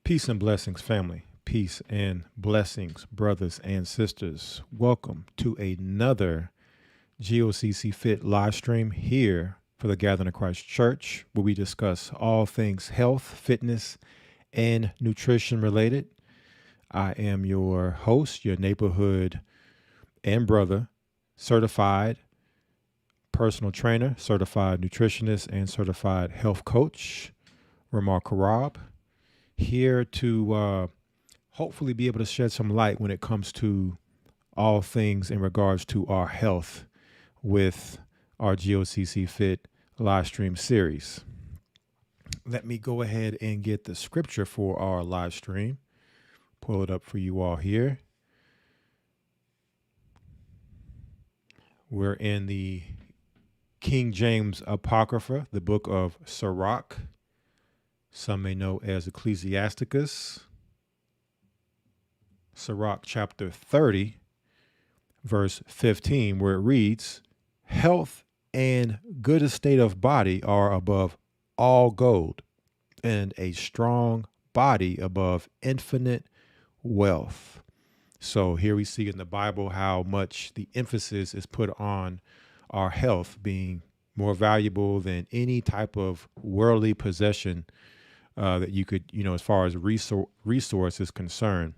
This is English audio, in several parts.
Peace and blessings, family. Peace and blessings, brothers and sisters. Welcome to another GOCC Fit live stream here for the Gathering of Christ Church, where we discuss all things health, fitness, and nutrition related. I am your host, your neighborhood and brother, certified personal trainer, certified nutritionist, and certified health coach, Ramar Karab, here to hopefully be able to shed some light when it comes to all things in regards to our health with our GOCC Fit live stream series. Let me go ahead and get the scripture for our live stream. Pull it up for you all here. We're in the King James Apocrypha, the book of Sirach. Some may know as Ecclesiasticus. Sirach chapter 30, verse 15, where it reads, "Health and good estate of body are above all gold, and a strong body above infinite wealth." So here we see in the Bible how much the emphasis is put on our health being more valuable than any type of worldly possession that you could, as far as resource is concerned,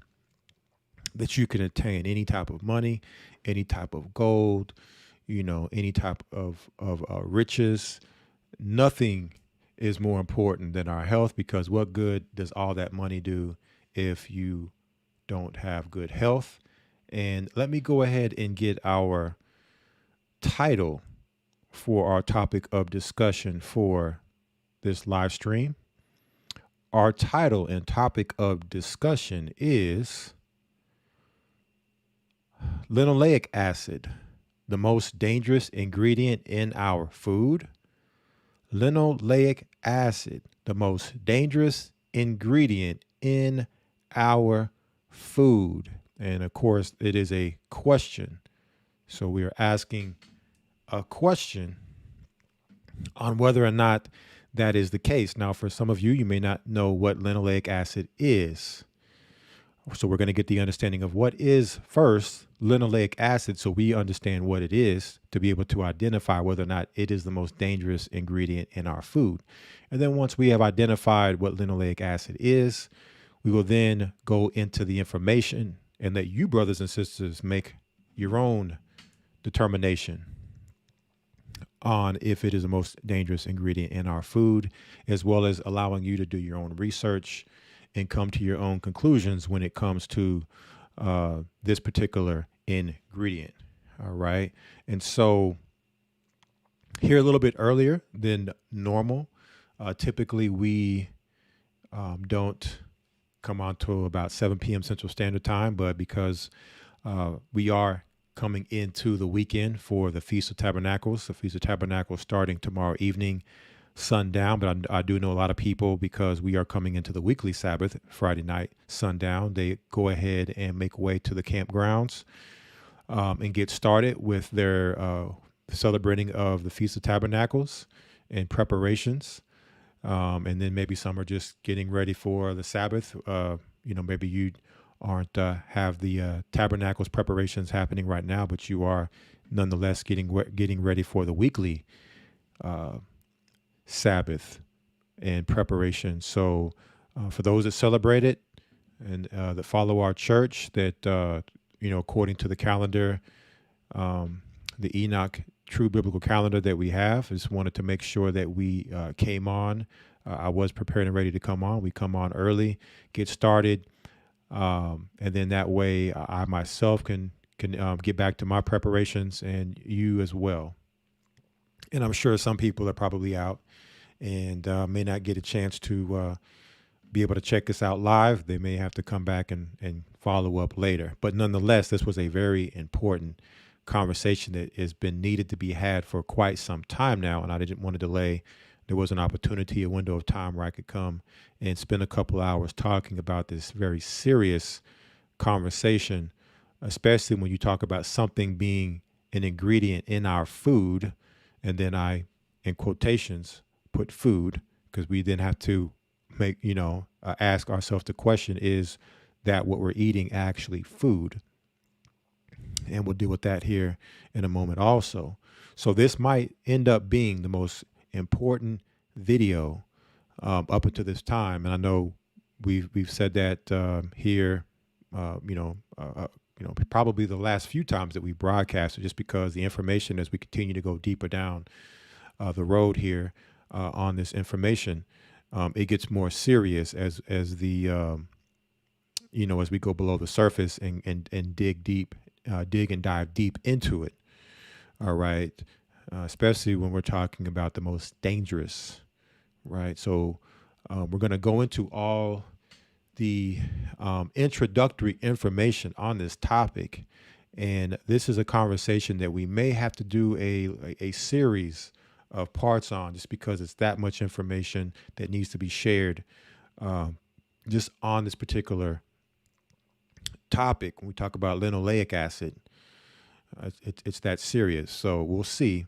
that you can attain. Any type of money, any type of gold, any type of riches. Nothing is more important than our health, because what good does all that money do if you don't have good health? And let me go ahead and get our title for our topic of discussion for this live stream. Our title and topic of discussion is Linoleic acid, the most dangerous ingredient in our food. Linoleic acid, the most dangerous ingredient in our food. And of course, it is a question. So we are asking a question on whether or not that is the case. Now, for some of you, you may not know what linoleic acid is. So we're going to get the understanding of what is first linoleic acid, so we understand what it is to be able to identify whether or not it is the most dangerous ingredient in our food. And then once we have identified what linoleic acid is, we will then go into the information and let you, brothers and sisters, make your own determination on if it is the most dangerous ingredient in our food, as well as allowing you to do your own research and come to your own conclusions when it comes to this particular ingredient. All right. And so here a little bit earlier than normal. Typically, we don't come on to about 7 p.m. Central Standard Time, but because we are coming into the weekend for the Feast of Tabernacles. The Feast of Tabernacles starting tomorrow evening, sundown. But I do know a lot of people, because we are coming into the weekly Sabbath, Friday night, sundown. They go ahead and make way to the campgrounds and get started with their celebrating of the Feast of Tabernacles and preparations. And then maybe some are just getting ready for the Sabbath. Maybe you aren't have the tabernacles preparations happening right now, but you are nonetheless getting ready for the weekly Sabbath and preparation. So for those that celebrate it and that follow our church, that according to the calendar, the Enoch True Biblical Calendar that we have, I just wanted to make sure that we came on. I was prepared and ready to come on. We come on early, get started. And then that way I myself can get back to my preparations, and you as well. And I'm sure some people are probably out and may not get a chance to be able to check this out live. They may have to come back and follow up later. But nonetheless, this was a very important conversation that has been needed to be had for quite some time now, and I didn't want to delay. There was an opportunity, a window of time where I could come and spend a couple hours talking about this very serious conversation, especially when you talk about something being an ingredient in our food. And then I, in quotations, put food, because we then have to ask ourselves the question: is that what we're eating actually food? And we'll deal with that here in a moment also. So this might end up being the most important video up until this time, and I know we've said that here, probably the last few times that we broadcasted, just because the information, as we continue to go deeper down the road here on this information, it gets more serious as the as we go below the surface and dig deep, dig and dive deep into it. All right, especially when we're talking about the most dangerous. Right, so we're going to go into all the introductory information on this topic, and this is a conversation that we may have to do a series of parts on, just because it's that much information that needs to be shared just on this particular topic. When we talk about linoleic acid, it's that serious. So we'll see.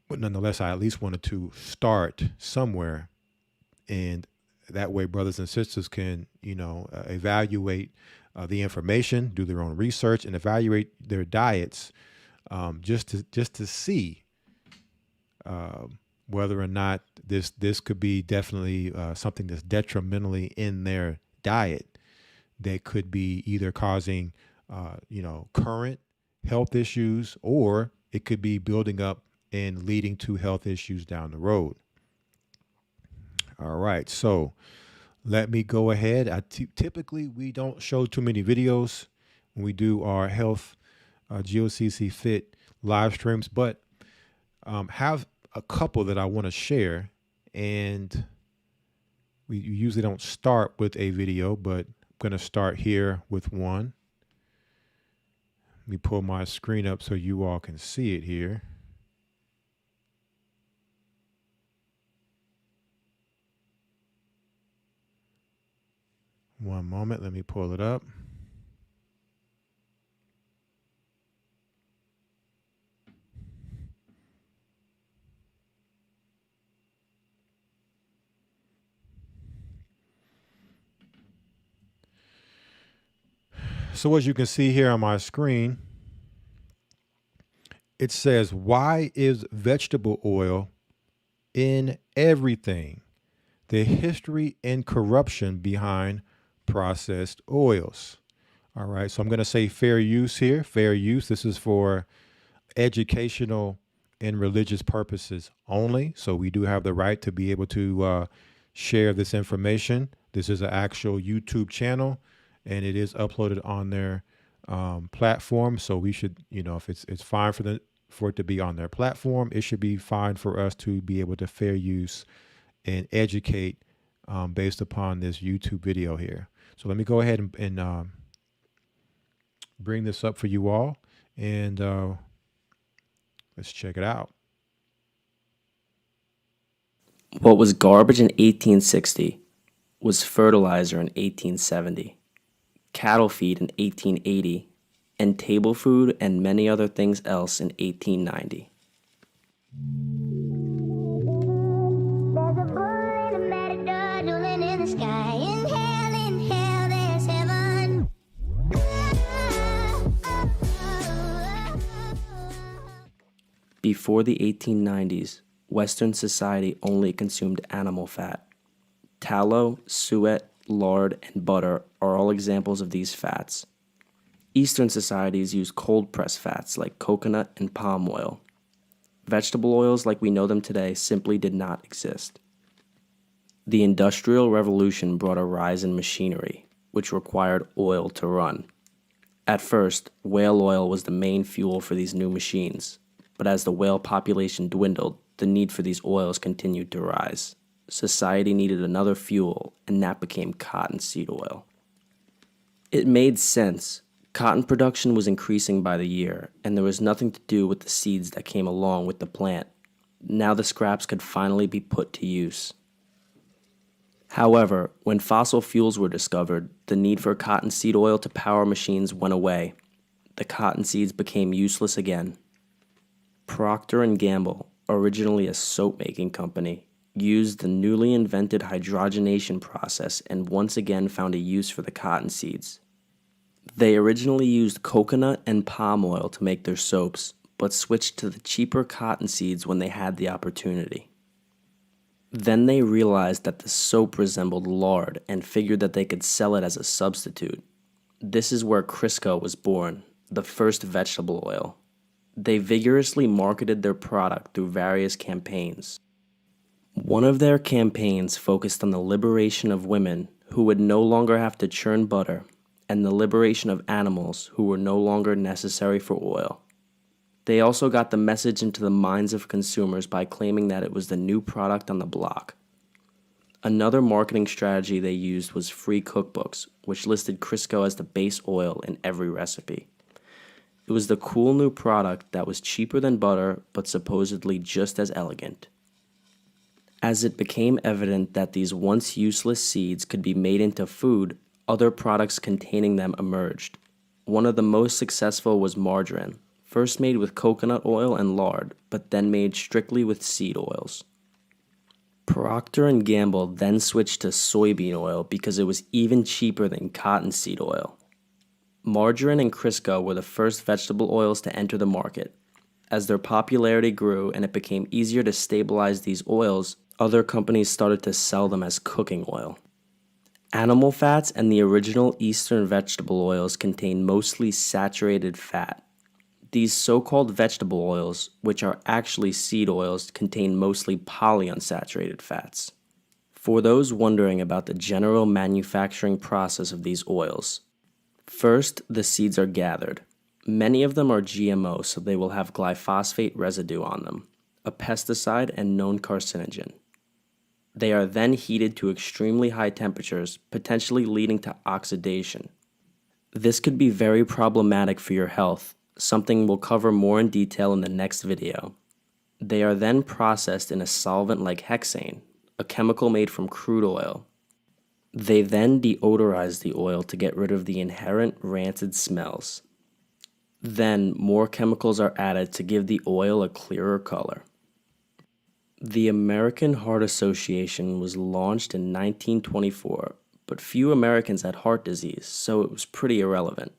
But nonetheless, I at least wanted to start somewhere, and that way brothers and sisters can, evaluate the information, do their own research, and evaluate their diets, just to see whether or not this could be definitely something that's detrimentally in their diet, that could be either causing current health issues, or it could be building up and leading to health issues down the road. All right, so let me go ahead. Typically, we don't show too many videos when we do our health GOCC Fit live streams, but have a couple that I want to share. And we usually don't start with a video, but I'm going to start here with one. Let me pull my screen up so you all can see it here. One moment, let me pull it up. So as you can see here on my screen, it says, "Why is vegetable oil in everything? The history and corruption behind processed oils." All right, so I'm going to say fair use here. Fair use. This is for educational and religious purposes only. So we do have the right to be able to share this information. This is an actual YouTube channel, and it is uploaded on their platform. So we should, if it's fine for it to be on their platform, it should be fine for us to be able to fair use and educate based upon this YouTube video here. So let me go ahead and bring this up for you all, and let's check it out. What was garbage in 1860 was fertilizer in 1870, cattle feed in 1880, and table food and many other things else in 1890. There's a bullet, a matador, dueling in the sky. In hell, there's heaven. Before the 1890s, Western society only consumed animal fat. Tallow, suet, lard, and butter are all examples of these fats. Eastern societies use cold-pressed fats like coconut and palm oil. Vegetable oils like we know them today simply did not exist. The Industrial Revolution brought a rise in machinery, which required oil to run. At first, whale oil was the main fuel for these new machines, but as the whale population dwindled, the need for these oils continued to rise. Society needed another fuel, and that became cottonseed oil. It made sense. Cotton production was increasing by the year, and there was nothing to do with the seeds that came along with the plant. Now the scraps could finally be put to use. However, when fossil fuels were discovered, the need for cottonseed oil to power machines went away. The cotton seeds became useless again. Procter & Gamble, originally a soap-making company, used the newly invented hydrogenation process and once again found a use for the cotton seeds. They originally used coconut and palm oil to make their soaps, but switched to the cheaper cotton seeds when they had the opportunity. Then they realized that the soap resembled lard and figured that they could sell it as a substitute. This is where Crisco was born, the first vegetable oil. They vigorously marketed their product through various campaigns. One of their campaigns focused on the liberation of women who would no longer have to churn butter, and the liberation of animals who were no longer necessary for oil. They also got the message into the minds of consumers by claiming that it was the new product on the block. Another marketing strategy they used was free cookbooks, which listed Crisco as the base oil in every recipe. It was the cool new product that was cheaper than butter, but supposedly just as elegant. As it became evident that these once useless seeds could be made into food, other products containing them emerged. One of the most successful was margarine, first made with coconut oil and lard, but then made strictly with seed oils. Procter & Gamble then switched to soybean oil because it was even cheaper than cottonseed oil. Margarine and Crisco were the first vegetable oils to enter the market. As their popularity grew and it became easier to stabilize these oils, other companies started to sell them as cooking oil. Animal fats and the original Eastern vegetable oils contain mostly saturated fat. These so-called vegetable oils, which are actually seed oils, contain mostly polyunsaturated fats. For those wondering about the general manufacturing process of these oils, first, the seeds are gathered. Many of them are GMO, so they will have glyphosate residue on them, a pesticide and known carcinogen. They are then heated to extremely high temperatures, potentially leading to oxidation. This could be very problematic for your health, something we'll cover more in detail in the next video. They are then processed in a solvent like hexane, a chemical made from crude oil. They then deodorize the oil to get rid of the inherent rancid smells. Then more chemicals are added to give the oil a clearer color. The American Heart Association was launched in 1924, but few Americans had heart disease, so it was pretty irrelevant.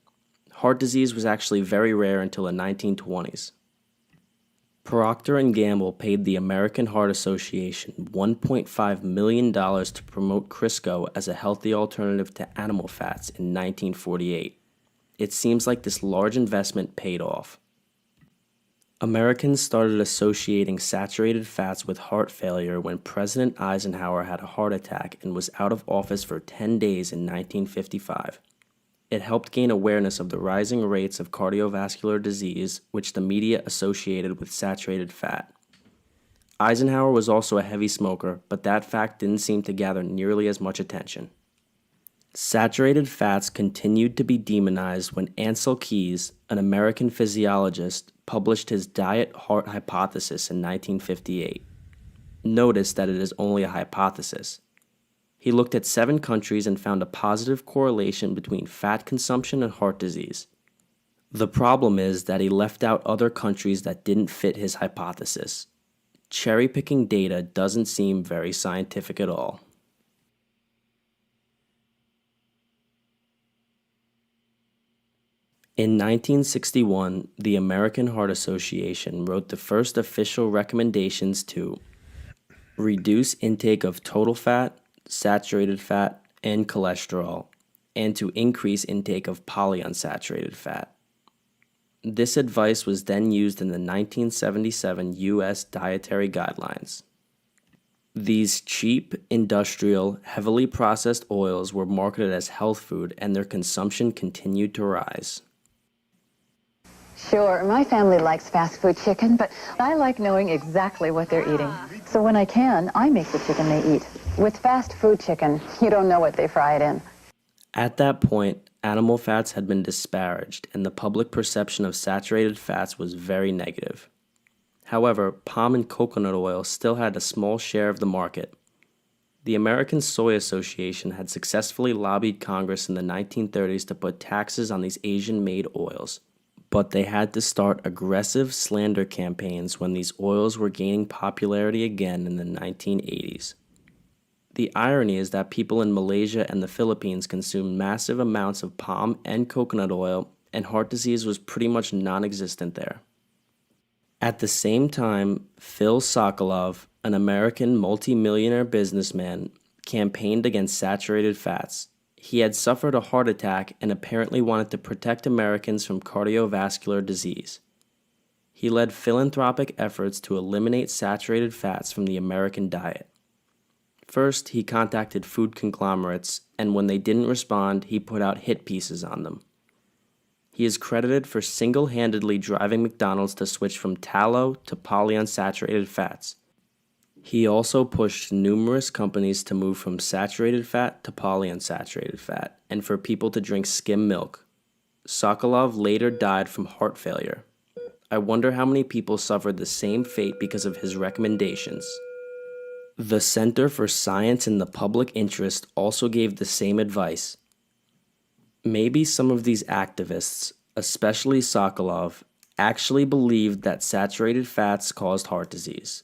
Heart disease was actually very rare until the 1920s. Procter & Gamble paid the American Heart Association $1.5 million to promote Crisco as a healthy alternative to animal fats in 1948. It seems like this large investment paid off. Americans started associating saturated fats with heart failure when President Eisenhower had a heart attack and was out of office for 10 days in 1955. It helped gain awareness of the rising rates of cardiovascular disease, which the media associated with saturated fat. Eisenhower was also a heavy smoker, but that fact didn't seem to gather nearly as much attention. Saturated fats continued to be demonized when Ancel Keys, an American physiologist, published his diet heart hypothesis in 1958. Notice that it is only a hypothesis. He looked at 7 countries and found a positive correlation between fat consumption and heart disease. The problem is that he left out other countries that didn't fit his hypothesis. Cherry-picking data doesn't seem very scientific at all. In 1961, the American Heart Association wrote the first official recommendations to reduce intake of total fat, saturated fat, and cholesterol, and to increase intake of polyunsaturated fat. This advice was then used in the 1977 U.S. Dietary Guidelines. These cheap, industrial, heavily processed oils were marketed as health food, and their consumption continued to rise. Sure, my family likes fast food chicken, but I like knowing exactly what they're eating. So when I can, I make the chicken they eat. With fast food chicken, you don't know what they fry it in. At that point, animal fats had been disparaged, and the public perception of saturated fats was very negative. However, palm and coconut oil still had a small share of the market. The American Soy Association had successfully lobbied Congress in the 1930s to put taxes on these Asian-made oils, but they had to start aggressive slander campaigns when these oils were gaining popularity again in the 1980s. The irony is that people in Malaysia and the Philippines consumed massive amounts of palm and coconut oil, and heart disease was pretty much non-existent there. At the same time, Phil Sokolov, an American multimillionaire businessman, campaigned against saturated fats. He had suffered a heart attack and apparently wanted to protect Americans from cardiovascular disease. He led philanthropic efforts to eliminate saturated fats from the American diet. First, he contacted food conglomerates, and when they didn't respond, he put out hit pieces on them. He is credited for single-handedly driving McDonald's to switch from tallow to polyunsaturated fats. He also pushed numerous companies to move from saturated fat to polyunsaturated fat, and for people to drink skim milk. Sokolov later died from heart failure. I wonder how many people suffered the same fate because of his recommendations. The Center for Science in the Public Interest also gave the same advice. Maybe some of these activists, especially Sokolov, actually believed that saturated fats caused heart disease.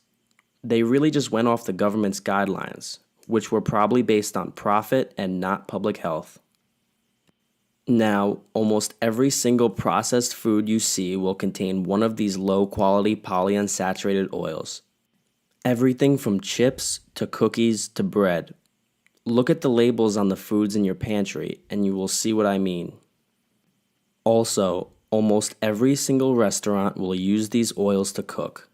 They really just went off the government's guidelines, which were probably based on profit and not public health. Now, almost every single processed food you see will contain one of these low-quality polyunsaturated oils. Everything from chips to cookies to bread. Look at the labels on the foods in your pantry and you will see what I mean. Also, almost every single restaurant will use these oils to cook.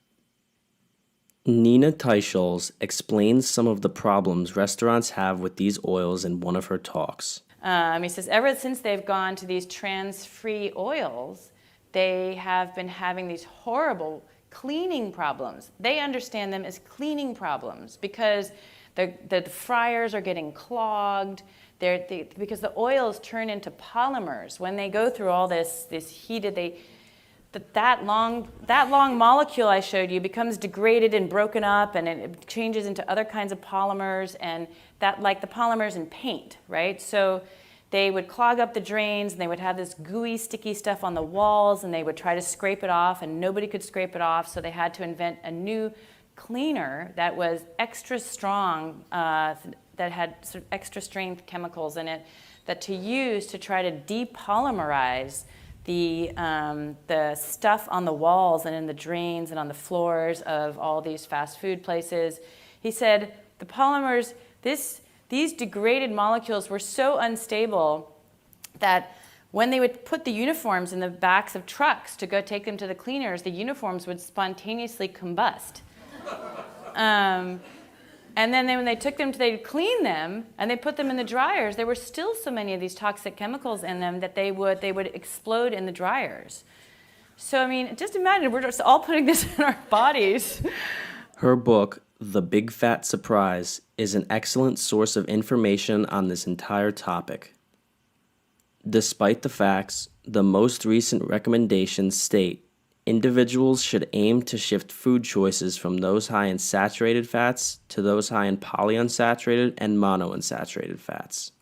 Nina Teicholz explains some of the problems restaurants have with these oils in one of her talks. He says ever since they've gone to these trans-free oils, they have been having these horrible cleaning problems. They understand them as cleaning problems because the fryers are getting clogged. Because the oils turn into polymers when they go through all this heated. That long molecule I showed you becomes degraded and broken up, and it changes into other kinds of polymers, and that like the polymers in paint, right? So they would clog up the drains, and they would have this gooey, sticky stuff on the walls, and they would try to scrape it off, and nobody could scrape it off, so they had to invent a new cleaner that was extra strong, that had sort of extra strength chemicals in it, that to use to try to depolymerize the stuff on the walls and in the drains and on the floors of all these fast food places. He said the polymers, these degraded molecules were so unstable that when they would put the uniforms in the backs of trucks to go take them to the cleaners, the uniforms would spontaneously combust. And then when they took them, they'd clean them and they put them in the dryers. There were still so many of these toxic chemicals in them that they would explode in the dryers. So I mean, just imagine we're just all putting this in our bodies. Her book, The Big Fat Surprise, is an excellent source of information on this entire topic. Despite the facts, the most recent recommendations state individuals should aim to shift food choices from those high in saturated fats to those high in polyunsaturated and monounsaturated fats.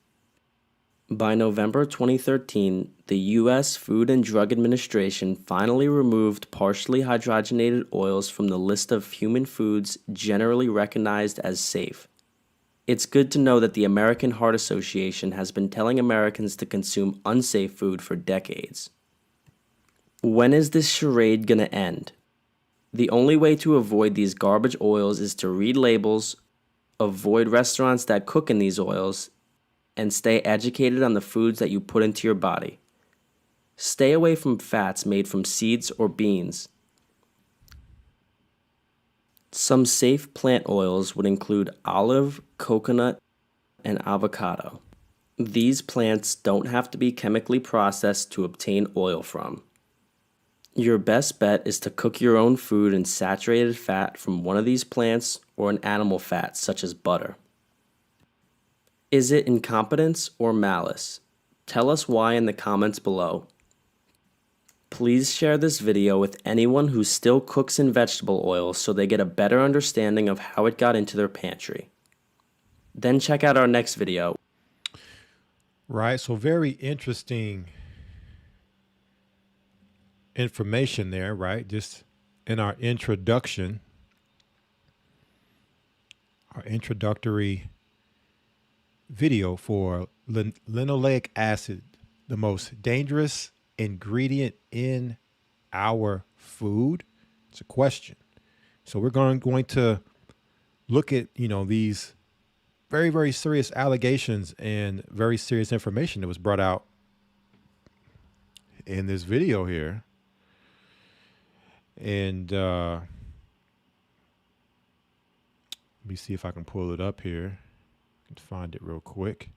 By November 2013, the U.S. Food and Drug Administration finally removed partially hydrogenated oils from the list of human foods generally recognized as safe. It's good to know that the American Heart Association has been telling Americans to consume unsafe food for decades. When is this charade gonna end? The only way to avoid these garbage oils is to read labels, avoid restaurants that cook in these oils, and stay educated on the foods that you put into your body. Stay away from fats made from seeds or beans. Some safe plant oils would include olive, coconut, and avocado. These plants don't have to be chemically processed to obtain oil from. Your best bet is to cook your own food in saturated fat from one of these plants or an animal fat such as butter. Is it incompetence or malice? Tell us why in the comments below. Please share this video with anyone who still cooks in vegetable oil so they get a better understanding of how it got into their pantry. Then check out our next video. Right. So very interesting information there, right? Just in our introduction, our introductory video for linoleic acid, the most dangerous ingredient in our food. It's a question. So we're going to look at, these very, very serious allegations and very serious information that was brought out in this video here. And let me see if I can pull it up here. I can find it real quick.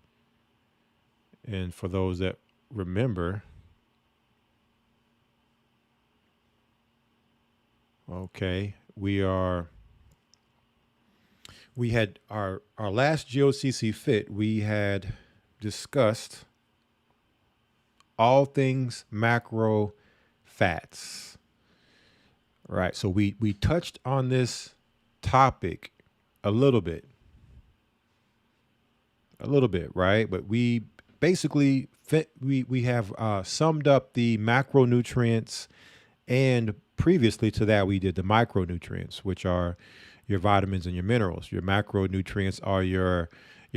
And for those that remember, okay, we had our last GOCC Fit, we had discussed all things macro fats. Right. So we touched on this topic a little bit, right? But we basically we have summed up the macronutrients, and previously to that we did the micronutrients, which are your vitamins and your minerals. Your macronutrients are your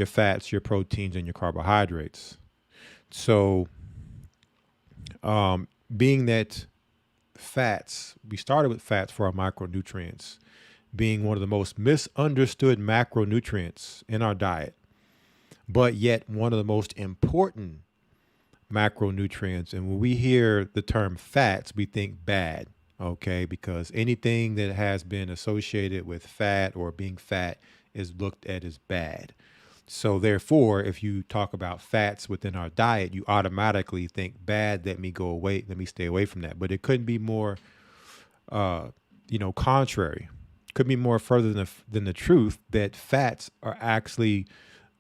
fats, your proteins, and your carbohydrates. So being that fats, we started with fats for our micronutrients, being one of the most misunderstood macronutrients in our diet, but yet one of the most important macronutrients. And when we hear the term fats, we think bad, okay? Because anything that has been associated with fat or being fat is looked at as bad. So therefore, if you talk about fats within our diet, you automatically think bad, let me stay away from that. But it couldn't be more, contrary. Couldn't be more further than the truth that fats are actually,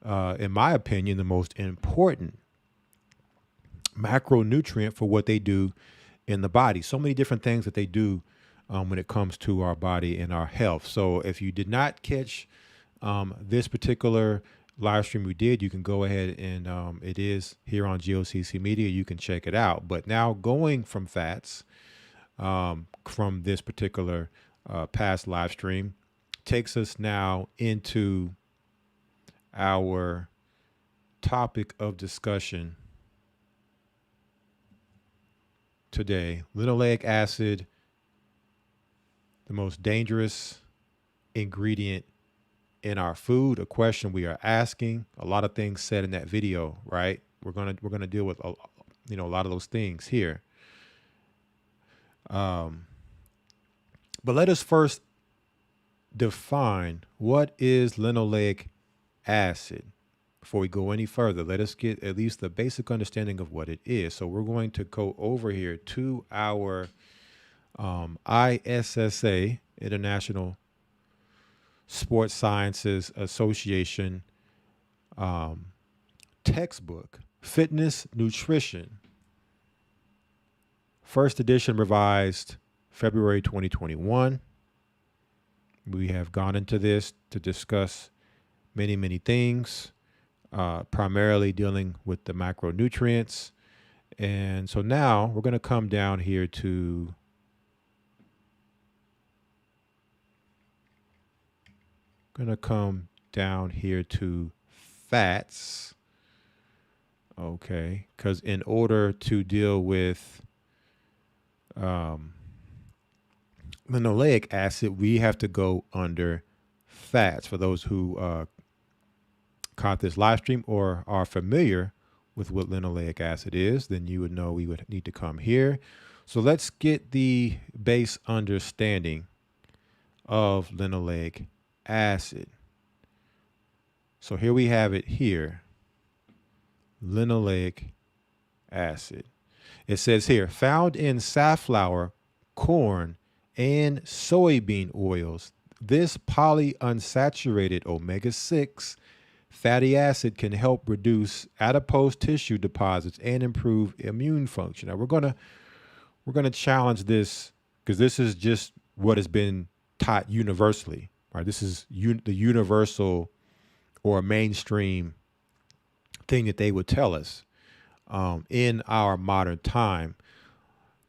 in my opinion, the most important macronutrient for what they do in the body. So many different things that they do when it comes to our body and our health. So if you did not catch this particular live stream we did, you can go ahead and it is here on GOCC Media. You can check it out. But now going from fats, from this particular past live stream, takes us now into our topic of discussion today. Linoleic acid, the most dangerous ingredient in our food, a question we are asking. A lot of things said in that video, right? We're gonna deal with a lot of those things here. But let us first define what is linoleic acid. Before we go any further, let us get at least the basic understanding of what it is. So we're going to go over here to our ISSA, International Sports Sciences Association textbook, Fitness Nutrition, first edition, revised February 2021. We have gone into this to discuss many, many things, primarily dealing with the macronutrients. And so now we're going to come down here to fats. Okay, because in order to deal with linoleic acid, we have to go under fats. For those who caught this live stream or are familiar with what linoleic acid is, then you would know we would need to come here. So let's get the base understanding of linoleic acid. So here we have it here. Linoleic acid. It says here, found in safflower, corn, and soybean oils, this polyunsaturated omega-6 fatty acid can help reduce adipose tissue deposits and improve immune function. Now we're gonna challenge this because this is just what has been taught universally, right? This is the universal or mainstream thing that they would tell us in our modern time.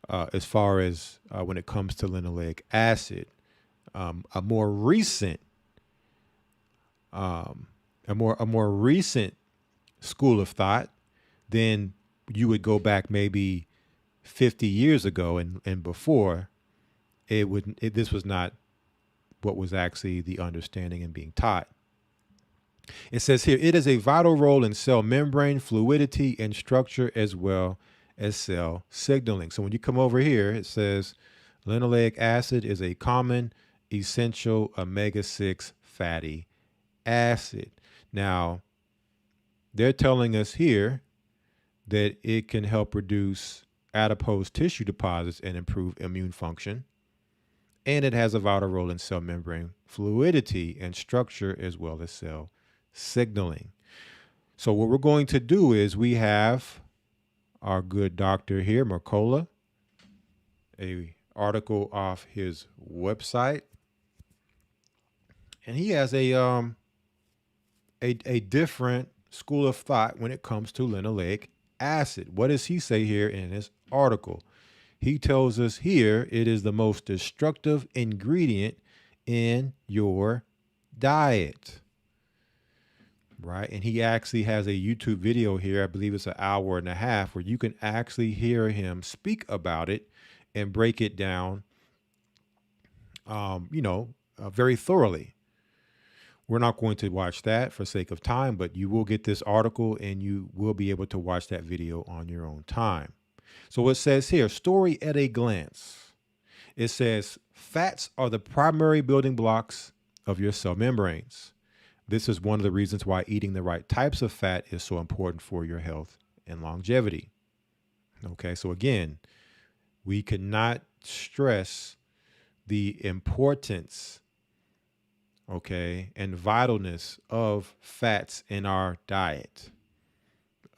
as far as when it comes to linoleic acid. A more recent, a more recent school of thought, then you would go back maybe 50 years ago and before, this was not what was actually the understanding and being taught. It says here, it is a vital role in cell membrane fluidity and structure as well as cell signaling. So when you come over here, it says linoleic acid is a common essential omega-6 fatty acid. Now, they're telling us here that it can help reduce adipose tissue deposits and improve immune function. And it has a vital role in cell membrane fluidity and structure as well as cell signaling. So what we're going to do is we have our good doctor here, Mercola, a article off his website. And he has a different school of thought when it comes to linoleic acid. What does he say here in his article? He tells us here it is the most destructive ingredient in your diet. Right? And he actually has a YouTube video here, I believe it's an hour and a half, where you can actually hear him speak about it and break it down, very thoroughly. We're not going to watch that for sake of time, but you will get this article and you will be able to watch that video on your own time. So it says here, story at a glance. It says fats are the primary building blocks of your cell membranes. This is one of the reasons why eating the right types of fat is so important for your health and longevity. Okay, so again, we cannot stress the importance, okay, and vitalness of fats in our diet.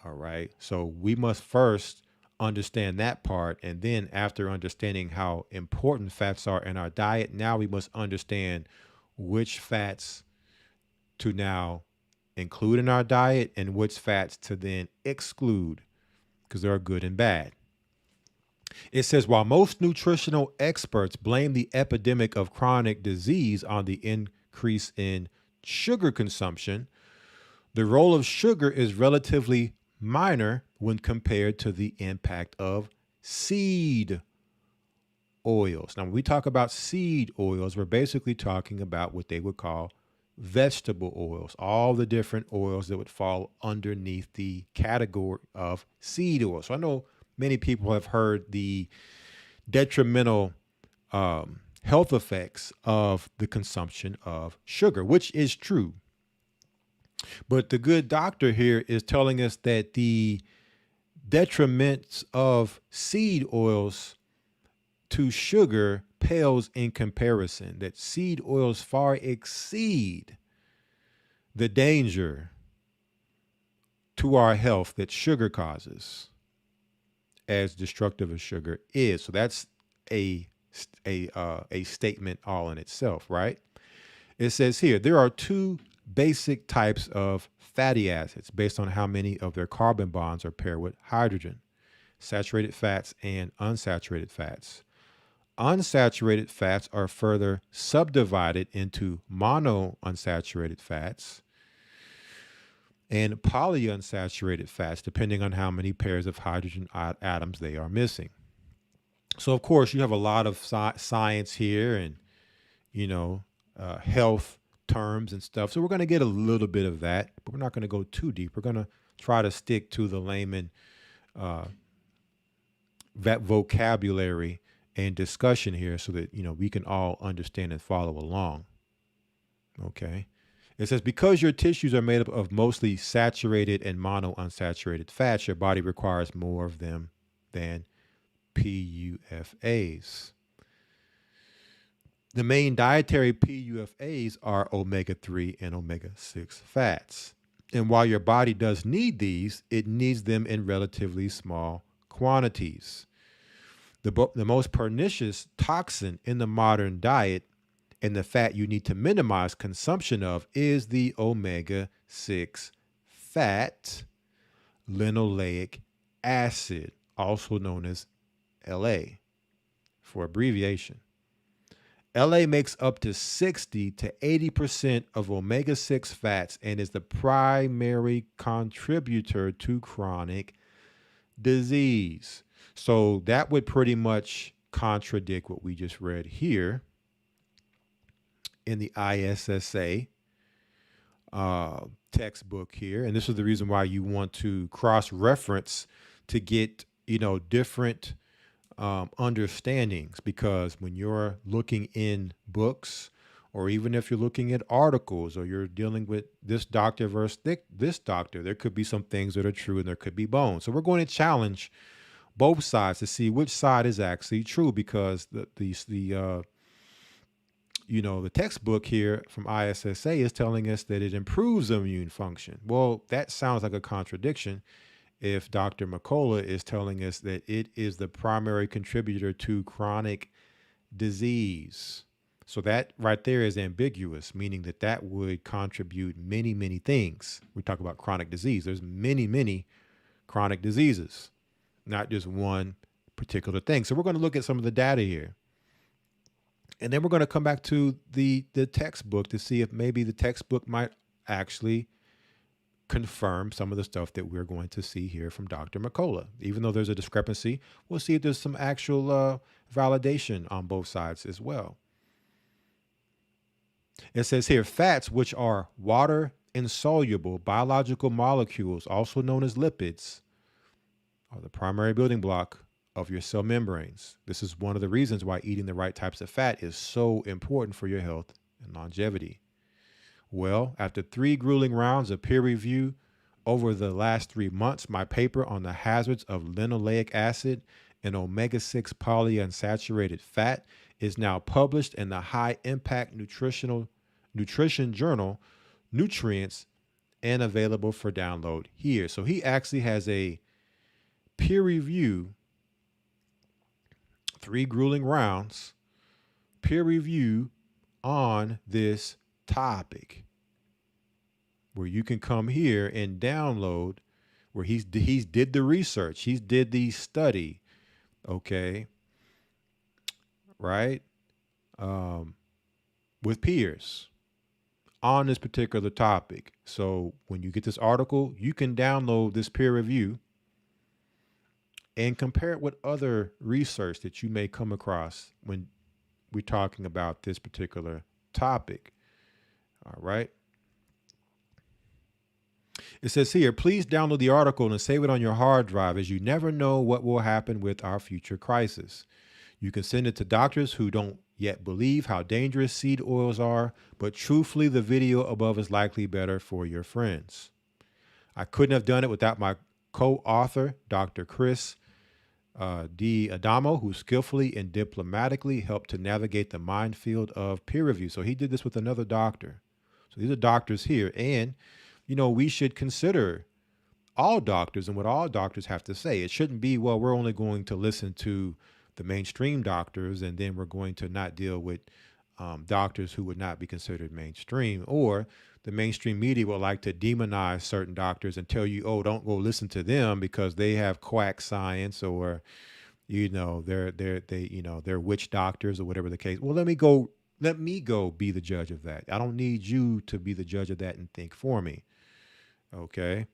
All right, so we must first understand that part, and then after understanding how important fats are in our diet, now we must understand which fats to now include in our diet and which fats to then exclude, because there are good and bad. It says, while most nutritional experts blame the epidemic of chronic disease on the increase in sugar consumption, the role of sugar is relatively minor when compared to the impact of seed oils. Now, when we talk about seed oils, we're basically talking about what they would call vegetable oils, all the different oils that would fall underneath the category of seed oil. So I know many people have heard the detrimental health effects of the consumption of sugar, which is true. But the good doctor here is telling us that the detriments of seed oils to sugar pales in comparison, that seed oils far exceed the danger to our health that sugar causes, as destructive as sugar is. So that's a statement all in itself, right? It says here, there are two basic types of fatty acids based on how many of their carbon bonds are paired with hydrogen: saturated fats and unsaturated fats. Unsaturated fats are further subdivided into monounsaturated fats and polyunsaturated fats, depending on how many pairs of hydrogen atoms they are missing. So, of course, you have a lot of science here and, health terms and stuff. So we're going to get a little bit of that, but we're not going to go too deep. We're going to try to stick to the layman that vocabulary and discussion here so that, we can all understand and follow along. Okay. It says, because your tissues are made up of mostly saturated and monounsaturated fats, your body requires more of them than PUFAs. The main dietary PUFAs are omega-3 and omega-6 fats. And while your body does need these, it needs them in relatively small quantities. The most pernicious toxin in the modern diet and the fat you need to minimize consumption of is the omega-6 fat, linoleic acid, also known as LA for abbreviation. LA makes up to 60 to 80% of omega-6 fats and is the primary contributor to chronic disease. So that would pretty much contradict what we just read here in the ISSA textbook here. And this is the reason why you want to cross-reference to get, different understandings, because when you're looking in books, or even if you're looking at articles, or you're dealing with this doctor versus this doctor, there could be some things that are true and there could be bones. So we're going to challenge both sides to see which side is actually true, because the textbook here from ISSA is telling us that it improves immune function. Well, that sounds like a contradiction if Dr. McCullough is telling us that it is the primary contributor to chronic disease. So that right there is ambiguous, meaning that that would contribute many, many things. We talk about chronic disease. There's many, many chronic diseases, not just one particular thing. So we're going to look at some of the data here. And then we're going to come back to the textbook to see if maybe the textbook might actually confirm some of the stuff that we're going to see here from Dr. McCullough. Even though there's a discrepancy, we'll see if there's some actual validation on both sides as well. It says here, fats, which are water insoluble biological molecules, also known as lipids, are the primary building block of your cell membranes. This is one of the reasons why eating the right types of fat is so important for your health and longevity. Well, after 3 grueling rounds of peer review over the last 3 months, my paper on the hazards of linoleic acid and omega-6 polyunsaturated fat is now published in the high-impact nutrition journal Nutrients and available for download here. So he actually has a peer review, 3 grueling rounds, peer review on this topic, where you can come here and download, where he's did the research, he's did the study, okay, right, with peers on this particular topic. So when you get this article, you can download this peer review and compare it with other research that you may come across when we're talking about this particular topic. All right. It says here, please download the article and save it on your hard drive, as you never know what will happen with our future crisis. You can send it to doctors who don't yet believe how dangerous seed oils are, but truthfully, the video above is likely better for your friends. I couldn't have done it without my co-author, Dr. Chris D. Adamo, who skillfully and diplomatically helped to navigate the minefield of peer review. So he did this with another doctor. So these are doctors here. And, we should consider all doctors and what all doctors have to say. It shouldn't be, well, we're only going to listen to the mainstream doctors, and then we're going to not deal with doctors who would not be considered mainstream, or the mainstream media would like to demonize certain doctors and tell you, oh, don't go listen to them because they have quack science, or they're witch doctors, or whatever the case. Well, let me go be the judge of that. I don't need you to be the judge of that and think for me. Okay.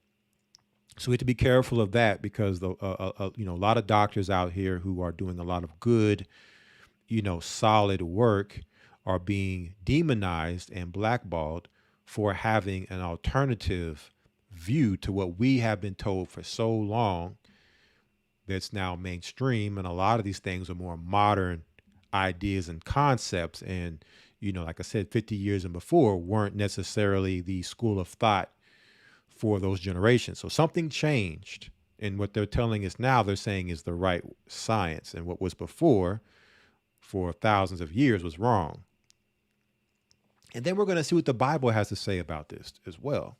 So we have to be careful of that, because a lot of doctors out here who are doing a lot of good, solid work are being demonized and blackballed for having an alternative view to what we have been told for so long that's now mainstream. And a lot of these things are more modern ideas and concepts. And, like I said, 50 years and before weren't necessarily the school of thought for those generations. So something changed, and what they're telling us now, they're saying is the right science, and what was before for thousands of years was wrong. And then we're going to see what the Bible has to say about this as well.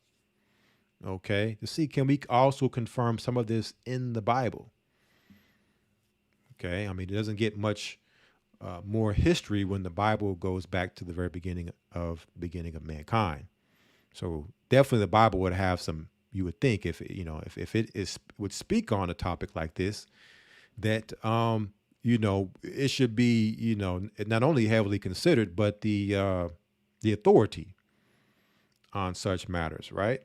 Okay, to see, can we also confirm some of this in the Bible? Okay, I mean, it doesn't get much more history when the Bible goes back to the very beginning of mankind. So definitely the Bible would have some, you would think, if it would speak on a topic like this, that it should be, not only heavily considered, but the authority on such matters, right?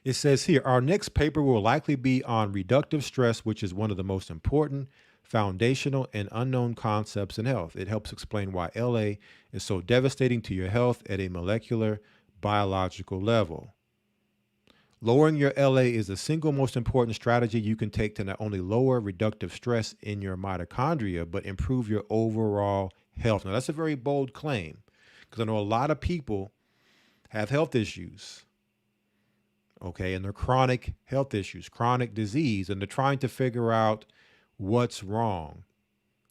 It says here, our next paper will likely be on reductive stress, which is one of the most important, foundational, and unknown concepts in health. It helps explain why LA is so devastating to your health at a molecular, biological level. Lowering your LA is the single most important strategy you can take to not only lower reductive stress in your mitochondria, but improve your overall health. Now, that's a very bold claim because I know a lot of people have health issues, okay, and they're chronic health issues, chronic disease, and they're trying to figure out what's wrong,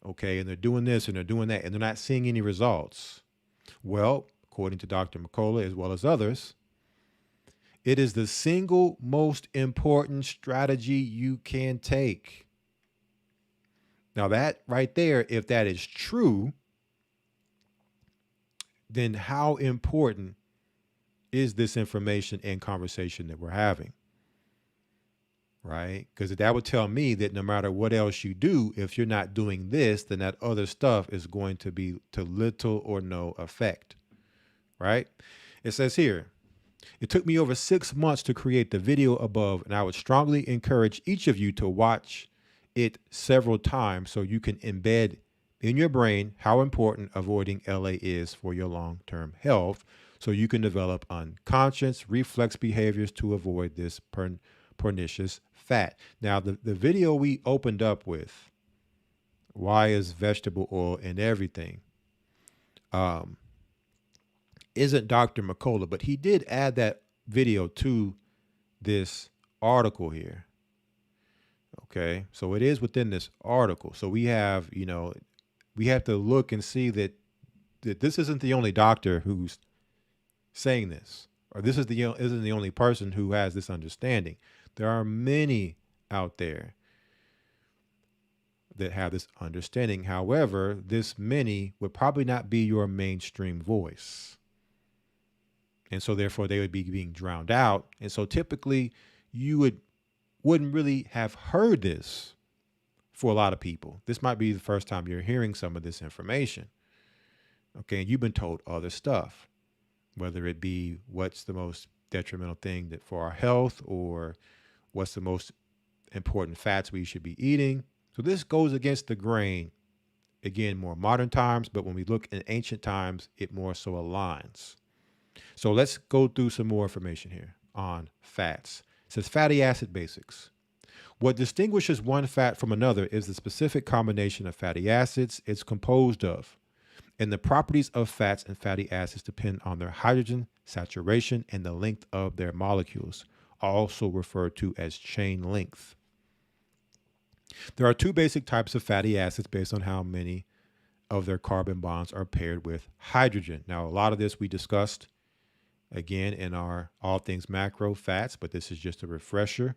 okay, and they're doing this and they're doing that, and they're not seeing any results. Well, according to Dr. McCullough, as well as others, it is the single most important strategy you can take. Now, that right there, if that is true, then how important is this information and conversation that we're having? Right? Because that would tell me that no matter what else you do, if you're not doing this, then that other stuff is going to be to little or no effect. Right? It says here, it took me over 6 months to create the video above, and I would strongly encourage each of you to watch it several times so you can embed in your brain how important avoiding LA is for your long-term health, so you can develop unconscious reflex behaviors to avoid this pernicious fat. Now, the video we opened up with, why is vegetable oil in everything, isn't Dr. McCullough, but he did add that video to this article here. Okay, so it is within this article. So we have, we have to look and see that this isn't the only doctor who's saying this, or this isn't the only person who has this understanding. There are many out there that have this understanding. However, this many would probably not be your mainstream voice. And so therefore they would be being drowned out. And so typically you wouldn't really have heard this for a lot of people. This might be the first time you're hearing some of this information. Okay, and you've been told other stuff, whether it be what's the most detrimental thing that for our health, or what's the most important fats we should be eating. So this goes against the grain, again, more modern times, but when we look in ancient times, it more so aligns. So let's go through some more information here on fats. It says fatty acid basics. What distinguishes one fat from another is the specific combination of fatty acids it's composed of. And the properties of fats and fatty acids depend on their hydrogen saturation and the length of their molecules, also referred to as chain length. There are two basic types of fatty acids based on how many of their carbon bonds are paired with hydrogen. Now, a lot of this we discussed again in our All Things Macro Fats, but this is just a refresher,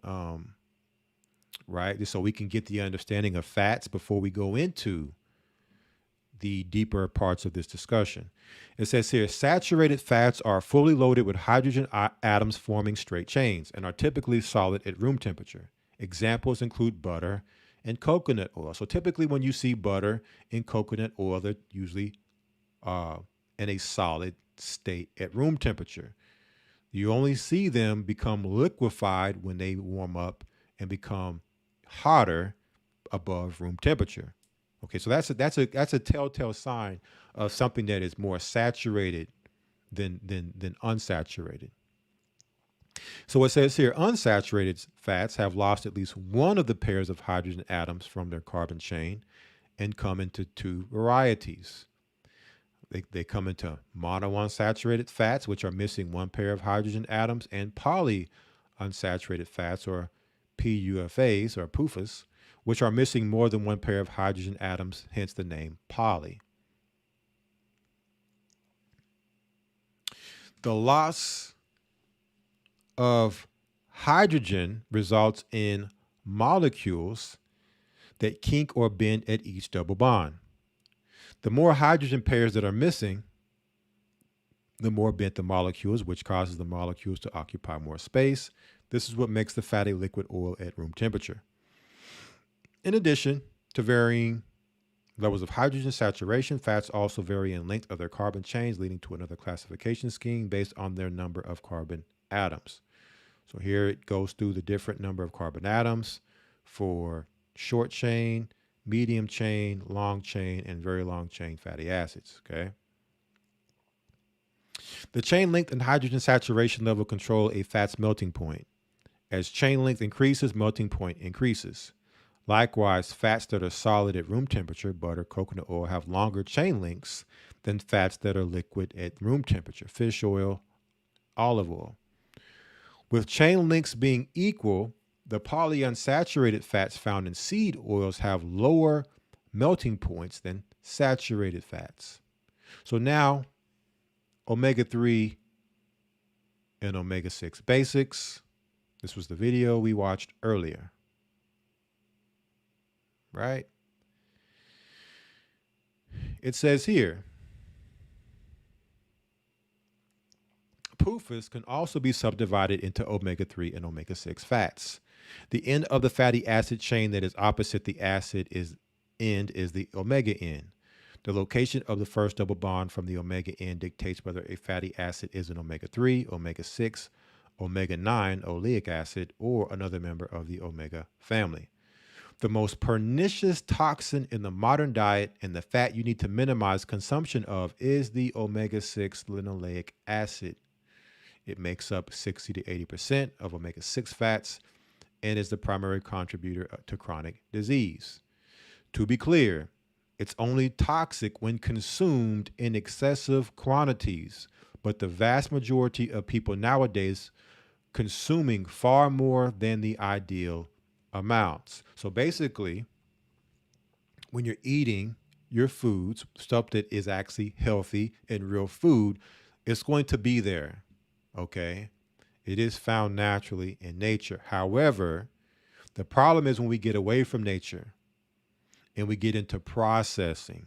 right? Just so we can get the understanding of fats before we go into the deeper parts of this discussion. It says here, saturated fats are fully loaded with hydrogen atoms forming straight chains and are typically solid at room temperature. Examples include butter and coconut oil. So typically when you see butter and coconut oil, they're usually in a solid state at room temperature. You only see them become liquefied when they warm up and become hotter above room temperature. Okay, so that's a telltale sign of something that is more saturated than unsaturated. So it says here, unsaturated fats have lost at least one of the pairs of hydrogen atoms from their carbon chain and come into two varieties. They come into monounsaturated fats, which are missing one pair of hydrogen atoms, and polyunsaturated fats, or PUFAs, or PUFAs, which are missing more than one pair of hydrogen atoms, hence the name poly. The loss of hydrogen results in molecules that kink or bend at each double bond. The more hydrogen pairs that are missing, the more bent the molecules, which causes the molecules to occupy more space. This is what makes the fatty liquid oil at room temperature. In addition to varying levels of hydrogen saturation, fats also vary in length of their carbon chains, leading to another classification scheme based on their number of carbon atoms. So here it goes through the different number of carbon atoms for short chain, medium chain, long chain, and very long chain fatty acids, okay? The chain length and hydrogen saturation level control a fat's melting point. As chain length increases, melting point increases. Likewise, fats that are solid at room temperature, butter, coconut oil, have longer chain lengths than fats that are liquid at room temperature, fish oil, olive oil. With chain lengths being equal, the polyunsaturated fats found in seed oils have lower melting points than saturated fats. So now, omega-3 and omega-6 basics. This was the video we watched earlier. Right? It says here, PUFAs can also be subdivided into omega-3 and omega-6 fats. The end of the fatty acid chain that is opposite the acid end is the omega end. The location of the first double bond from the omega end dictates whether a fatty acid is an omega-3, omega-6, omega-9 oleic acid, or another member of the omega family. The most pernicious toxin in the modern diet and the fat you need to minimize consumption of is the omega-6 linoleic acid. It makes up 60 to 80% of omega-6 fats and is the primary contributor to chronic disease. To be clear, it's only toxic when consumed in excessive quantities, but the vast majority of people nowadays consuming far more than the ideal amounts. So basically, when you're eating your foods, stuff that is actually healthy and real food, it's going to be there, okay? It is found naturally in nature. However, the problem is when we get away from nature and we get into processing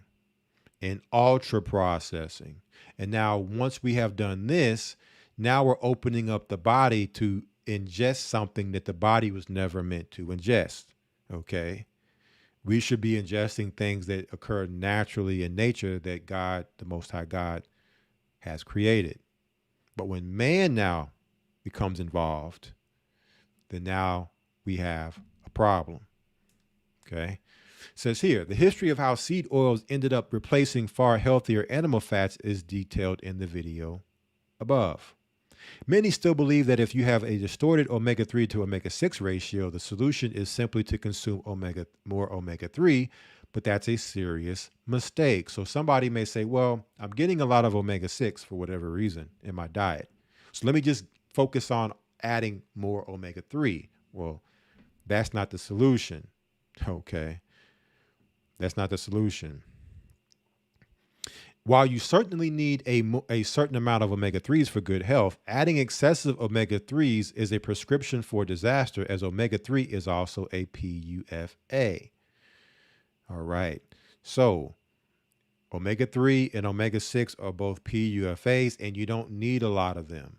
and ultra processing. And now once we have done this, now we're opening up the body to ingest something that the body was never meant to ingest, okay? We should be ingesting things that occur naturally in nature that God, the Most High God, has created. But when man now becomes involved, then now we have a problem, okay? It says here, the history of how seed oils ended up replacing far healthier animal fats is detailed in the video above. Many still believe that if you have a distorted omega-3 to omega-6 ratio, the solution is simply to consume more omega-3, but that's a serious mistake. So somebody may say, well, I'm getting a lot of omega-6 for whatever reason in my diet. So let me just focus on adding more omega-3. Well, that's not the solution, okay? That's not the solution. While you certainly need a certain amount of omega-3s for good health, adding excessive omega-3s is a prescription for disaster, as omega-3 is also a PUFA. All right. So omega-3 and omega-6 are both PUFAs, and you don't need a lot of them.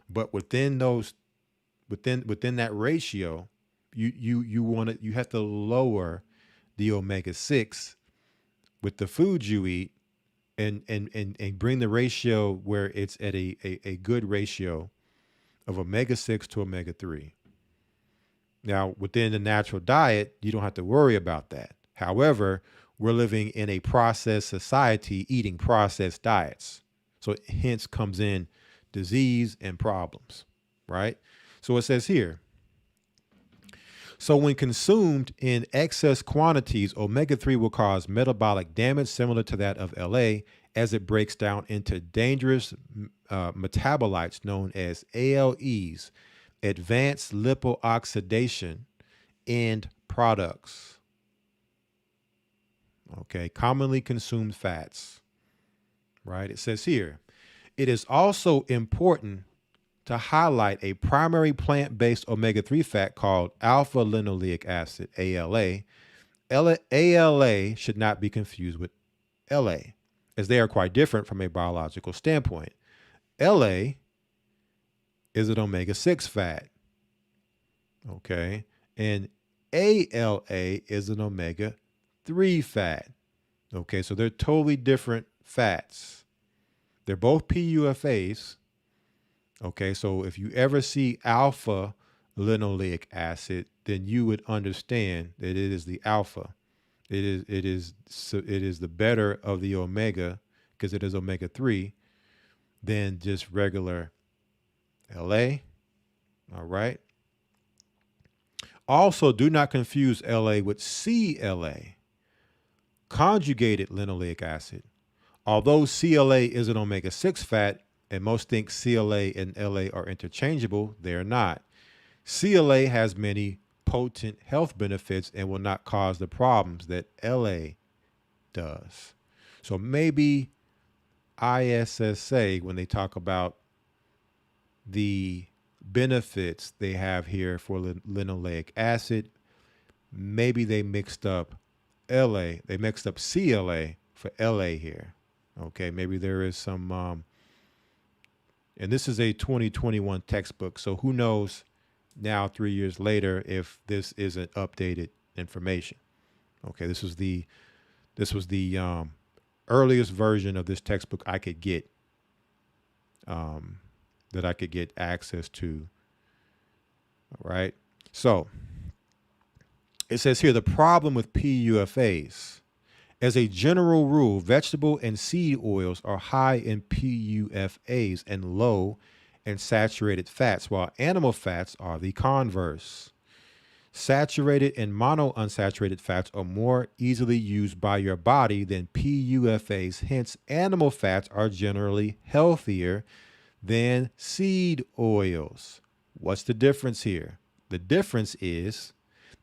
But within that ratio, you have to lower the omega-6 with the foods you eat and bring the ratio where it's at a good ratio of omega-6 to omega-3. Now, within the natural diet, you don't have to worry about that. However, we're living in a processed society eating processed diets. So hence comes in disease and problems, right? So it says here, so when consumed in excess quantities, omega-3 will cause metabolic damage similar to that of LA as it breaks down into dangerous metabolites known as ALEs, advanced lipoxidation end products. Okay, commonly consumed fats, right? It says here, it is also important to highlight a primary plant-based omega-3 fat called alpha linoleic acid, ALA. ALA should not be confused with LA, as they are quite different from a biological standpoint. LA is an omega-6 fat, okay? And ALA is an omega-3 fat. Okay, so they're totally different fats. They're both PUFAs. Okay, so if you ever see alpha linoleic acid, then you would understand that it is the alpha. It is the better of the omega because it is omega-3 than just regular LA. All right. Also, do not confuse LA with CLA, conjugated linoleic acid. Although CLA is an omega-6 fat, and most think CLA and LA are interchangeable, they are not. CLA has many potent health benefits and will not cause the problems that LA does. So maybe ISSA, when they talk about the benefits they have here for linoleic acid, maybe they mixed up CLA for LA here. Okay, maybe there is some, and this is a 2021 textbook, so who knows now 3 years later if this isn't updated information. Okay, this was the earliest version of this textbook I could get, that I could get access to. All right, so it says here the problem with PUFAs. As a general rule, vegetable and seed oils are high in PUFAs and low in saturated fats, while animal fats are the converse. Saturated and monounsaturated fats are more easily used by your body than PUFAs. Hence, animal fats are generally healthier than seed oils. What's the difference here? The difference is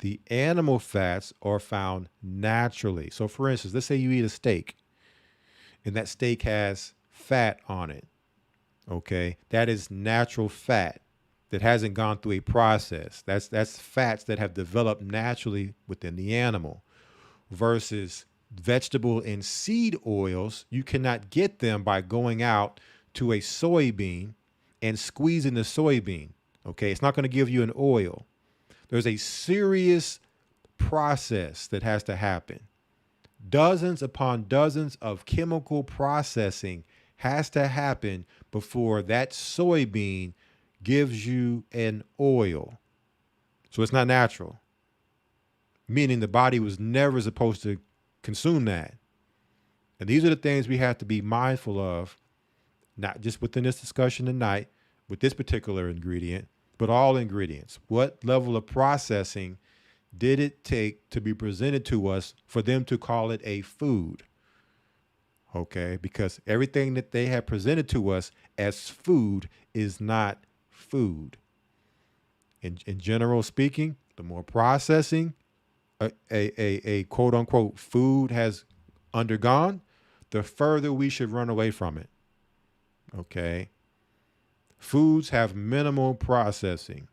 the animal fats are found naturally. So for instance, let's say you eat a steak and that steak has fat on it. Okay, that is natural fat that hasn't gone through a process. That's fats that have developed naturally within the animal. Versus vegetable and seed oils, you cannot get them by going out to a soybean and squeezing the soybean. Okay, it's not going to give you an oil. There's a serious process that has to happen. Dozens upon dozens of chemical processing has to happen before that soybean gives you an oil. So it's not natural, meaning the body was never supposed to consume that. And these are the things we have to be mindful of, not just within this discussion tonight with this particular ingredient, but all ingredients. What level of processing did it take to be presented to us for them to call it a food? Okay, because everything that they have presented to us as food is not food. In general speaking, the more processing a quote unquote food has undergone, the further we should run away from it. Okay. Foods have minimal processing.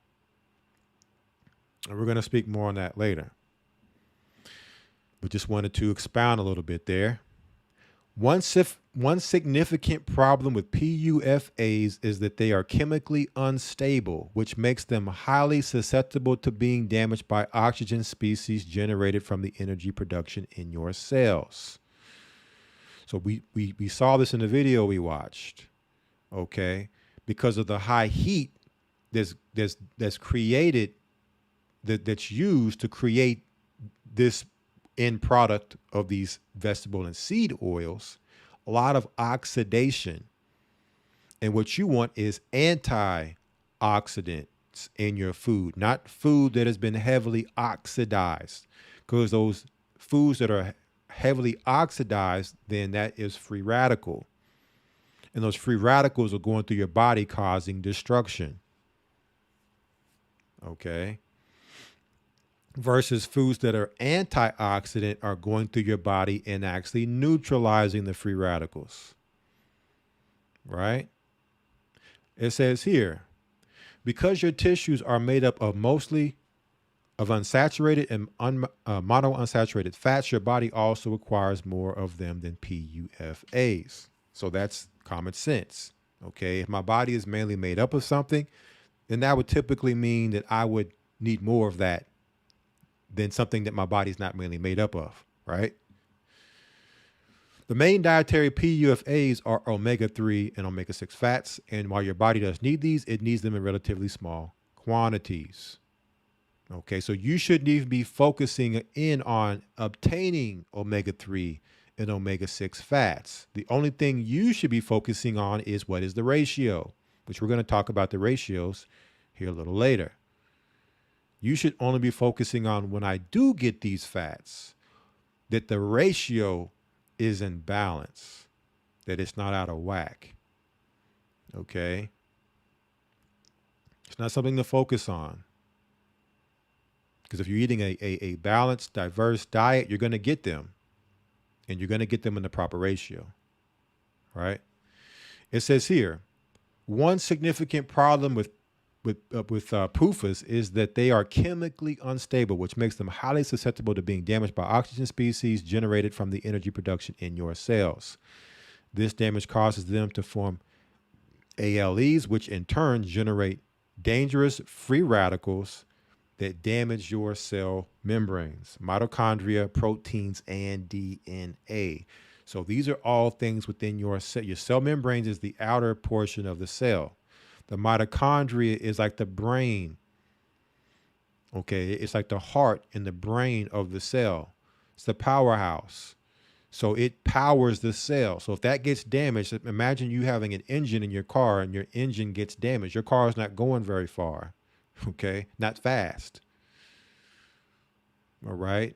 And we're going to speak more on that later. But just wanted to expound a little bit there. One significant problem with PUFAs is that they are chemically unstable, which makes them highly susceptible to being damaged by oxygen species generated from the energy production in your cells. So we saw this in the video we watched. Okay. Because of the high heat that's created, that's used to create this end product of these vegetable and seed oils, a lot of oxidation. And what you want is antioxidants in your food, not food that has been heavily oxidized. Because those foods that are heavily oxidized, then that is free radical. And those free radicals are going through your body causing destruction. Okay. Versus foods that are antioxidant are going through your body and actually neutralizing the free radicals. Right? It says here, because your tissues are made up of mostly of unsaturated and monounsaturated fats, your body also requires more of them than PUFAs. So that's common sense. Okay. If my body is mainly made up of something, then that would typically mean that I would need more of that than something that my body's not mainly made up of, right? The main dietary PUFAs are omega-3 and omega-6 fats. And while your body does need these, it needs them in relatively small quantities. Okay, so you shouldn't even be focusing in on obtaining omega-3 and omega-6 fats. The only thing you should be focusing on is what is the ratio, which we're going to talk about the ratios here a little later. You should only be focusing on when I do get these fats, that the ratio is in balance, that it's not out of whack. Okay? It's not something to focus on. Because if you're eating a balanced, diverse diet, you're going to get them. And you're going to get them in the proper ratio. Right? It says here, one significant problem with PUFAs is that they are chemically unstable, which makes them highly susceptible to being damaged by oxygen species generated from the energy production in your cells. This damage causes them to form ALEs, which in turn generate dangerous free radicals that damage your cell membranes, mitochondria, proteins, and DNA. So these are all things within your cell. Your cell membranes is the outer portion of the cell. The mitochondria is like the brain. Okay, it's like the heart and the brain of the cell. It's the powerhouse. So it powers the cell. So if that gets damaged, imagine you having an engine in your car and your engine gets damaged. Your car is not going very far. Okay, not fast. All right.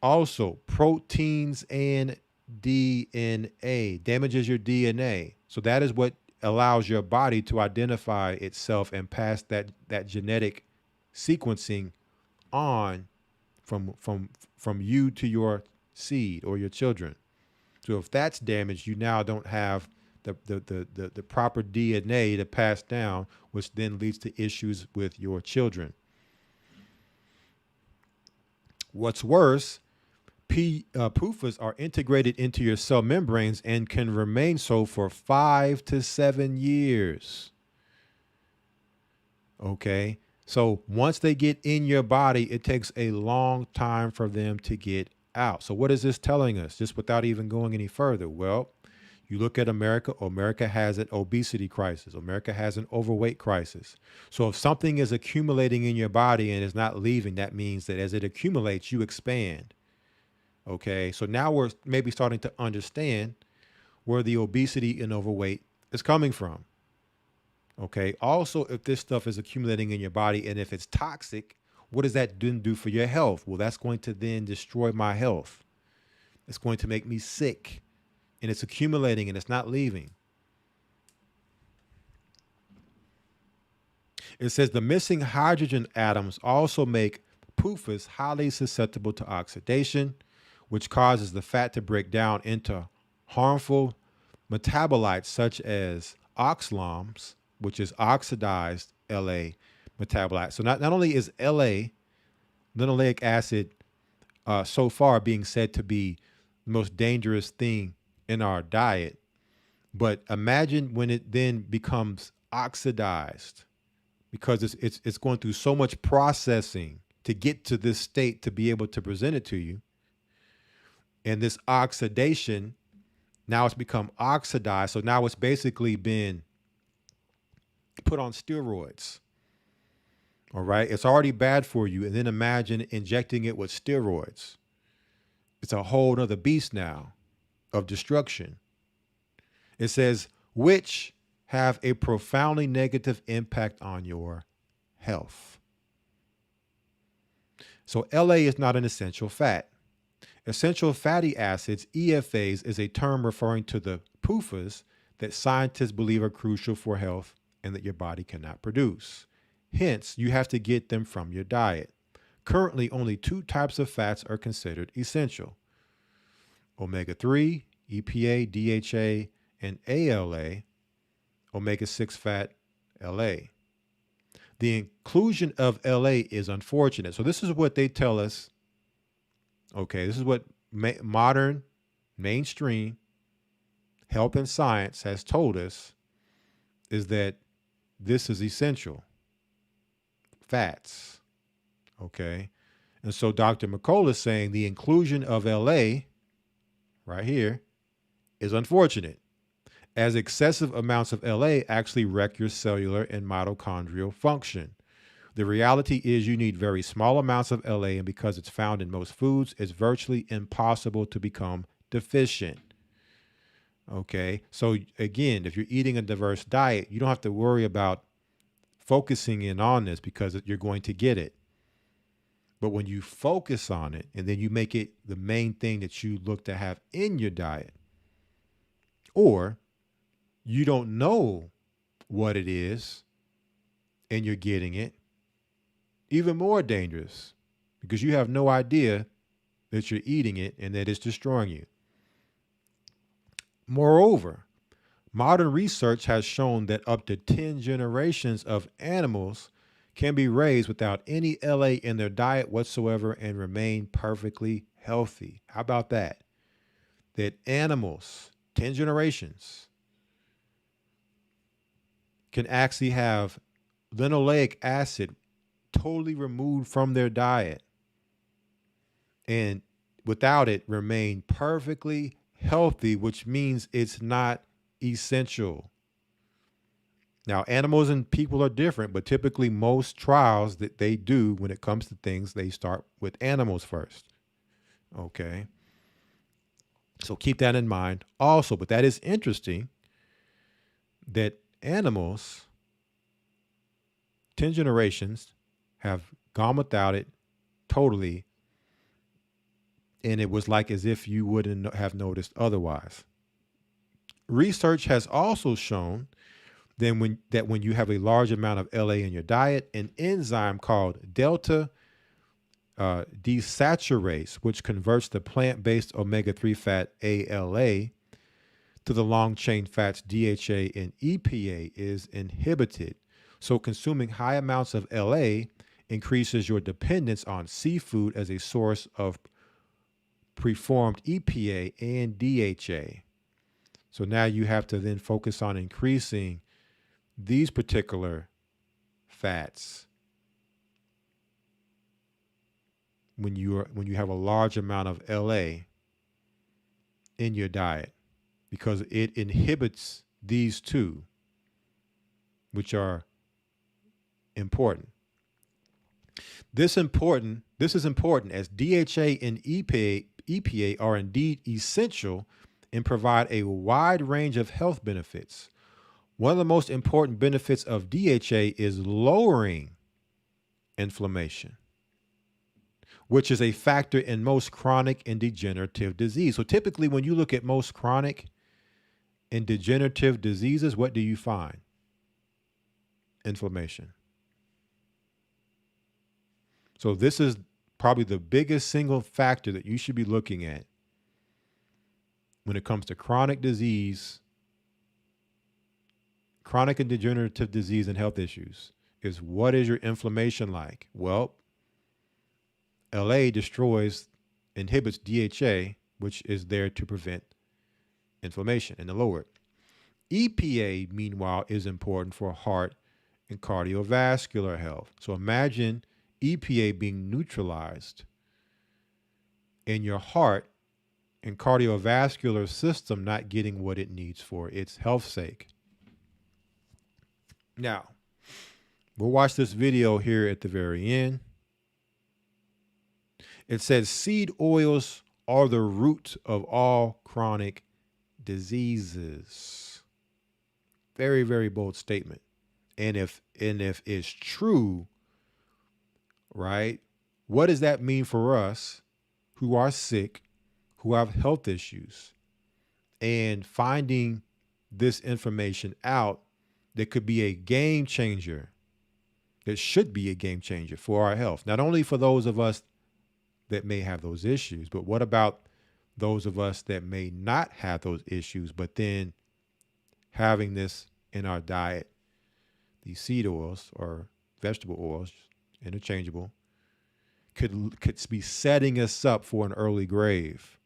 Also, proteins and DNA damages your DNA. So that is what allows your body to identify itself and pass that genetic sequencing on from you to your seed or your children. So if that's damaged, you now don't have the proper DNA to pass down, which then leads to issues with your children. What's worse, PUFAs are integrated into your cell membranes and can remain so for 5 to 7 years. Okay, so once they get in your body, it takes a long time for them to get out. So what is this telling us, just without even going any further? Well, you look at America. America has an obesity crisis. America has an overweight crisis. So if something is accumulating in your body and is not leaving, that means that as it accumulates, you expand. Okay, so now we're maybe starting to understand where the obesity and overweight is coming from. Okay, also, if this stuff is accumulating in your body and if it's toxic, what does that then do for your health? Well, that's going to then destroy my health. It's going to make me sick. And it's accumulating and it's not leaving. It says the missing hydrogen atoms also make PUFAs highly susceptible to oxidation, which causes the fat to break down into harmful metabolites such as oxaloms, which is oxidized LA metabolite. So not only is linoleic acid, so far being said to be the most dangerous thing in our diet, but imagine when it then becomes oxidized, because it's going through so much processing to get to this state to be able to present it to you. And this oxidation, now it's become oxidized. So now it's basically been put on steroids. All right. It's already bad for you. And then imagine injecting it with steroids. It's a whole nother beast now of destruction. It says, which have a profoundly negative impact on your health. So LA is not an essential fat. Essential fatty acids, EFAs, is a term referring to the PUFAs that scientists believe are crucial for health and that your body cannot produce. Hence, you have to get them from your diet. Currently, only 2 types of fats are considered essential: omega-3, EPA, DHA, and ALA, omega-6 fat, LA. The inclusion of LA is unfortunate. So this is what they tell us. Okay, this is what modern mainstream health and science has told us, is that this is essential fats. Okay, And so Dr. McCullough is saying the inclusion of LA right here is unfortunate, as excessive amounts of LA actually wreck your cellular and mitochondrial function. The reality is you need very small amounts of LA, and because it's found in most foods, it's virtually impossible to become deficient. Okay, so again, if you're eating a diverse diet, you don't have to worry about focusing in on this because you're going to get it. But when you focus on it and then you make it the main thing that you look to have in your diet, or you don't know what it is and you're getting it, even more dangerous because you have no idea that you're eating it and that it's destroying you. Moreover, modern research has shown that up to 10 generations of animals can be raised without any LA in their diet whatsoever and remain perfectly healthy. How about that? That animals, 10 generations, can actually have linoleic acid totally removed from their diet and without it remain perfectly healthy, which means it's not essential. Now, animals and people are different, but typically most trials that they do when it comes to things, they start with animals first. Okay. So keep that in mind also, but that is interesting that animals, 10 generations, have gone without it totally, and it was like as if you wouldn't have noticed otherwise. Research has also shown that when you have a large amount of LA in your diet, an enzyme called delta desaturase, which converts the plant-based omega-3 fat ALA to the long-chain fats DHA and EPA, is inhibited. So consuming high amounts of LA increases your dependence on seafood as a source of preformed EPA and DHA. So now you have to then focus on increasing these particular fats when you have a large amount of LA in your diet, because it inhibits these two, which are important. This is important as DHA and EPA are indeed essential and provide a wide range of health benefits. One of the most important benefits of DHA is lowering inflammation, which is a factor in most chronic and degenerative disease. So typically when you look at most chronic and degenerative diseases, what do you find? Inflammation. So this is probably the biggest single factor that you should be looking at when it comes to chronic disease, chronic and degenerative disease and health issues, is what is your inflammation like? Well, LA inhibits DHA, which is there to prevent inflammation and to lower it. EPA, meanwhile, is important for heart and cardiovascular health. So imagine EPA being neutralized in your heart and cardiovascular system not getting what it needs for its health's sake. Now, we'll watch this video here at the very end. It says seed oils are the root of all chronic diseases. Very, very bold statement. And if it's true, right, what does that mean for us who are sick, who have health issues, and finding this information out that could be a game changer, that should be a game changer for our health, not only for those of us that may have those issues, but what about those of us that may not have those issues, but then having this in our diet, these seed oils or vegetable oils, interchangeable, could be setting us up for an early grave.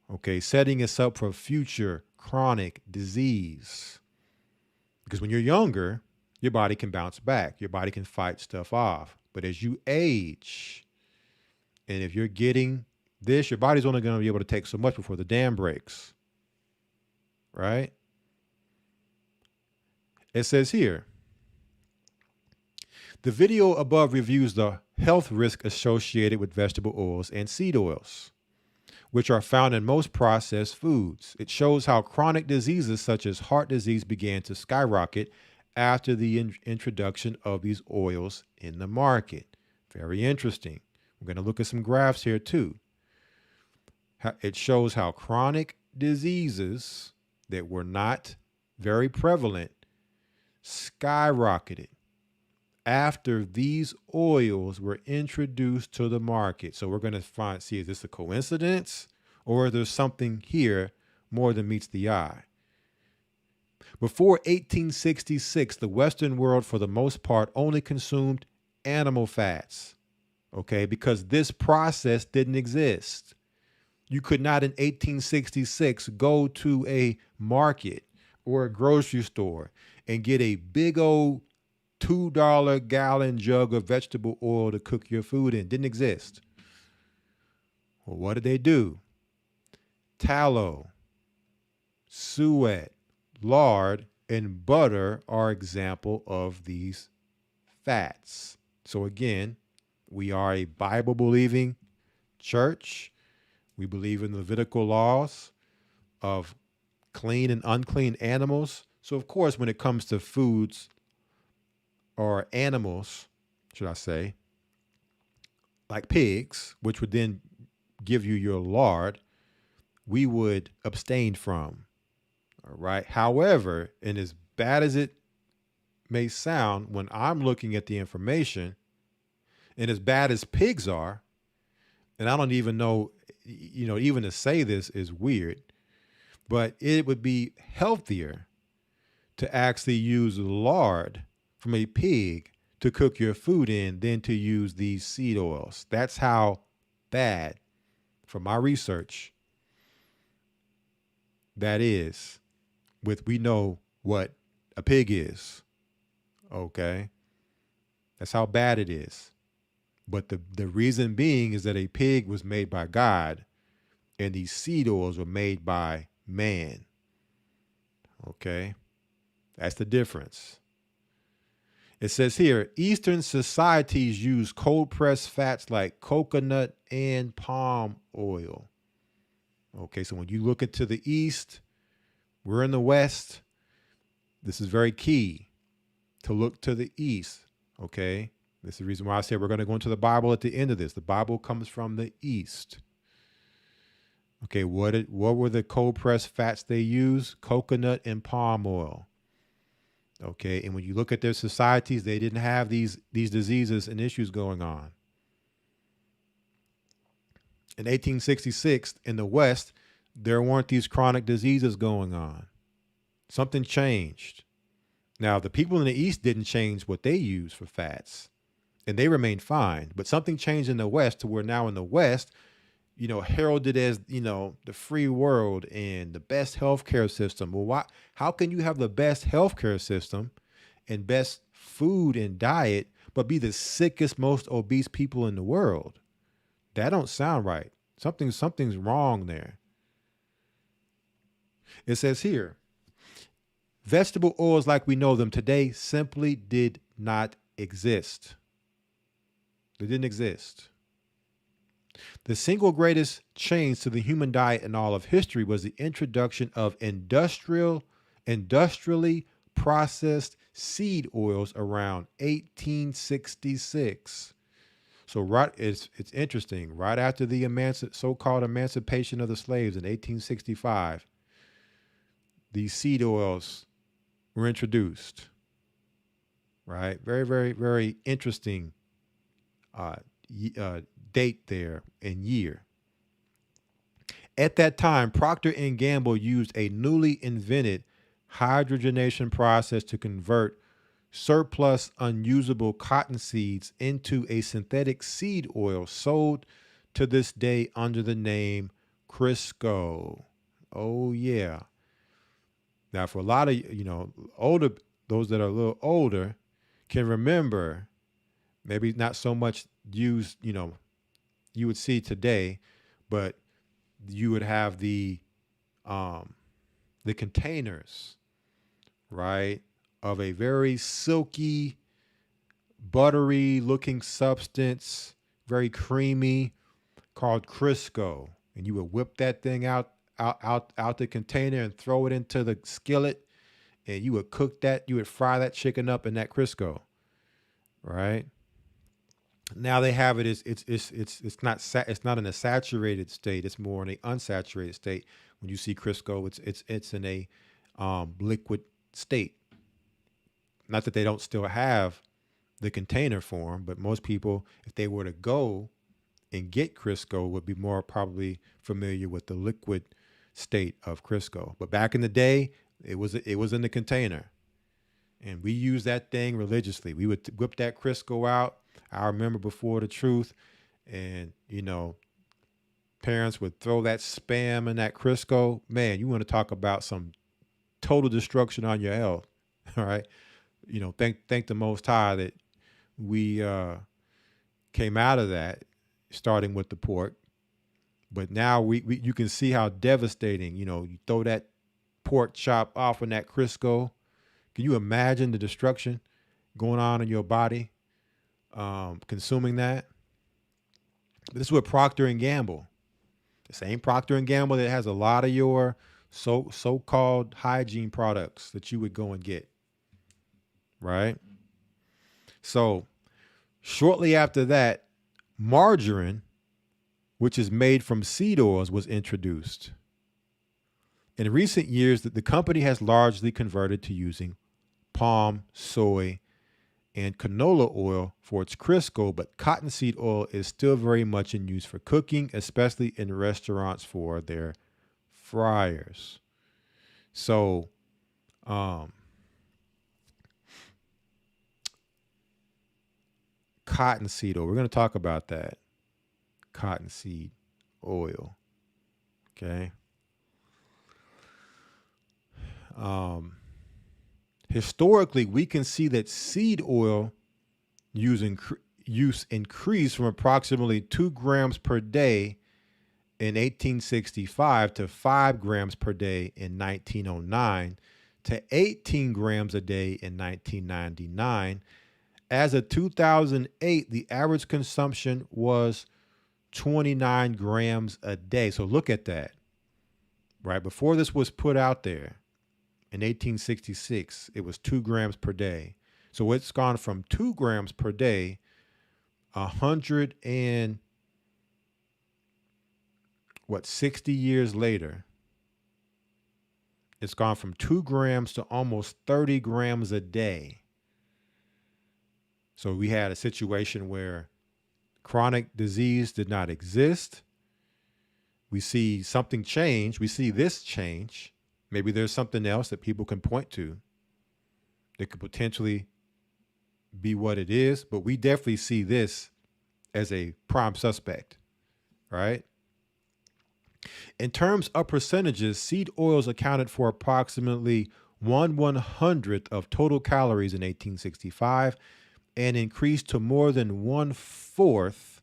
Okay, setting us up for future chronic disease. Because when you're younger, your body can bounce back. Your body can fight stuff off. But as you age, And if you're getting this, your body's only going to be able to take so much before the dam breaks. Right? It says here, the video above reviews the health risk associated with vegetable oils and seed oils, which are found in most processed foods. It shows how chronic diseases such as heart disease began to skyrocket after the introduction of these oils in the market. Very interesting. We're going to look at some graphs here too. It shows how chronic diseases that were not very prevalent skyrocketed after these oils were introduced to the market. So we're going to see, is this a coincidence or there's something here more than meets the eye? Before 1866, the Western world, for the most part, only consumed animal fats, okay, because this process didn't exist. You could not in 1866 go to a market or a grocery store and get a big old $2 gallon jug of vegetable oil to cook your food in. Didn't exist. Well, what did they do? Tallow, suet, lard, and butter are example of these fats. So again, we are a Bible-believing church. We believe in the Levitical laws of clean and unclean animals. So of course, when it comes to foods or animals, should I say, like pigs, which would then give you your lard, we would abstain from. All right. However, and as bad as it may sound, when I'm looking at the information, and as bad as pigs are, and I don't even know, even to say this is weird, but it would be healthier to actually use lard from a pig to cook your food in than to use these seed oils. That's how bad, from my research, that is. We know what a pig is. Okay. That's how bad it is. But the reason being is that a pig was made by God and these seed oils were made by man. Okay. That's the difference. It says here, Eastern societies use cold pressed fats like coconut and palm oil. Okay. So when you look into the East, we're in the West. This is very key to look to the East. Okay. This is the reason why I said we're going to go into the Bible at the end of this. The Bible comes from the East. Okay. What were the cold pressed fats they used? Coconut and palm oil. Okay. And when you look at their societies, they didn't have these diseases and issues going on. In 1866 in the West, there weren't these chronic diseases going on. Something changed. Now, the people in the East didn't change what they use for fats, and they remained fine. But something changed in the West to where now in the West, heralded as, the free world and the best healthcare system. Well, how can you have the best healthcare system and best food and diet, but be the sickest, most obese people in the world? That don't sound right. Something's wrong there. It says here, vegetable oils like we know them today simply did not exist. They didn't exist. The single greatest change to the human diet in all of history was the introduction of industrially processed seed oils around 1866. So it's interesting. Right after the so-called emancipation of the slaves in 1865, these seed oils were introduced. Right? Very, very, very interesting date there and year. At that time, Procter & Gamble used a newly invented hydrogenation process to convert surplus unusable cotton seeds into a synthetic seed oil sold to this day under the name Crisco. Oh yeah. Now for a lot of, those that are a little older can remember, maybe not so much used, you would see today, but you would have the containers, right, of a very silky, buttery looking substance, very creamy, called Crisco. And you would whip that thing out the container and throw it into the skillet, and you would cook that, you would fry that chicken up in that Crisco, right? Now they have it as it's not in a saturated state, it's more in an unsaturated state. When you see Crisco, it's in a liquid state. Not that they don't still have the container form, but most people, if they were to go and get Crisco, would be more probably familiar with the liquid state of Crisco. But back in the day, it was in the container, and we used that thing religiously. We would whip that Crisco out. I remember before the truth, and parents would throw that spam in that Crisco. Man, you want to talk about some total destruction on your health. All right. Thank the Most High that we came out of that, starting with the pork. But now you can see how devastating, you throw that pork chop off in that Crisco. Can you imagine the destruction going on in your body, consuming that? But this is what Procter & Gamble, the same Procter & Gamble that has a lot of your so-called hygiene products that you would go and get, right? So shortly after that, margarine, which is made from seed oils, was introduced. In recent years, the company has largely converted to using palm, soy, and canola oil for its Crisco, but cottonseed oil is still very much in use for cooking, especially in restaurants for their fryers. So, cottonseed oil. We're going to talk about that. Cottonseed oil. Okay. Historically, we can see that seed oil use increased from approximately 2 grams per day in 1865 to 5 grams per day in 1909 to 18 grams a day in 1999. As of 2008, the average consumption was 29 grams a day. So look at that, right? Before this was put out there in 1866, it was 2 grams per day. So it's gone from 2 grams per day, 60 years later. It's gone from 2 grams to almost 30 grams a day. So we had a situation where chronic disease did not exist. We see something change. We see this change. Maybe there's something else that people can point to that could potentially be what it is, but we definitely see this as a prime suspect, right? In terms of percentages, seed oils accounted for approximately 1/100th of total calories in 1865 and increased to more than 1/4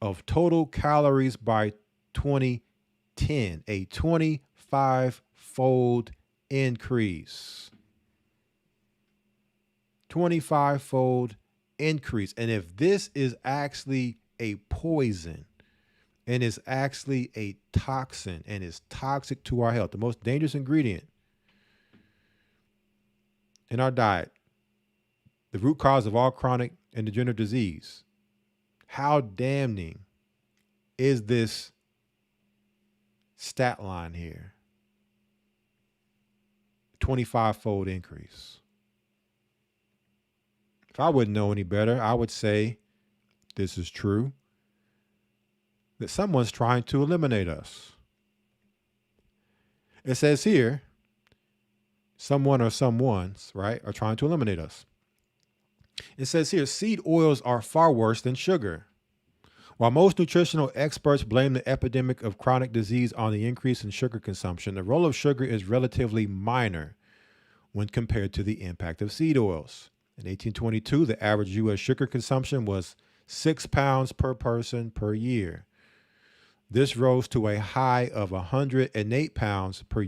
of total calories by 2010, a 25-fold increase. 25-fold increase. And if this is actually a poison and is actually a toxin and is toxic to our health, the most dangerous ingredient in our diet, the root cause of all chronic and degenerative disease, how damning is this stat line here? 25-fold increase. If I wouldn't know any better, I would say this is true, that someone's trying to eliminate us. It says here, someone or someones, right, are trying to eliminate us. It says here, seed oils are far worse than sugar. While most nutritional experts blame the epidemic of chronic disease on the increase in sugar consumption, the role of sugar is relatively minor when compared to the impact of seed oils. In 1822, the average U.S. sugar consumption was 6 pounds per person per year. This rose to a high of 108 pounds per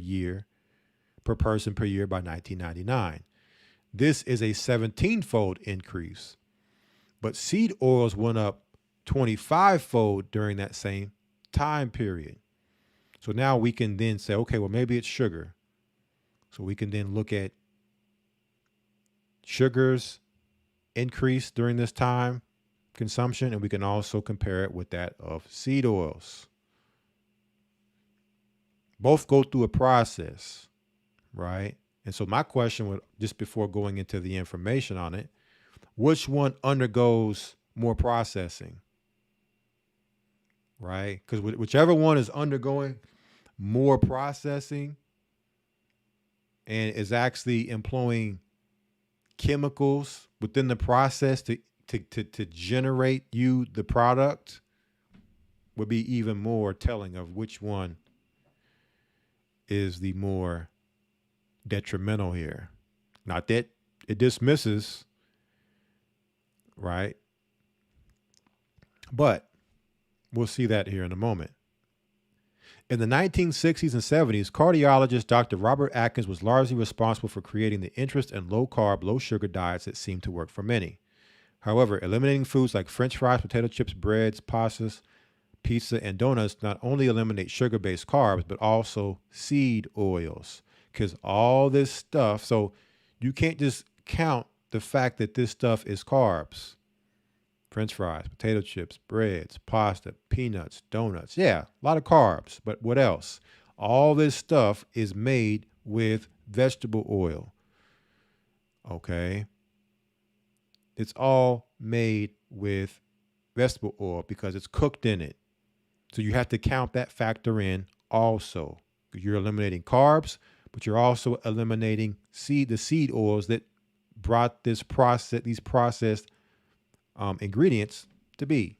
person per year by 1999. This is a 17-fold increase, but seed oils went up 25-fold during that same time period. So now we can then say, okay, well, maybe it's sugar. So we can then look at sugars increase during this time consumption, and we can also compare it with that of seed oils. Both go through a process, right? And so my question would, just before going into the information on it, which one undergoes more processing, right? Because whichever one is undergoing more processing and is actually employing chemicals within the process to generate you the product would be even more telling of which one is the more detrimental here. Not that it dismisses, right? But we'll see that here in a moment. In the 1960s and 70s, cardiologist Dr. Robert Atkins was largely responsible for creating the interest in low-carb, low-sugar diets that seemed to work for many. However, eliminating foods like French fries, potato chips, breads, pastas, pizza, and donuts not only eliminate sugar-based carbs, but also seed oils. Because all this stuff, so you can't just count the fact that this stuff is carbs. French fries, potato chips, breads, pasta, peanuts, donuts. Yeah, a lot of carbs, but what else? All this stuff is made with vegetable oil. Okay? It's all made with vegetable oil because it's cooked in it. So you have to count that factor in also. You're eliminating carbs, but you're also eliminating the seed oils that brought these processed ingredients to be.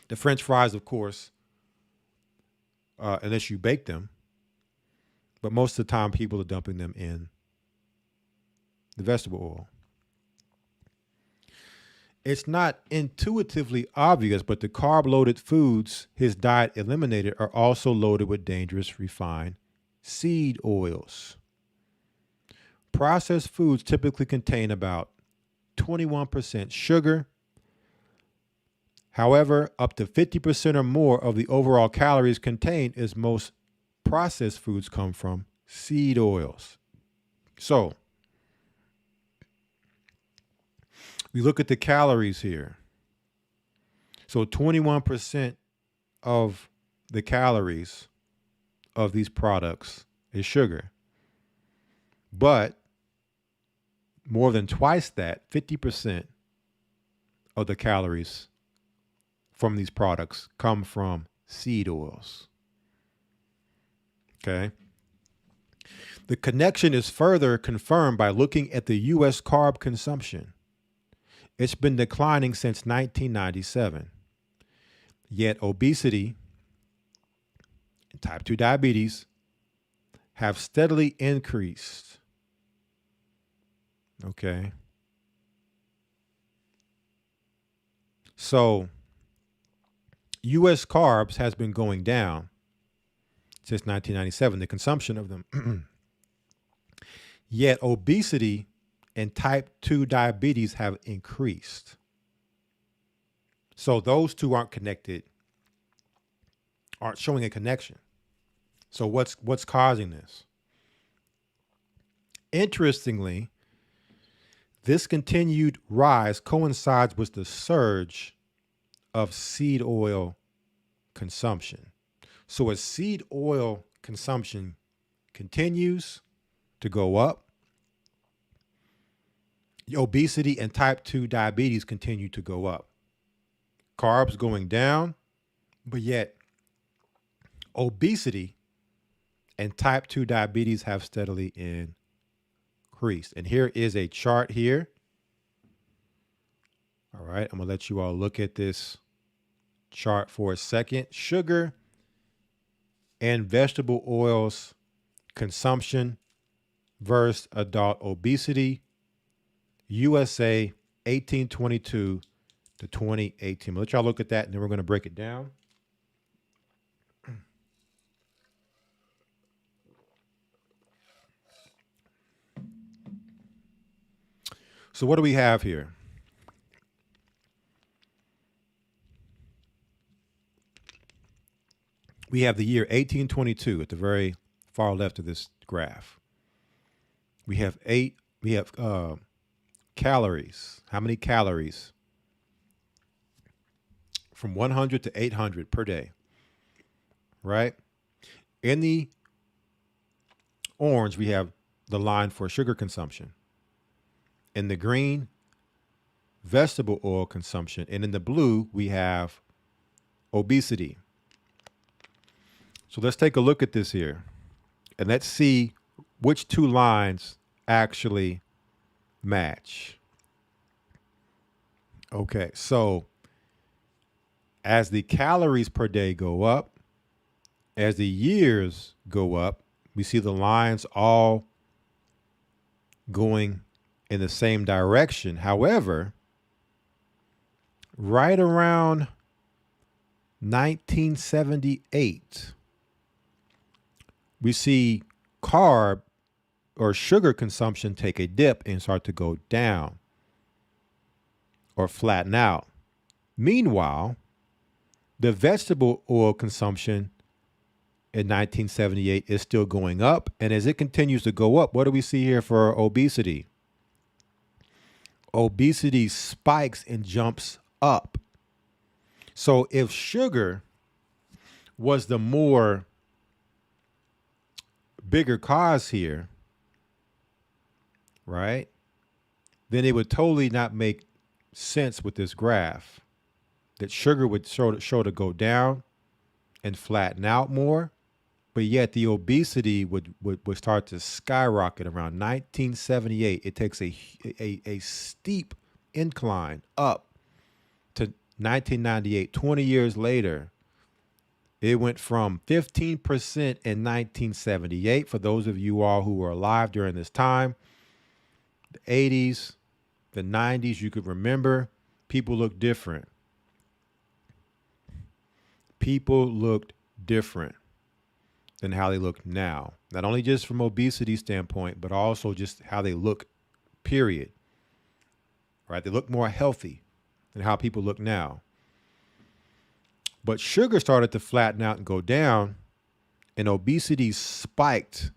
The French fries, of course, unless you bake them, but most of the time people are dumping them in the vegetable oil. It's not intuitively obvious, but the carb-loaded foods his diet eliminated are also loaded with dangerous refined seed oils. Processed foods typically contain about 21% sugar. However, up to 50% or more of the overall calories contained as most processed foods come from seed oils. So, we look at the calories here. So 21% of the calories of these products is sugar. But more than twice that, 50% of the calories from these products come from seed oils. Okay. The connection is further confirmed by looking at the U.S. carb consumption. It's been declining since 1997. Yet obesity and type 2 diabetes have steadily increased. Okay. So U.S. carbs has been going down since 1997, the consumption of them. Yet obesity and type 2 diabetes have increased. So those two aren't connected, aren't showing a connection. So what's causing this? Interestingly, this continued rise coincides with the surge of seed oil consumption. So as seed oil consumption continues to go up, obesity and type 2 diabetes continue to go up. Carbs going down, but yet obesity and type 2 diabetes have steadily increased. And here is a chart here. All right, I'm going to let you all look at this chart for a second. Sugar and vegetable oils consumption versus adult obesity. USA 1822 to 2018. I'll let y'all look at that, and then we're going to break it down. So what do we have here? We have the year 1822 at the very far left of this graph. We have calories. How many calories? From 100 to 800 per day, right? In the orange, we have the line for sugar consumption. In the green, vegetable oil consumption. And in the blue, we have obesity. So let's take a look at this here. And let's see which two lines actually match. Okay, so as the calories per day go up, as the years go up, we see the lines all going in the same direction. However, right around 1978, we see carb or sugar consumption take a dip and start to go down or flatten out. Meanwhile, the vegetable oil consumption in 1978 is still going up. And as it continues to go up, what do we see here for obesity? Obesity spikes and jumps up. So if sugar was the more bigger cause here, right, then it would totally not make sense with this graph that sugar would show to go down and flatten out more, but yet the obesity would start to skyrocket around 1978. It takes a steep incline up to 1998. 20 years later, it went from 15% in 1978, for those of you all who were alive during this time. The 80s, the 90s, you could remember, people looked different. People looked different than how they look now. Not only just from obesity standpoint, but also just how they look, period. Right? They look more healthy than how people look now. But sugar started to flatten out and go down, and obesity spiked,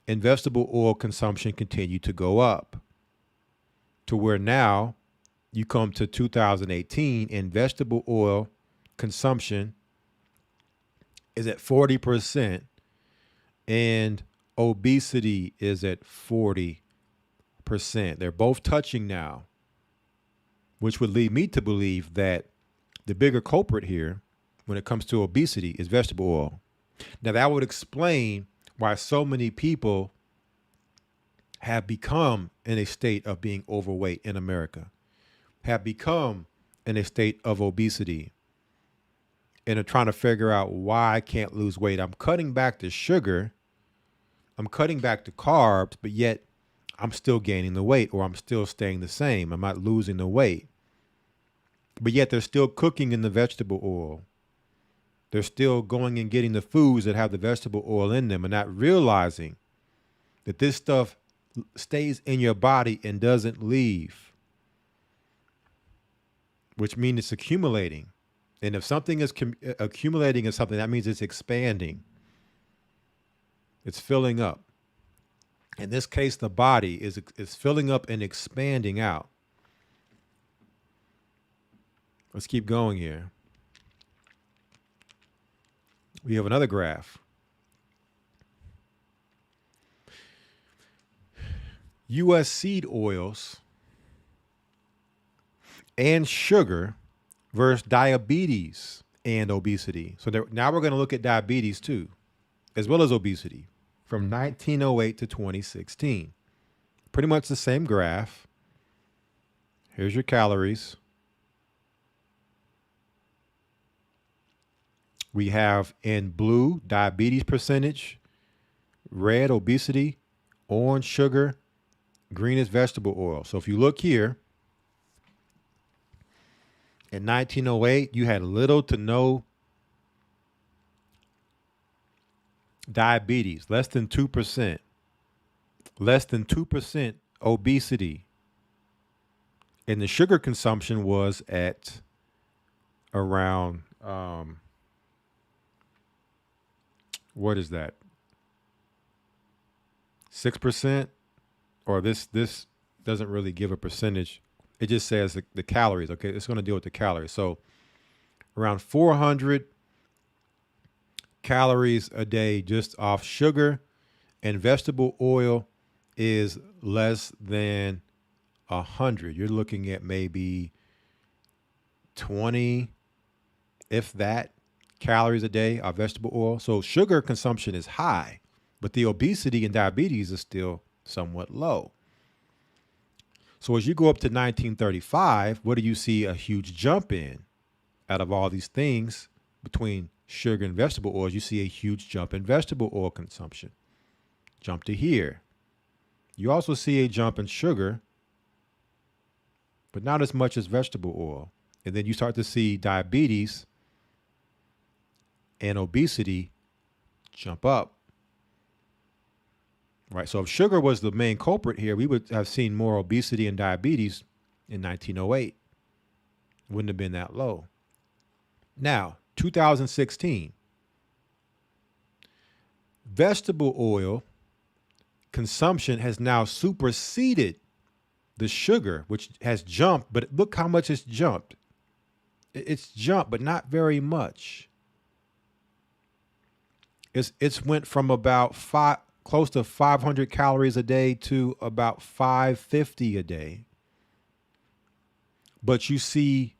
and vegetable oil consumption continued to go up, to where now you come to 2018 and vegetable oil consumption is at 40% and obesity is at 40%. They're both touching now, which would lead me to believe that the bigger culprit here when it comes to obesity is vegetable oil. Now that would explain why so many people have become in a state of being overweight in America, have become in a state of obesity, and are trying to figure out why I can't lose weight. I'm cutting back the sugar, I'm cutting back the carbs, but yet I'm still gaining the weight, or I'm still staying the same. I'm not losing the weight. But yet they're still cooking in the vegetable oil. They're still going and getting the foods that have the vegetable oil in them and not realizing that this stuff stays in your body and doesn't leave, which means it's accumulating. And if something is accumulating in something, that means it's expanding. It's filling up. In this case, the body is filling up and expanding out. Let's keep going here. We have another graph. U.S. seed oils and sugar versus diabetes and obesity. So now we're going to look at diabetes too, as well as obesity, from 1908 to 2016. Pretty much the same graph. Here's your calories. We have in blue diabetes percentage, red obesity, orange sugar, green is vegetable oil. So if you look here, In 1908, you had little to no diabetes, less than 2%, less than 2% obesity. And the sugar consumption was at around, what is that? 6%? Or this doesn't really give a percentage. It just says the calories. Okay, it's going to deal with the calories. So around 400 calories a day just off sugar, and vegetable oil is less than 100. You're looking at maybe 20, if that, calories a day of vegetable oil. So sugar consumption is high, but the obesity and diabetes is still somewhat low. So as you go up to 1935, what do you see a huge jump in? Out of all these things between sugar and vegetable oils, you see a huge jump in vegetable oil consumption. Jump to here. You also see a jump in sugar, but not as much as vegetable oil. And then you start to see diabetes and obesity jump up. Right. So if sugar was the main culprit here, we would have seen more obesity and diabetes in 1908. Wouldn't have been that low. Now, 2016, vegetable oil consumption has now superseded the sugar, which has jumped, but look how much it's jumped. It's jumped, but not very much. It's went from about close to 500 calories a day to about 550 a day. But you see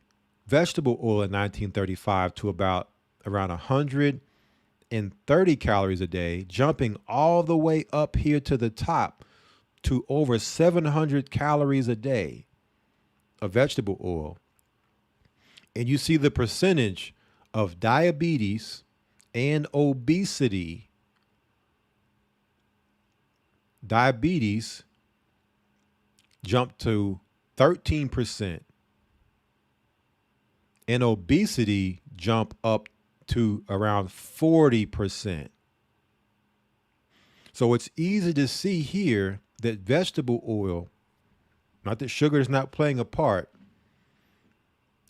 vegetable oil in 1935 to about around 130 calories a day, jumping all the way up here to the top to over 700 calories a day of vegetable oil. And you see the percentage of diabetes and obesity. Diabetes jumped to 13%, and obesity jumped up to around 40%. So it's easy to see here that vegetable oil, not that sugar is not playing a part,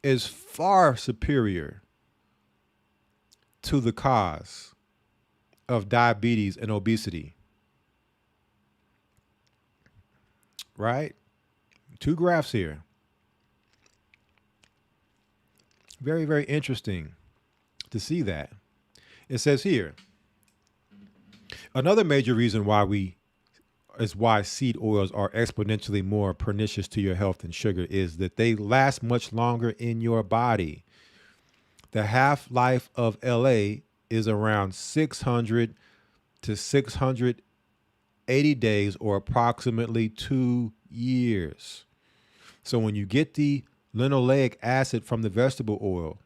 is far superior to the cause of diabetes and obesity. Right? Two graphs here. Very, very interesting to see that. It says here, another major reason why seed oils are exponentially more pernicious to your health than sugar is that they last much longer in your body. The half-life of LA is around 600 to 680 days, or approximately 2 years. So when you get the linoleic acid from the vegetable oil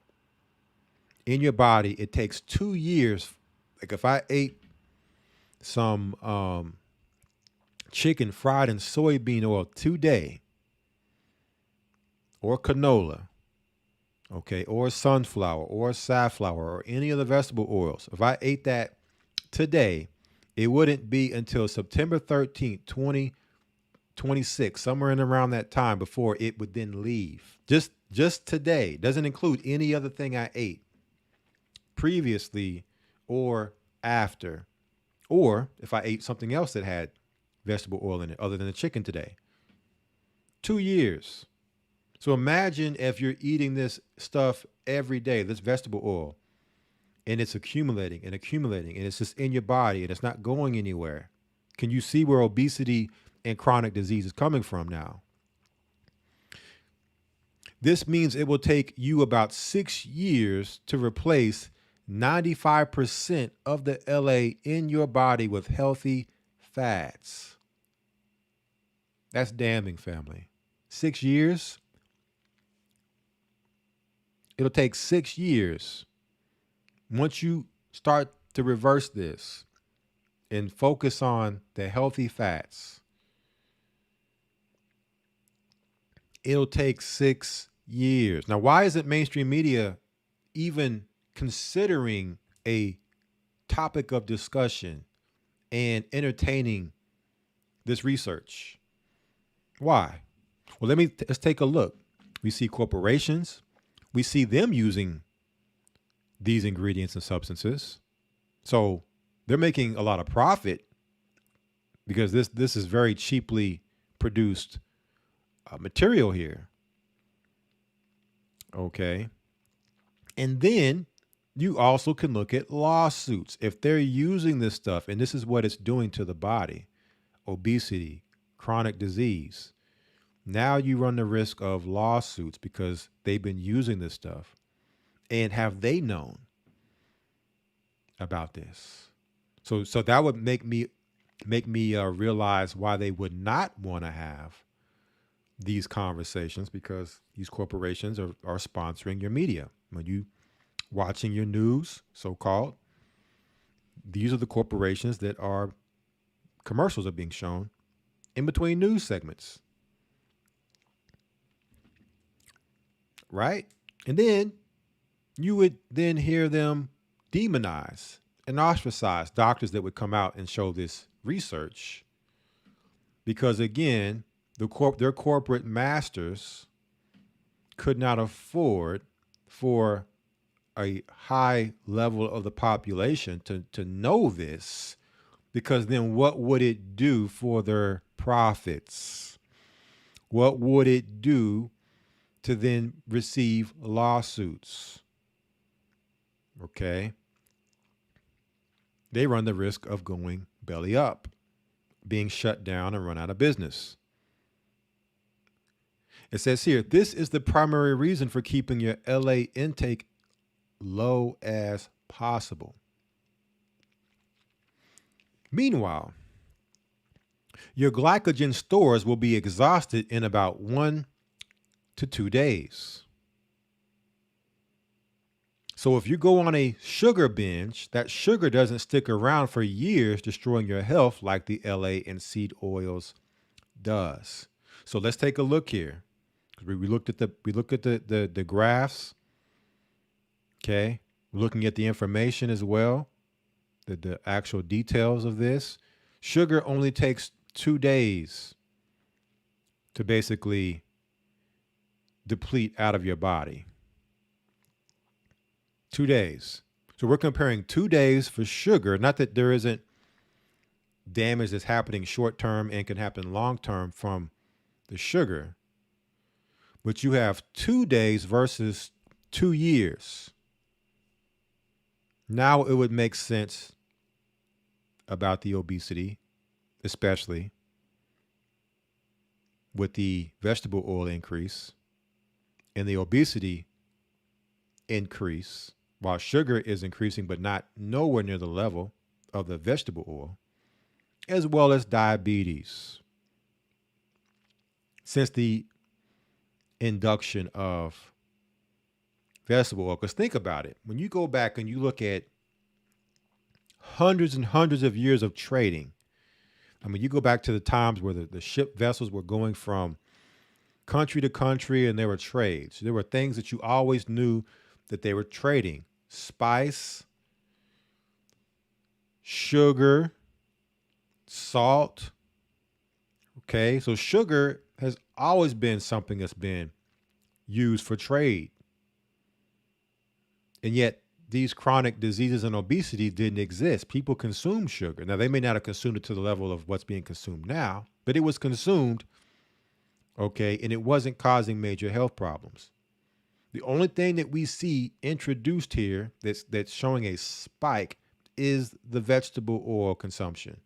in your body, it takes 2 years. Like if I ate some chicken fried in soybean oil today, or canola, okay, or sunflower or safflower or any of the vegetable oils, if I ate that today, it wouldn't be until September 13th, 2026, somewhere in around that time, before it would then leave. Just today. Doesn't include any other thing I ate previously or after, or if I ate something else that had vegetable oil in it other than the chicken today. 2 years. So imagine if you're eating this stuff every day, this vegetable oil, and it's accumulating and accumulating, and it's just in your body and it's not going anywhere. Can you see where obesity and chronic disease is coming from now? This means it will take you about 6 years to replace 95% of the LA in your body with healthy fats. That's damning, family. 6 years? It'll take 6 years. Once you start to reverse this and focus on the healthy fats, it'll take 6 years. Now, why isn't mainstream media even considering a topic of discussion and entertaining this research? Why? Well, let's take a look. We see corporations, we see them using these ingredients and substances. So they're making a lot of profit because this is very cheaply produced material here. Okay. And then you also can look at lawsuits. If they're using this stuff, and this is what it's doing to the body, obesity, chronic disease, now you run the risk of lawsuits because they've been using this stuff. And have they known about this? So that would make me realize why they would not want to have these conversations, because these corporations are sponsoring your media. When you watching your news, so-called, these are the corporations that are commercials are being shown in between news segments. Right? And then you would then hear them demonize and ostracize doctors that would come out and show this research. Because again, their corporate masters could not afford for a high level of the population to know this, because then what would it do for their profits? What would it do to then receive lawsuits? Okay. They run the risk of going belly up, being shut down and run out of business. It says here, this is the primary reason for keeping your LA intake low as possible. Meanwhile, your glycogen stores will be exhausted in about 1 to 2 days. So if you go on a sugar binge, that sugar doesn't stick around for years, destroying your health like the LA and seed oils does. So let's take a look here. We looked at the graphs. Okay, we're looking at the information as well, the actual details of this. Sugar only takes 2 days to basically deplete out of your body. 2 days. So we're comparing 2 days for sugar. Not that there isn't damage that's happening short term and can happen long term from the sugar, but you have 2 days versus 2 years. Now it would make sense about the obesity, especially with the vegetable oil increase and the obesity increase, while sugar is increasing, but not nowhere near the level of the vegetable oil, as well as diabetes. Since the induction of vegetable oil, because think about it, when you go back and you look at hundreds and hundreds of years of trading, I mean, you go back to the times where the ship vessels were going from country to country and there were trades. There were things that you always knew that they were trading: spice, sugar, salt. Okay, so sugar has always been something that's been used for trade. And yet these chronic diseases and obesity didn't exist. People consumed sugar. Now, they may not have consumed it to the level of what's being consumed now, but it was consumed, okay, and it wasn't causing major health problems. The only thing that we see introduced here that's showing a spike is the vegetable oil consumption.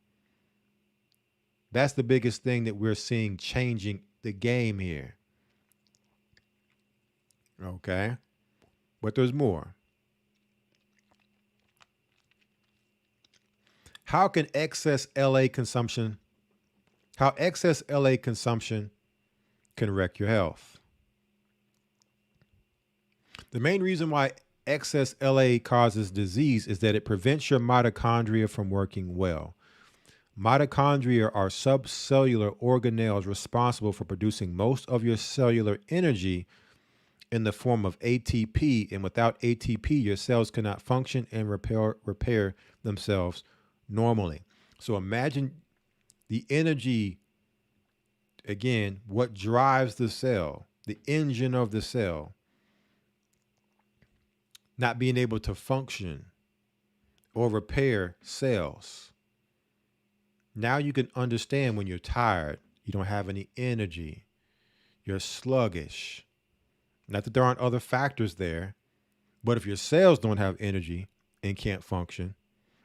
That's the biggest thing that we're seeing changing the game here. Okay, but there's more. How excess LA consumption can wreck your health? The main reason why excess LA causes disease is that it prevents your mitochondria from working well. Mitochondria are subcellular organelles responsible for producing most of your cellular energy in the form of ATP, and without ATP, your cells cannot function and repair themselves normally. So imagine the energy, again, what drives the cell, the engine of the cell, not being able to function or repair cells. Now you can understand when you're tired, you don't have any energy, you're sluggish. Not that there aren't other factors there, but if your cells don't have energy and can't function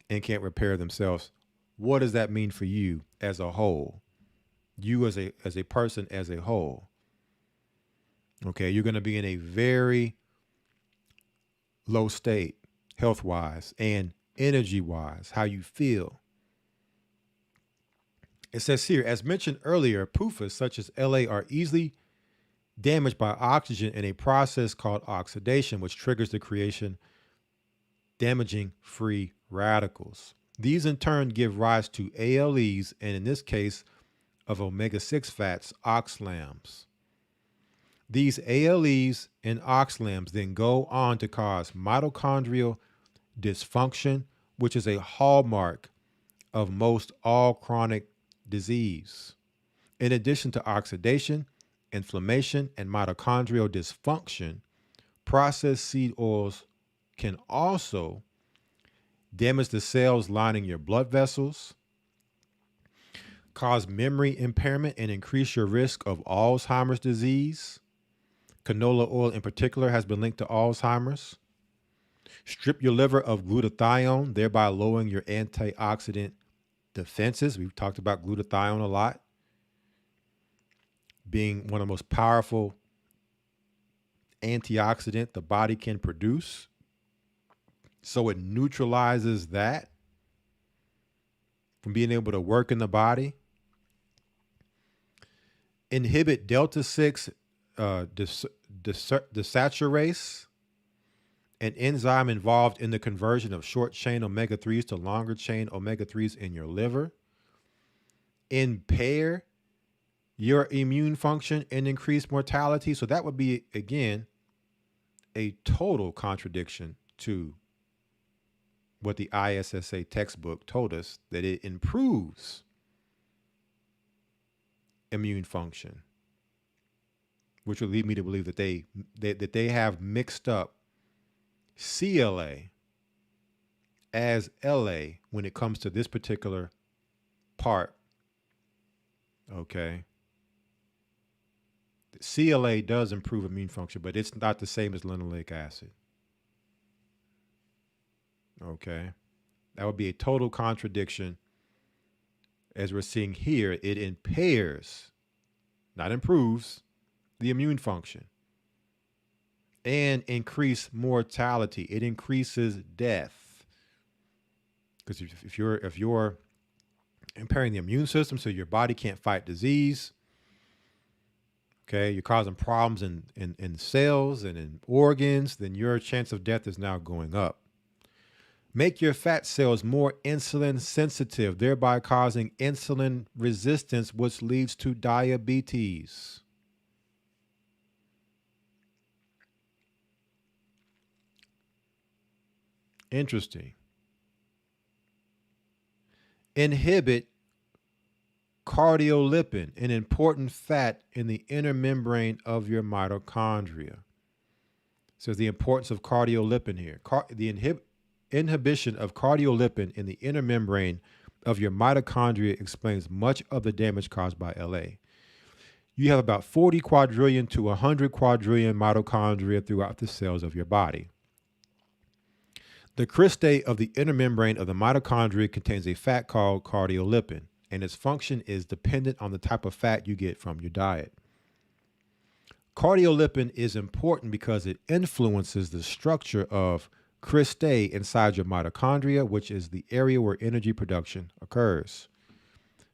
and can't repair themselves, what does that mean for you as a whole? You as a person as a whole. Okay, you're going to be in a very low state, health-wise and energy-wise, how you feel. It says here, as mentioned earlier, PUFAs such as LA are easily damaged by oxygen in a process called oxidation, which triggers the creation damaging free radicals. These in turn give rise to ALEs, and in this case of omega-6 fats, oxalams. These ALEs and oxalams then go on to cause mitochondrial dysfunction, which is a hallmark of most all chronic disease. In addition to oxidation, inflammation, and mitochondrial dysfunction, processed seed oils can also damage the cells lining your blood vessels, cause memory impairment, and increase your risk of Alzheimer's disease. Canola oil in particular has been linked to Alzheimer's. Strip your liver of glutathione, thereby lowering your antioxidant defenses. We've talked about glutathione a lot, being one of the most powerful antioxidant the body can produce. So it neutralizes that from being able to work in the body. Inhibit delta-6 desaturase, an enzyme involved in the conversion of short-chain omega-3s to longer-chain omega-3s in your liver. Impair your immune function and increase mortality. So that would be, again, a total contradiction to what the ISSA textbook told us, that it improves immune function, which would lead me to believe that they have mixed up CLA as LA when it comes to this particular part. Okay. CLA does improve immune function, but it's not the same as linoleic acid. Okay. That would be a total contradiction. As we're seeing here, it impairs, not improves, the immune function and increase mortality. It increases death. Because if you're impairing the immune system so your body can't fight disease, okay, you're causing problems in cells and in organs, then your chance of death is now going up. Make your fat cells more insulin sensitive, thereby causing insulin resistance, which leads to diabetes. Interesting. Inhibit cardiolipin, an important fat in the inner membrane of your mitochondria. So the importance of cardiolipin here. The inhibition of cardiolipin in the inner membrane of your mitochondria explains much of the damage caused by LA. You have about 40 quadrillion to 100 quadrillion mitochondria throughout the cells of your body. The cristae of the inner membrane of the mitochondria contains a fat called cardiolipin, and its function is dependent on the type of fat you get from your diet. Cardiolipin is important because it influences the structure of cristae inside your mitochondria, which is the area where energy production occurs.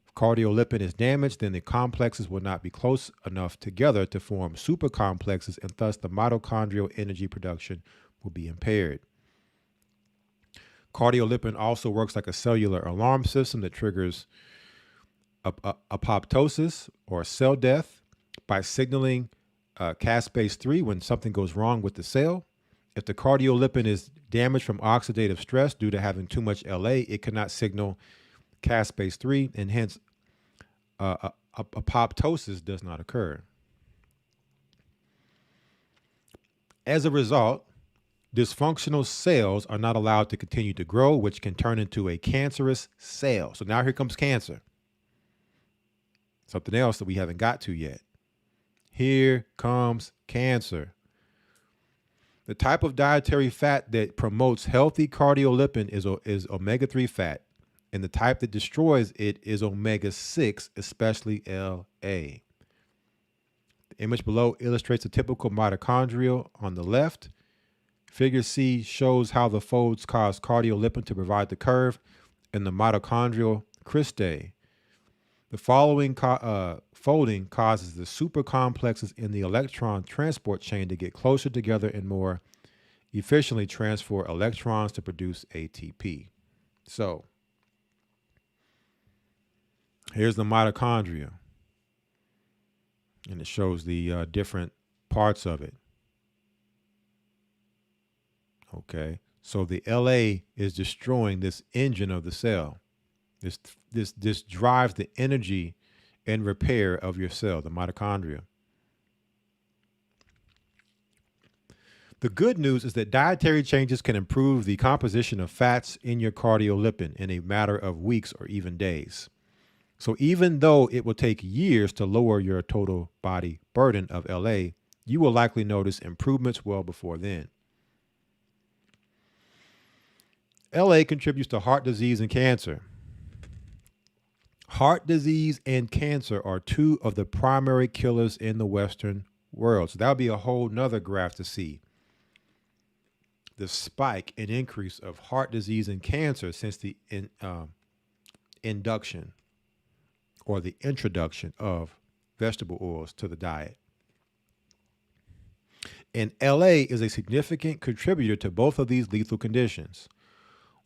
If cardiolipin is damaged, then the complexes will not be close enough together to form supercomplexes, and thus the mitochondrial energy production will be impaired. Cardiolipin also works like a cellular alarm system that triggers apoptosis or cell death by signaling caspase 3 when something goes wrong with the cell. If the cardiolipin is damaged from oxidative stress due to having too much LA, it cannot signal caspase 3, and hence apoptosis does not occur. As a result, dysfunctional cells are not allowed to continue to grow, which can turn into a cancerous cell. So now here comes cancer. Something else that we haven't got to yet. Here comes cancer. The type of dietary fat that promotes healthy cardiolipin is omega-3 fat, and the type that destroys it is omega-6, especially LA. The image below illustrates a typical mitochondrial on the left. Figure C shows how the folds cause cardiolipin to provide the curve in the mitochondrial cristae. The following folding causes the supercomplexes in the electron transport chain to get closer together and more efficiently transfer electrons to produce ATP. So, here's the mitochondria, and it shows the different parts of it. Okay, so the LA is destroying this engine of the cell. This drives the energy and repair of your cell, the mitochondria. The good news is that dietary changes can improve the composition of fats in your cardiolipin in a matter of weeks or even days. So even though it will take years to lower your total body burden of LA, you will likely notice improvements well before then. LA contributes to heart disease and cancer. Heart disease and cancer are two of the primary killers in the Western world. So that would be a whole nother graph to see. The spike and increase of heart disease and cancer since the induction or the introduction of vegetable oils to the diet. And LA is a significant contributor to both of these lethal conditions.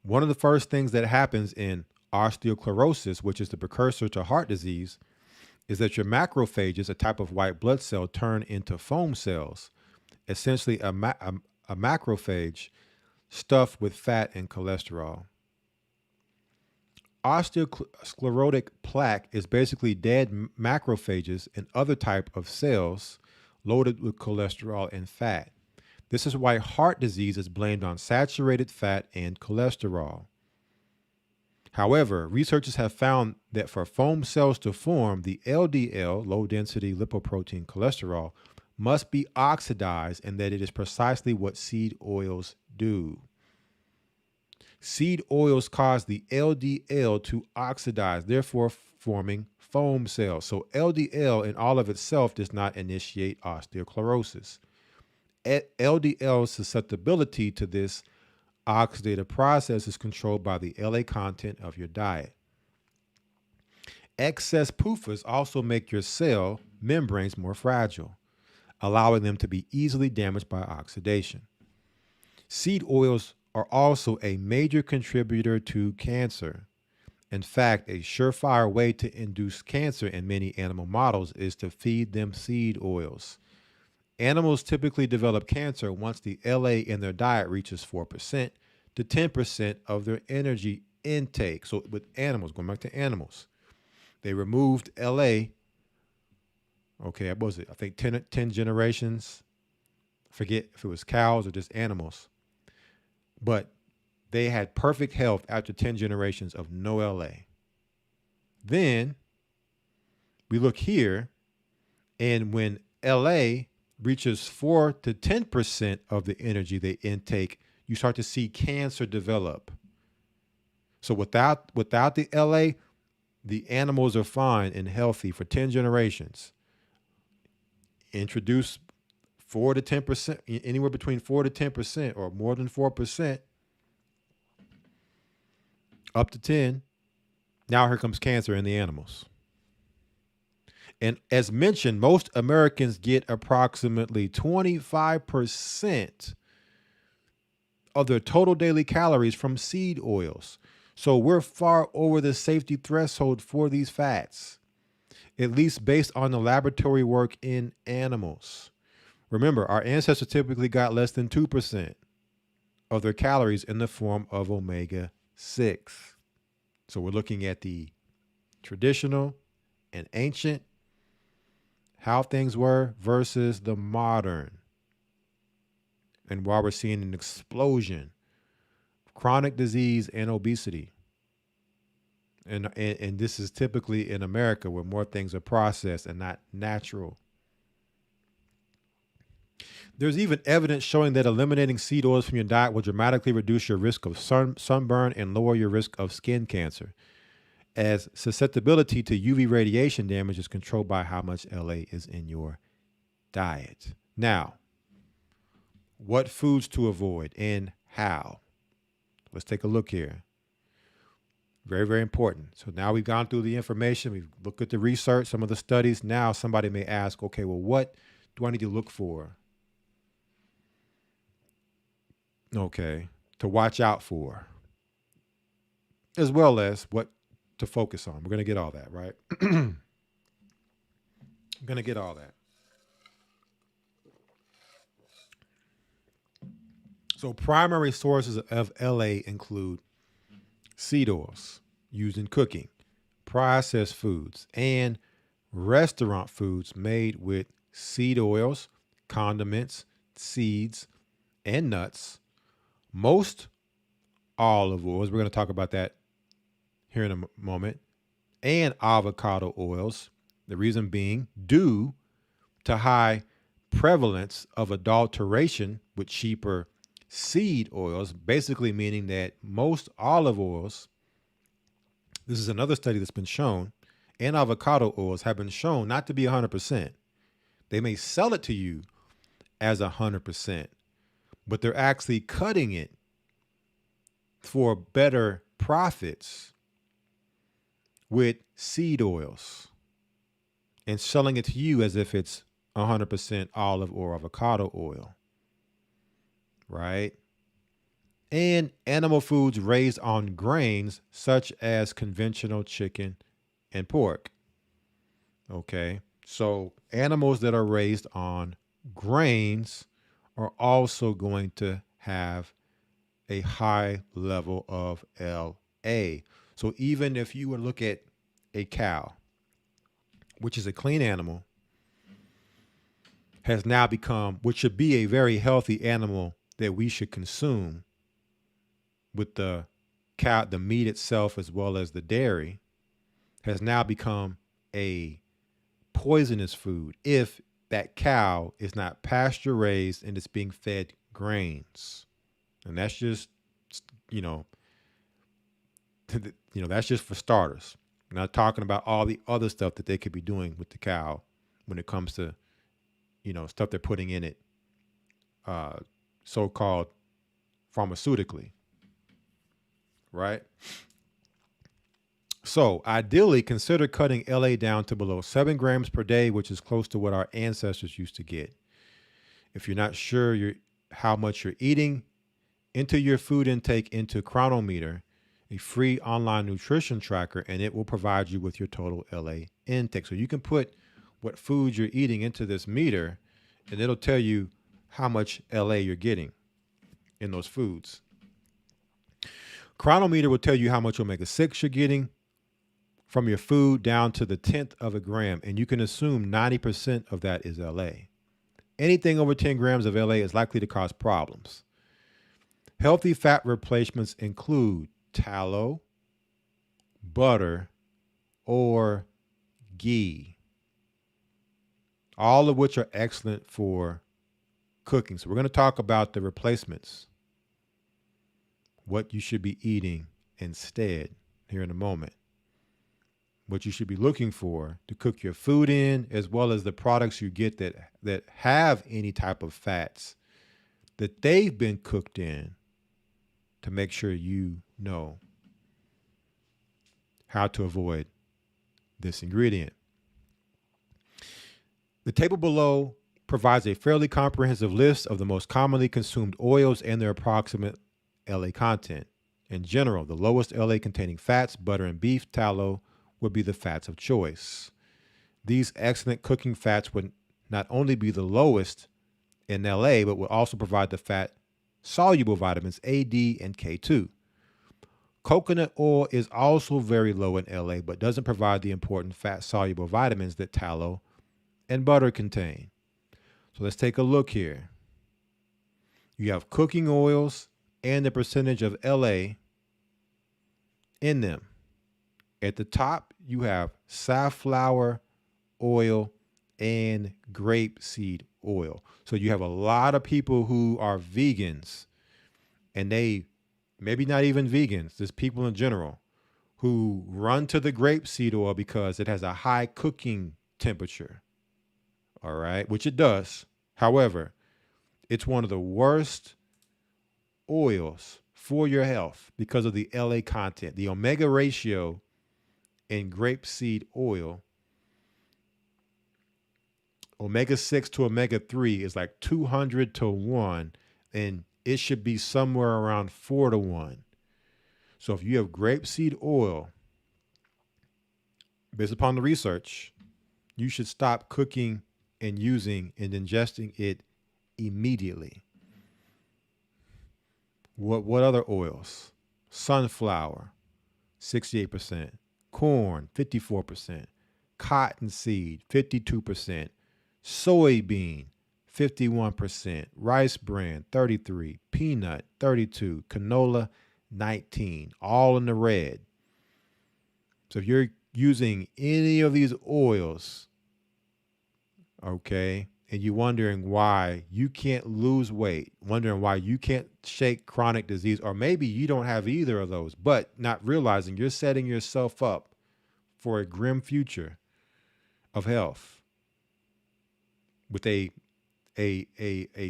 One of the first things that happens in osteoclerosis, which is the precursor to heart disease, is that your macrophages, a type of white blood cell, turn into foam cells, essentially a macrophage stuffed with fat and cholesterol. Osteosclerotic plaque is basically dead macrophages and other type of cells loaded with cholesterol and fat. This is why heart disease is blamed on saturated fat and cholesterol. However, researchers have found that for foam cells to form, the LDL, low-density lipoprotein cholesterol, must be oxidized, and that it is precisely what seed oils do. Seed oils cause the LDL to oxidize, therefore forming foam cells. So LDL in all of itself does not initiate osteoclerosis. LDL susceptibility to this oxidative process is controlled by the LA content of your diet. Excess PUFAs also make your cell membranes more fragile, allowing them to be easily damaged by oxidation. Seed oils are also a major contributor to cancer. In fact, a surefire way to induce cancer in many animal models is to feed them seed oils. Animals typically develop cancer once the LA in their diet reaches 4% to 10% of their energy intake. So with animals, going back to animals, they removed LA. Okay, what was it? I think 10 generations. Forget if it was cows or just animals. But they had perfect health after 10 generations of no LA. Then we look here, and when LA reaches 4 to 10% of the energy they intake, you start to see cancer develop. So without the LA, the animals are fine and healthy for 10 generations. Introduce 4 to 10%, anywhere between 4 to 10% or more than 4%, up to 10. Now here comes cancer in the animals. And as mentioned, most Americans get approximately 25% of their total daily calories from seed oils. So we're far over the safety threshold for these fats, at least based on the laboratory work in animals. Remember, our ancestors typically got less than 2% of their calories in the form of omega 6. So we're looking at the traditional and ancient, how things were versus the modern. And while we're seeing an explosion of chronic disease and obesity, and this is typically in America where more things are processed and not natural. There's even evidence showing that eliminating seed oils from your diet will dramatically reduce your risk of sunburn and lower your risk of skin cancer, as susceptibility to UV radiation damage is controlled by how much LA is in your diet. Now, what foods to avoid and how? Let's take a look here. Very, very important. So now we've gone through the information. We've looked at the research, some of the studies. Now somebody may ask, okay, well, what do I need to look for? Okay, to watch out for, as well as what to focus on. We're going to get all that, right? I'm going to get all that. So primary sources of LA include seed oils used in cooking, processed foods, and restaurant foods made with seed oils, condiments, seeds, and nuts. Most olive oils, we're going to talk about that here in a moment, and avocado oils. The reason being due to high prevalence of adulteration with cheaper seed oils, basically meaning that most olive oils, this is another study that's been shown, and avocado oils have been shown not to be 100%. They may sell it to you as 100%, but they're actually cutting it for better profits with seed oils and selling it to you as if it's 100% olive or avocado oil, right? And animal foods raised on grains such as conventional chicken and pork. Okay, so animals that are raised on grains are also going to have a high level of LA. So even if you would look at a cow, which is a clean animal, has now become, which should be a very healthy animal that we should consume with the cow, the meat itself, as well as the dairy, has now become a poisonous food if that cow is not pasture raised and it's being fed grains. And that's just, that's just for starters. I'm not talking about all the other stuff that they could be doing with the cow when it comes to, stuff they're putting in it, so-called pharmaceutically, right? So ideally, consider cutting LA down to below 7 grams per day, which is close to what our ancestors used to get. If you're not sure how much you're eating, enter your food intake into Chronometer, a free online nutrition tracker, and it will provide you with your total LA intake. So you can put what food you're eating into this meter, and it'll tell you how much LA you're getting in those foods. Chronometer will tell you how much omega-6 you're getting from your food down to the 10th of a gram, and you can assume 90% of that is LA. Anything over 10 grams of LA is likely to cause problems. Healthy fat replacements include tallow, butter, or ghee, all of which are excellent for cooking. So we're going to talk about the replacements, what you should be eating instead here in a moment, what you should be looking for to cook your food in, as well as the products you get that have any type of fats that they've been cooked in, to make sure you know how to avoid this ingredient. The table below provides a fairly comprehensive list of the most commonly consumed oils and their approximate LA content. In general, the lowest LA containing fats, butter and beef tallow, would be the fats of choice. These excellent cooking fats would not only be the lowest in LA, but will also provide the fat soluble vitamins A, D, and K2. Coconut oil is also very low in LA, but doesn't provide the important fat soluble vitamins that tallow and butter contain. So let's take a look here. You have cooking oils and the percentage of LA in them. At the top, you have safflower oil and grapeseed oil. So you have a lot of people who are vegans, and they maybe not even vegans, just people in general who run to the grapeseed oil because it has a high cooking temperature. All right, which it does. However, it's one of the worst oils for your health because of the LA content. The omega ratio in grapeseed oil, omega 6 to omega 3 is like 200 to 1, and it should be somewhere around 4 to 1. So if you have grapeseed oil, based upon the research, you should stop cooking and using and ingesting it immediately. What other oils? Sunflower, 68%. Corn, 54%. Cottonseed, 52%. Soybean, 51%. Rice bran, 33%. Peanut, 32%. Canola, 19%. All in the red. So if you're using any of these oils, okay, and you're wondering why you can't lose weight, wondering why you can't shake chronic disease, or maybe you don't have either of those, but not realizing you're setting yourself up for a grim future of health with a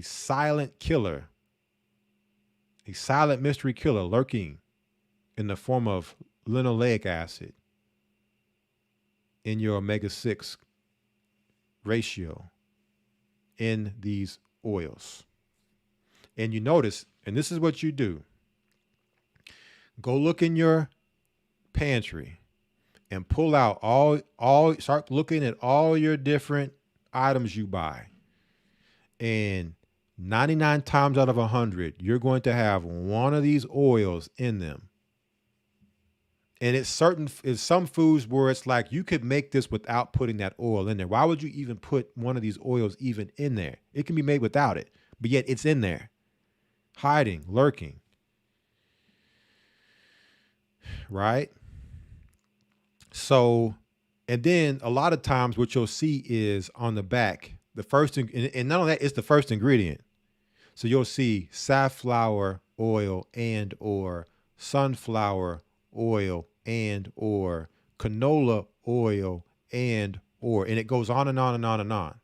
silent killer, a silent mystery killer lurking in the form of linoleic acid in your omega-6 ratio in these oils. And you notice, and this is what you do, go look in your pantry and pull out start looking at all your different items you buy. And 99 times out of 100, you're going to have one of these oils in them. And it's some foods where it's like you could make this without putting that oil in there. Why would you even put one of these oils even in there? It can be made without it, but yet it's in there, hiding, lurking. Right? So, and then a lot of times what you'll see is on the back, the first, and not only that, it's the first ingredient. So you'll see safflower oil and or sunflower oil and or canola oil and it goes on and on and on and on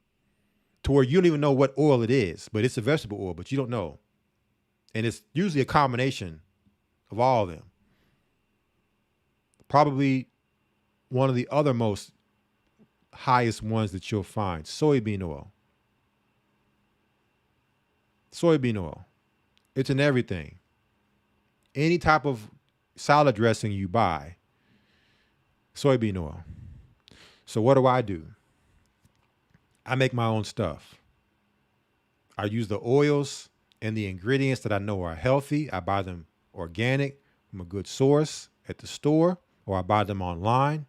to where you don't even know what oil it is, but it's a vegetable oil, but you don't know. And it's usually a combination of all of them. Probably one of the other most highest ones that you'll find, soybean oil. Soybean oil. It's in everything. Any type of salad dressing you buy, soybean oil. So what do? I make my own stuff. I use the oils and the ingredients that I know are healthy. I buy them organic from a good source at the store, or I buy them online.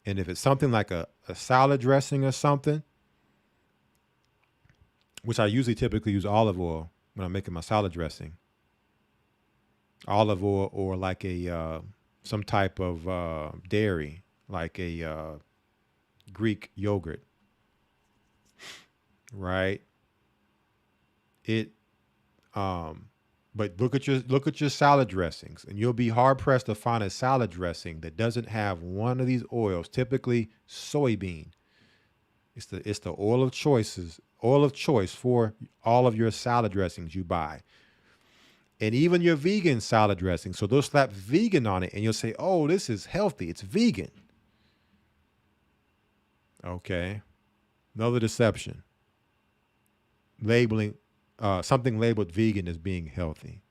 And if it's something like a salad dressing or something, which I usually typically use olive oil when I'm making my salad dressing, olive oil or like some type of dairy, like a Greek yogurt, right? But look at your salad dressings, and you'll be hard pressed to find a salad dressing that doesn't have one of these oils. Typically, soybean. It's the oil of choice for all of your salad dressings you buy. And even your vegan salad dressing. So they'll slap vegan on it and you'll say, oh, this is healthy. It's vegan. Okay. Another deception. Labeling something labeled vegan as being healthy.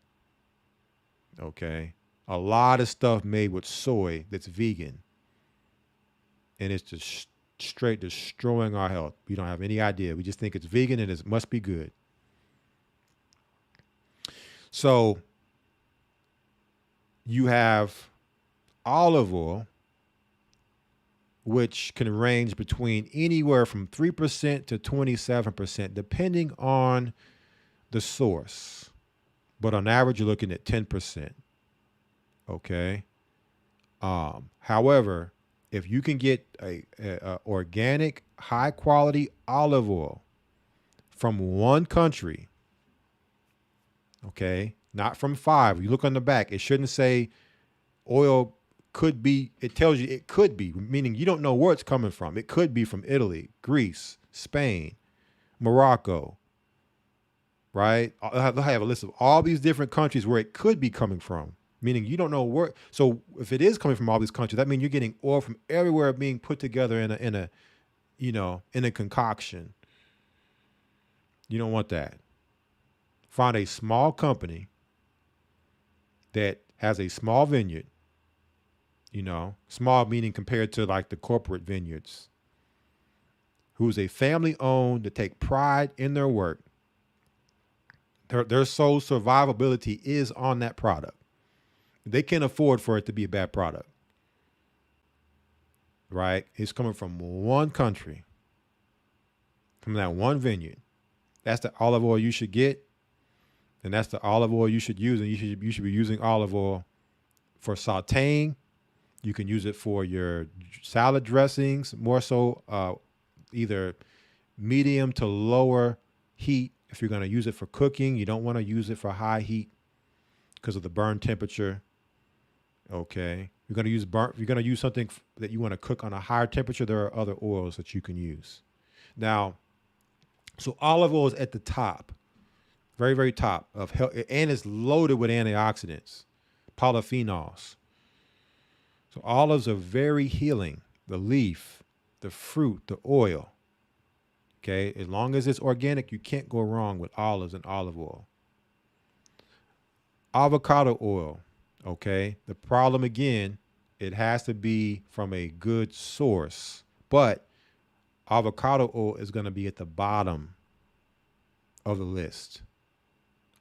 Okay. A lot of stuff made with soy that's vegan. And it's just straight destroying our health. We don't have any idea. We just think it's vegan and it must be good. So you have olive oil, which can range between anywhere from 3% to 27%, depending on the source. But on average, you're looking at 10%. Okay. However, if you can get a organic, high quality olive oil from one country, okay, not from 5. You look on the back, it shouldn't say oil could be, it tells you it could be, meaning you don't know where it's coming from. It could be from Italy, Greece, Spain, Morocco, right? I have a list of all these different countries where it could be coming from, meaning you don't know where. So if it is coming from all these countries, that means you're getting oil from everywhere being put together in a concoction. You don't want that. Find a small company that has a small vineyard, small meaning compared to like the corporate vineyards, who's a family owned, that take pride in their work. Their sole survivability is on that product. They can't afford for it to be a bad product, right? It's coming from one country, from that one vineyard. That's the olive oil you should get. And that's the olive oil you should use. And you should be using olive oil for sauteing. You can use it for your salad dressings, more so either medium to lower heat. If you're going to use it for cooking, you don't want to use it for high heat because of the burn temperature. Okay. You're going to use something that you want to cook on a higher temperature, there are other oils that you can use. Now, so olive oil is at the top, very, very top of health, and it's loaded with antioxidants, polyphenols. So olives are very healing. The leaf, the fruit, the oil. Okay, as long as it's organic, you can't go wrong with olives and olive oil. Avocado oil. Okay, the problem again, it has to be from a good source, but avocado oil is going to be at the bottom of the list.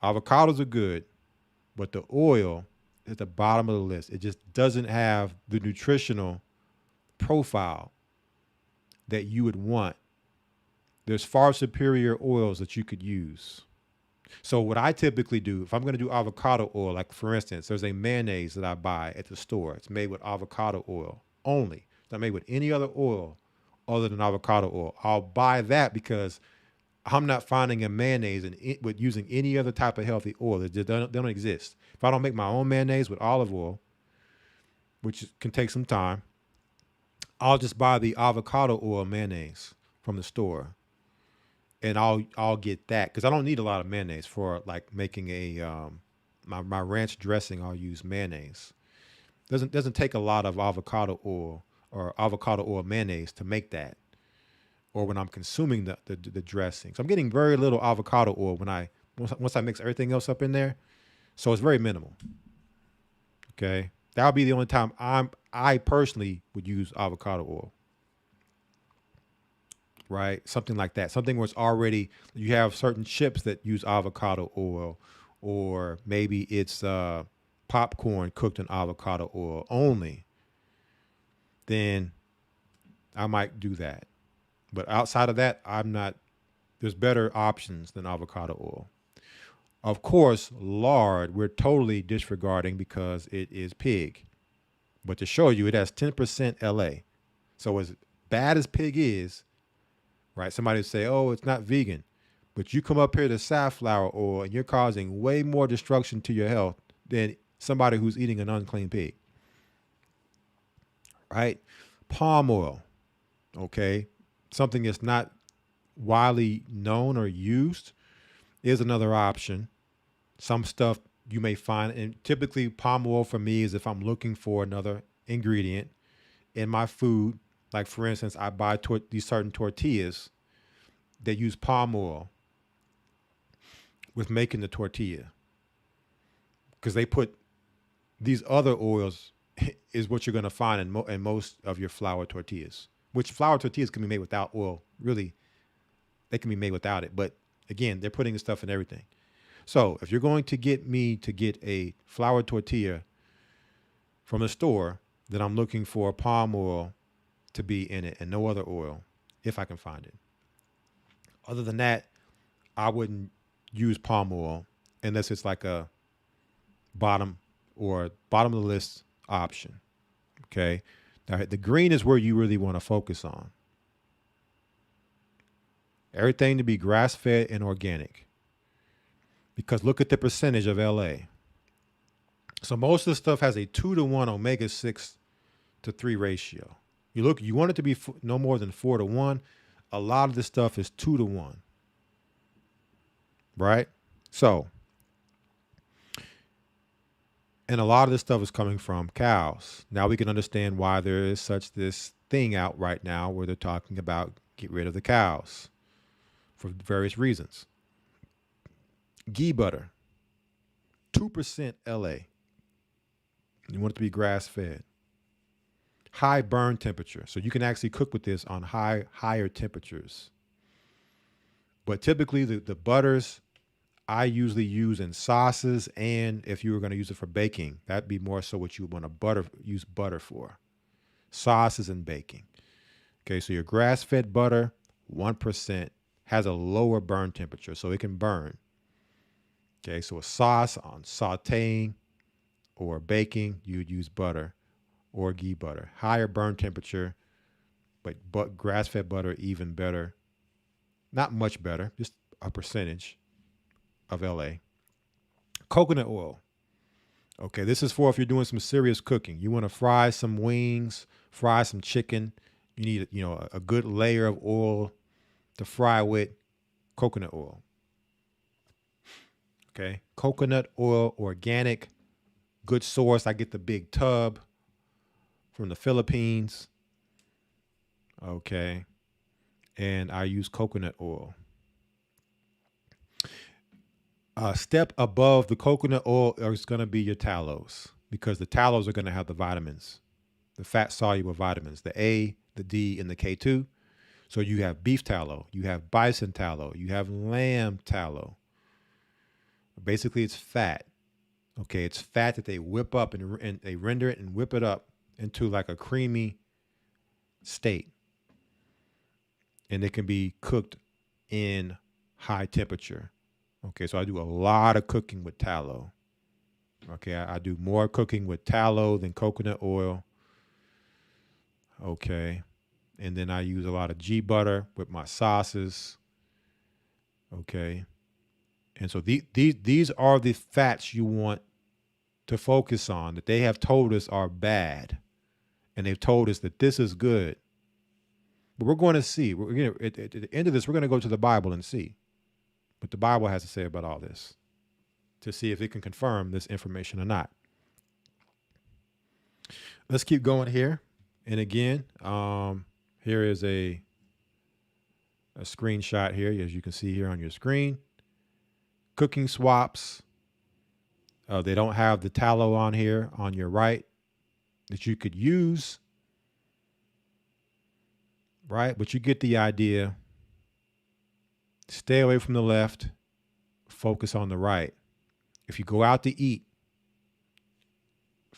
Avocados are good, but the oil is at the bottom of the list. It just doesn't have the nutritional profile that you would want. There's far superior oils that you could use. So what I typically do, if I'm going to do avocado oil, like for instance, there's a mayonnaise that I buy at the store. It's made with avocado oil only. It's not made with any other oil other than avocado oil. I'll buy that because I'm not finding a mayonnaise with using any other type of healthy oil. They don't exist. If I don't make my own mayonnaise with olive oil, which can take some time, I'll just buy the avocado oil mayonnaise from the store. And I'll get that because I don't need a lot of mayonnaise for like making my ranch dressing. I'll use mayonnaise. Doesn't take a lot of avocado oil or avocado oil mayonnaise to make that, or when I'm consuming the dressing. So I'm getting very little avocado oil once I mix everything else up in there. So it's very minimal. Okay, that would be the only time I personally would use avocado oil. Right? Something like that. Something where it's already, you have certain chips that use avocado oil, or maybe it's popcorn cooked in avocado oil only. Then I might do that. But outside of that, there's better options than avocado oil. Of course, lard, we're totally disregarding because it is pig. But to show you, it has 10% LA. So as bad as pig is, right? Somebody would say, oh, it's not vegan. But you come up here to safflower oil and you're causing way more destruction to your health than somebody who's eating an unclean pig. Right? Palm oil. Okay. Something that's not widely known or used is another option. Some stuff you may find, and typically palm oil for me is if I'm looking for another ingredient in my food. Like for instance, I buy these certain tortillas that use palm oil with making the tortilla, because they put these other oils is what you're going to find in most of your flour tortillas, which flour tortillas can be made without oil. Really, they can be made without it. But again, they're putting the stuff in everything. So if you're going to get me to get a flour tortilla from the store, then I'm looking for palm oil to be in it and no other oil, if I can find it. Other than that, I wouldn't use palm oil unless it's like a bottom of the list option. Okay. Now, the green is where you really want to focus on. Everything to be grass-fed and organic. Because look at the percentage of LA. So most of the stuff has a 2-to-1 omega-6 to 3 ratio. You want it to be no more than 4-to-1. A lot of this stuff is 2-to-1. Right? So, and a lot of this stuff is coming from cows. Now we can understand why there is this thing out right now where they're talking about get rid of the cows for various reasons. Ghee butter, 2% LA. You want it to be grass fed. High burn temperature. So you can actually cook with this on higher temperatures. But typically the butters I usually use in sauces, and if you were going to use it for baking, that'd be more so what you would want to use butter for. Sauces and baking. Okay, so your grass-fed butter, 1%, has a lower burn temperature, so it can burn. Okay, so a sauce on sauteing or baking, you'd use butter or ghee butter. Higher burn temperature, but grass-fed butter even better. Not much better, just a percentage of LA. Coconut oil. Okay, this is for if you're doing some serious cooking. You want to fry some wings, fry some chicken. You need, a good layer of oil to fry with. Coconut oil. Okay, coconut oil, organic, good source. I get the big tub from the Philippines. Okay, and I use coconut oil. Step above the coconut oil is going to be your tallows, because the tallows are going to have the vitamins, the fat soluble vitamins, the A, the D, and the K2. So you have beef tallow, you have bison tallow, you have lamb tallow. Basically, it's fat. Okay, it's fat that they whip up and they render it and whip it up into like a creamy state. And it can be cooked in high temperature. Okay, so I do a lot of cooking with tallow. Okay, I do more cooking with tallow than coconut oil. Okay, and then I use a lot of ghee butter with my sauces. Okay, and so these are the fats you want to focus on that they have told us are bad, and they've told us that this is good. But we're going to see. At the end of this, we're going to go to the Bible and see what the Bible has to say about all this, to see if it can confirm this information or not. Let's keep going here. And again, here is a screenshot here, as you can see here on your screen. Cooking swaps. They don't have the tallow on here on your right that you could use. Right? But you get the idea. Stay away from the left. Focus on the right. If you go out to eat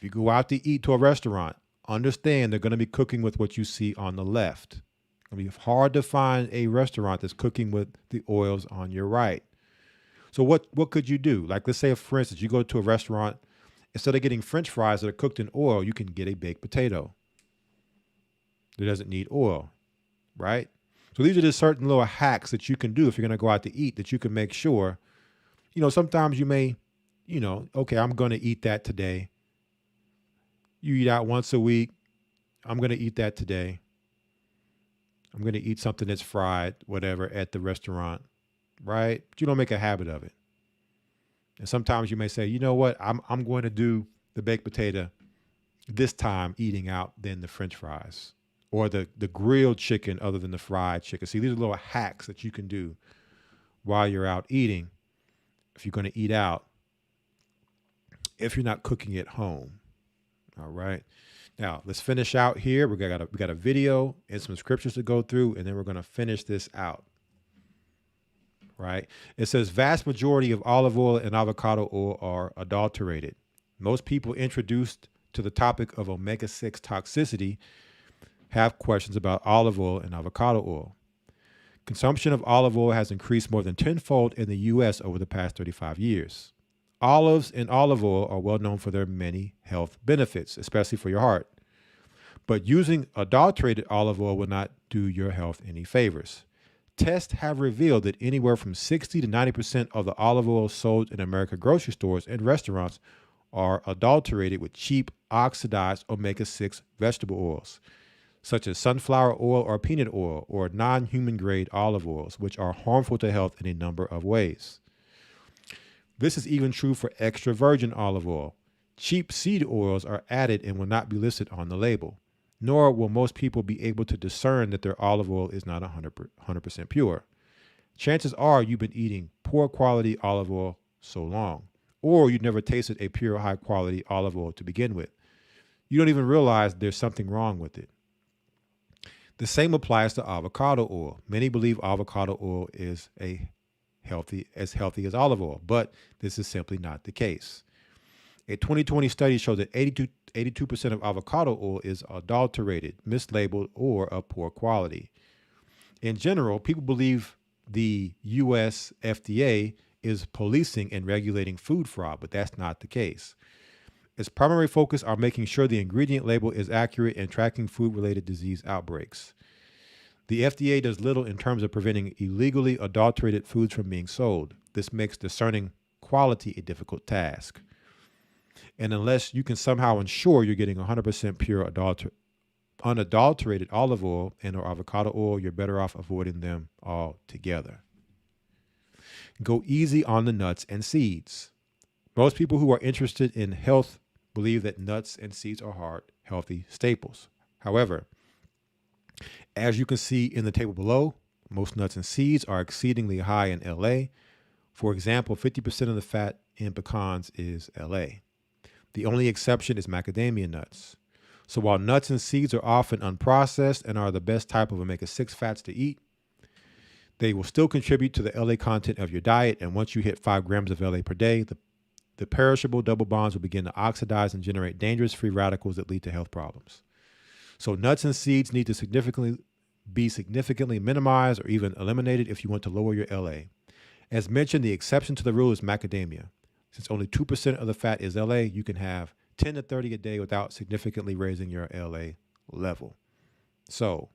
to a restaurant, understand they're going to be cooking with what you see on the left. It's going to be hard to find a restaurant that's cooking with the oils on your right. So what could you do? Like, let's say, for instance, you go to a restaurant, instead of getting French fries that are cooked in oil, you can get a baked potato that doesn't need oil, right? So these are just certain little hacks that you can do if you're going to go out to eat, that you can make sure, sometimes you may, okay, I'm going to eat that today. You eat out once a week. I'm going to eat that today. I'm going to eat something that's fried, whatever, at the restaurant, right? But you don't make a habit of it. And sometimes you may say, you know what, I'm going to do the baked potato this time eating out than the French fries. Or the grilled chicken other than the fried chicken. See, these are little hacks that you can do while you're out eating, if you're going to eat out, if you're not cooking at home. All right. Now let's finish out here. We got a video and some scriptures to go through, and then we're going to finish this out. Right. It says vast majority of olive oil and avocado oil are adulterated. Most people introduced to the topic of omega-6 toxicity have questions about olive oil and avocado oil. Consumption of olive oil has increased more than tenfold in the U.S. over the past 35 years. Olives and olive oil are well known for their many health benefits, especially for your heart. But using adulterated olive oil will not do your health any favors. Tests have revealed that anywhere from 60 to 90% of the olive oil sold in American grocery stores and restaurants are adulterated with cheap, oxidized omega-6 vegetable oils, such as sunflower oil or peanut oil or non-human grade olive oils, which are harmful to health in a number of ways. This is even true for extra virgin olive oil. Cheap seed oils are added and will not be listed on the label, nor will most people be able to discern that their olive oil is not 100% pure. Chances are you've been eating poor quality olive oil so long, or you never tasted a pure high quality olive oil to begin with. You don't even realize there's something wrong with it. The same applies to avocado oil. Many believe avocado oil is healthy as olive oil, but this is simply not the case. A 2020 study showed that 82% of avocado oil is adulterated, mislabeled, or of poor quality. In general, people believe the U.S. FDA is policing and regulating food fraud, but that's not the case. Its primary focus are making sure the ingredient label is accurate and tracking food-related disease outbreaks. The FDA does little in terms of preventing illegally adulterated foods from being sold. This makes discerning quality a difficult task. And unless you can somehow ensure you're getting 100% pure unadulterated olive oil and or avocado oil, you're better off avoiding them altogether. Go easy on the nuts and seeds. Most people who are interested in health believe that nuts and seeds are healthy staples. However, as you can see in the table below, most nuts and seeds are exceedingly high in LA. For example, 50% of the fat in pecans is LA. The only exception is macadamia nuts. So while nuts and seeds are often unprocessed and are the best type of omega-6 fats to eat, they will still contribute to the LA content of your diet. And once you hit 5 grams of LA per day, the perishable double bonds will begin to oxidize and generate dangerous free radicals that lead to health problems. So nuts and seeds need to be significantly minimized or even eliminated if you want to lower your LA. As mentioned, the exception to the rule is macadamia. Since only 2% of the fat is LA, you can have 10 to 30 a day without significantly raising your LA level. So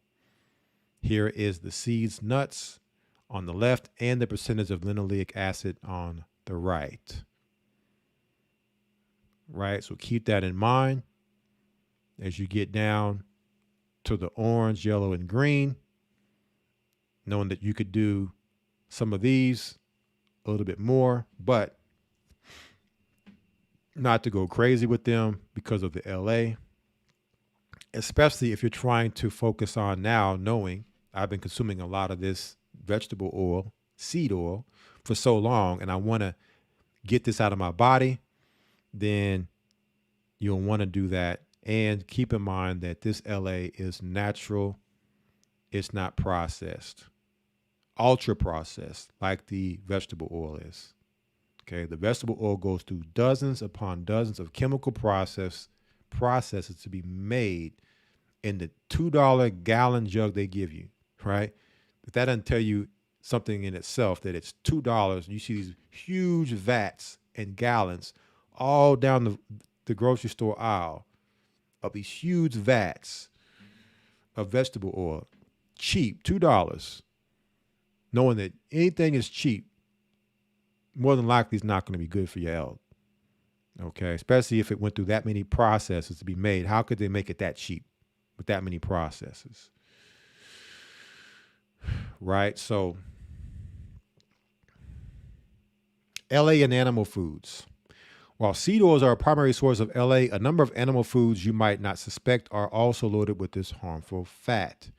here is the seeds, nuts on the left and the percentage of linoleic acid on the right. Right, so keep that in mind as you get down to the orange, yellow, and green, knowing that you could do some of these a little bit more, but not to go crazy with them because of the LA, especially if you're trying to focus on now knowing I've been consuming a lot of this vegetable oil, seed oil for so long, and I want to get this out of my body, then you'll want to do that. And keep in mind that this LA is natural. It's not processed, ultra processed like the vegetable oil is. Okay, the vegetable oil goes through dozens upon dozens of chemical processes to be made in the $2 gallon jug they give you, right? If that doesn't tell you something in itself, that it's $2, you see these huge vats and gallons all down the grocery store aisle of these huge vats of vegetable oil, cheap, $2, knowing that anything is cheap, more than likely it's not going to be good for your health. Okay, especially if it went through that many processes to be made. How could they make it that cheap with that many processes? Right, so LA and animal foods. While seed oils are a primary source of LA, a number of animal foods you might not suspect are also loaded with this harmful fat.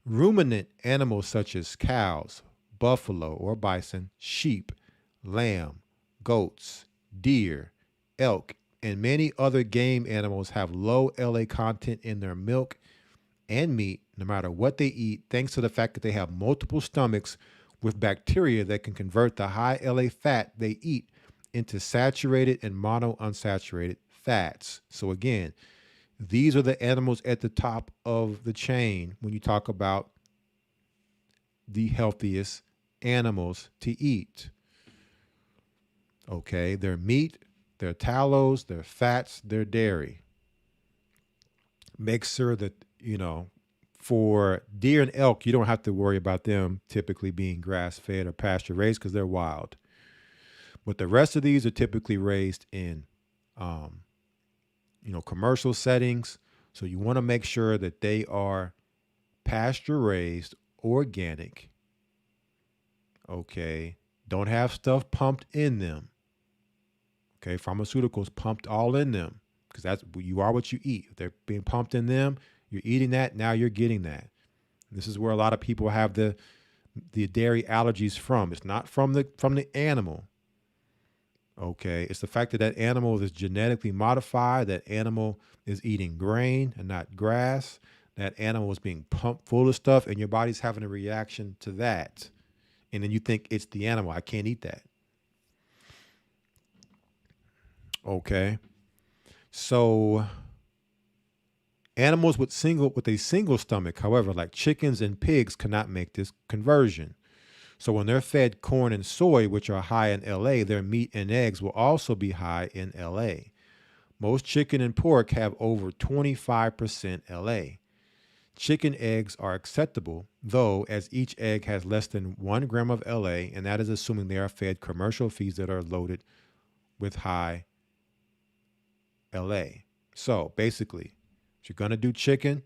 Ruminant animals such as cows, buffalo or bison, sheep, lamb, goats, deer, elk, and many other game animals have low LA content in their milk and meat, no matter what they eat, thanks to the fact that they have multiple stomachs with bacteria that can convert the high LA fat they eat into saturated and monounsaturated fats. So again, these are the animals at the top of the chain when you talk about the healthiest animals to eat. Okay, their meat, their tallows, their fats, their dairy. Make sure that, for deer and elk, you don't have to worry about them typically being grass fed or pasture raised because they're wild. But the rest of these are typically raised in, commercial settings. So you want to make sure that they are pasture raised, organic. Okay. Don't have stuff pumped in them. Okay. Pharmaceuticals pumped all in them because you are what you eat. If they're being pumped in them, you're eating that. Now you're getting that. This is where a lot of people have the dairy allergies from. It's not from the animal. Okay. It's the fact that that animal is genetically modified. That animal is eating grain and not grass. That animal is being pumped full of stuff and your body's having a reaction to that. And then you think it's the animal. I can't eat that. Okay. So animals with a single stomach, however, like chickens and pigs, cannot make this conversion. So when they're fed corn and soy, which are high in LA, their meat and eggs will also be high in LA. Most chicken and pork have over 25% LA. Chicken eggs are acceptable, though, as each egg has less than 1 gram of LA, and that is assuming they are fed commercial feeds that are loaded with high LA. So basically, if you're going to do chicken,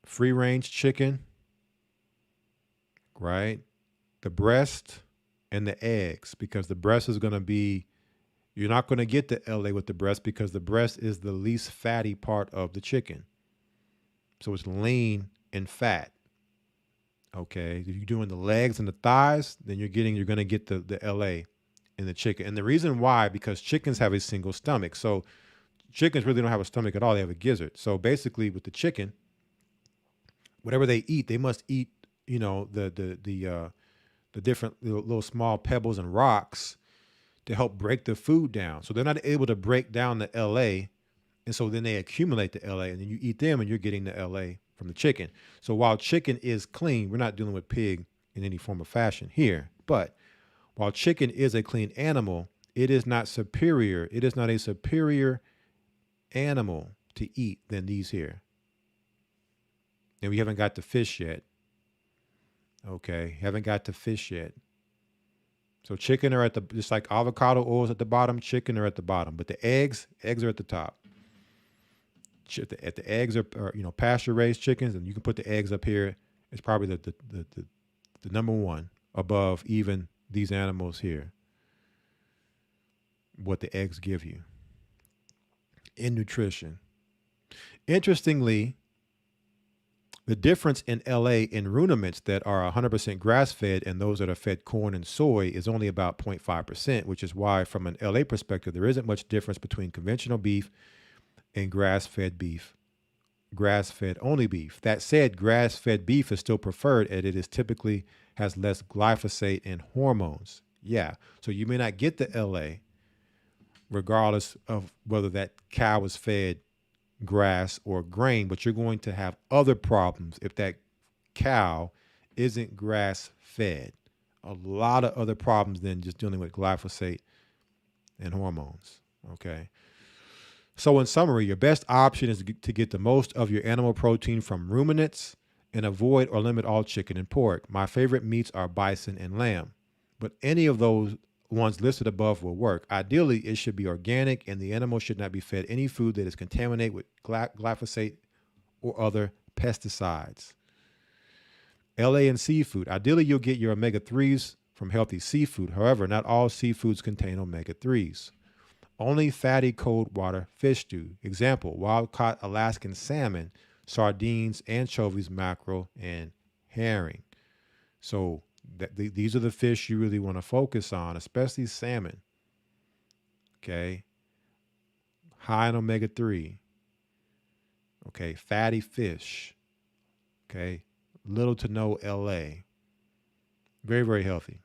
free range chicken, right? The breast and the eggs, because the breast is going to be, you're not going to get the LA with the breast because the breast is the least fatty part of the chicken. So it's lean and fat. Okay. If you're doing the legs and the thighs, then you're going to get the LA in the chicken. And the reason why, because chickens have a single stomach. So chickens really don't have a stomach at all. They have a gizzard. So basically with the chicken, whatever they eat, they must eat, the different little small pebbles and rocks to help break the food down. So they're not able to break down the LA. And so then they accumulate the LA and then you eat them and you're getting the LA from the chicken. So while chicken is clean, we're not dealing with pig in any form of fashion here. But while chicken is a clean animal, it is not superior. It is not a superior animal to eat than these here. And we haven't got to fish yet. Okay, haven't got to fish yet. So chicken are just like avocado oils at the bottom, chicken are at the bottom, but the eggs are at the top. The eggs are pasture raised chickens, and you can put the eggs up here. It's probably the number one above even these animals here. What the eggs give you in nutrition. Interestingly, the difference in LA in ruminants that are 100% grass-fed and those that are fed corn and soy is only about 0.5%, which is why from an LA perspective, there isn't much difference between conventional beef and grass-fed beef, grass-fed only beef. That said, grass-fed beef is still preferred as it is typically has less glyphosate and hormones. Yeah, so you may not get the LA regardless of whether that cow is fed grass or grain, but you're going to have other problems if that cow isn't grass fed. A lot of other problems than just dealing with glyphosate and hormones. Okay. So in summary, your best option is to get the most of your animal protein from ruminants and avoid or limit all chicken and pork. My favorite meats are bison and lamb, but any of those ones listed above will work. Ideally, it should be organic and the animal should not be fed any food that is contaminated with glyphosate or other pesticides. LA and seafood. Ideally, you'll get your omega-3s from healthy seafood. However, not all seafoods contain omega-3s. Only fatty cold water fish do. Example, wild-caught Alaskan salmon, sardines, anchovies, mackerel, and herring. So these are the fish you really want to focus on, especially salmon. Okay. High in omega-3. Okay. Fatty fish. Okay. Little to no LA. Very, very healthy.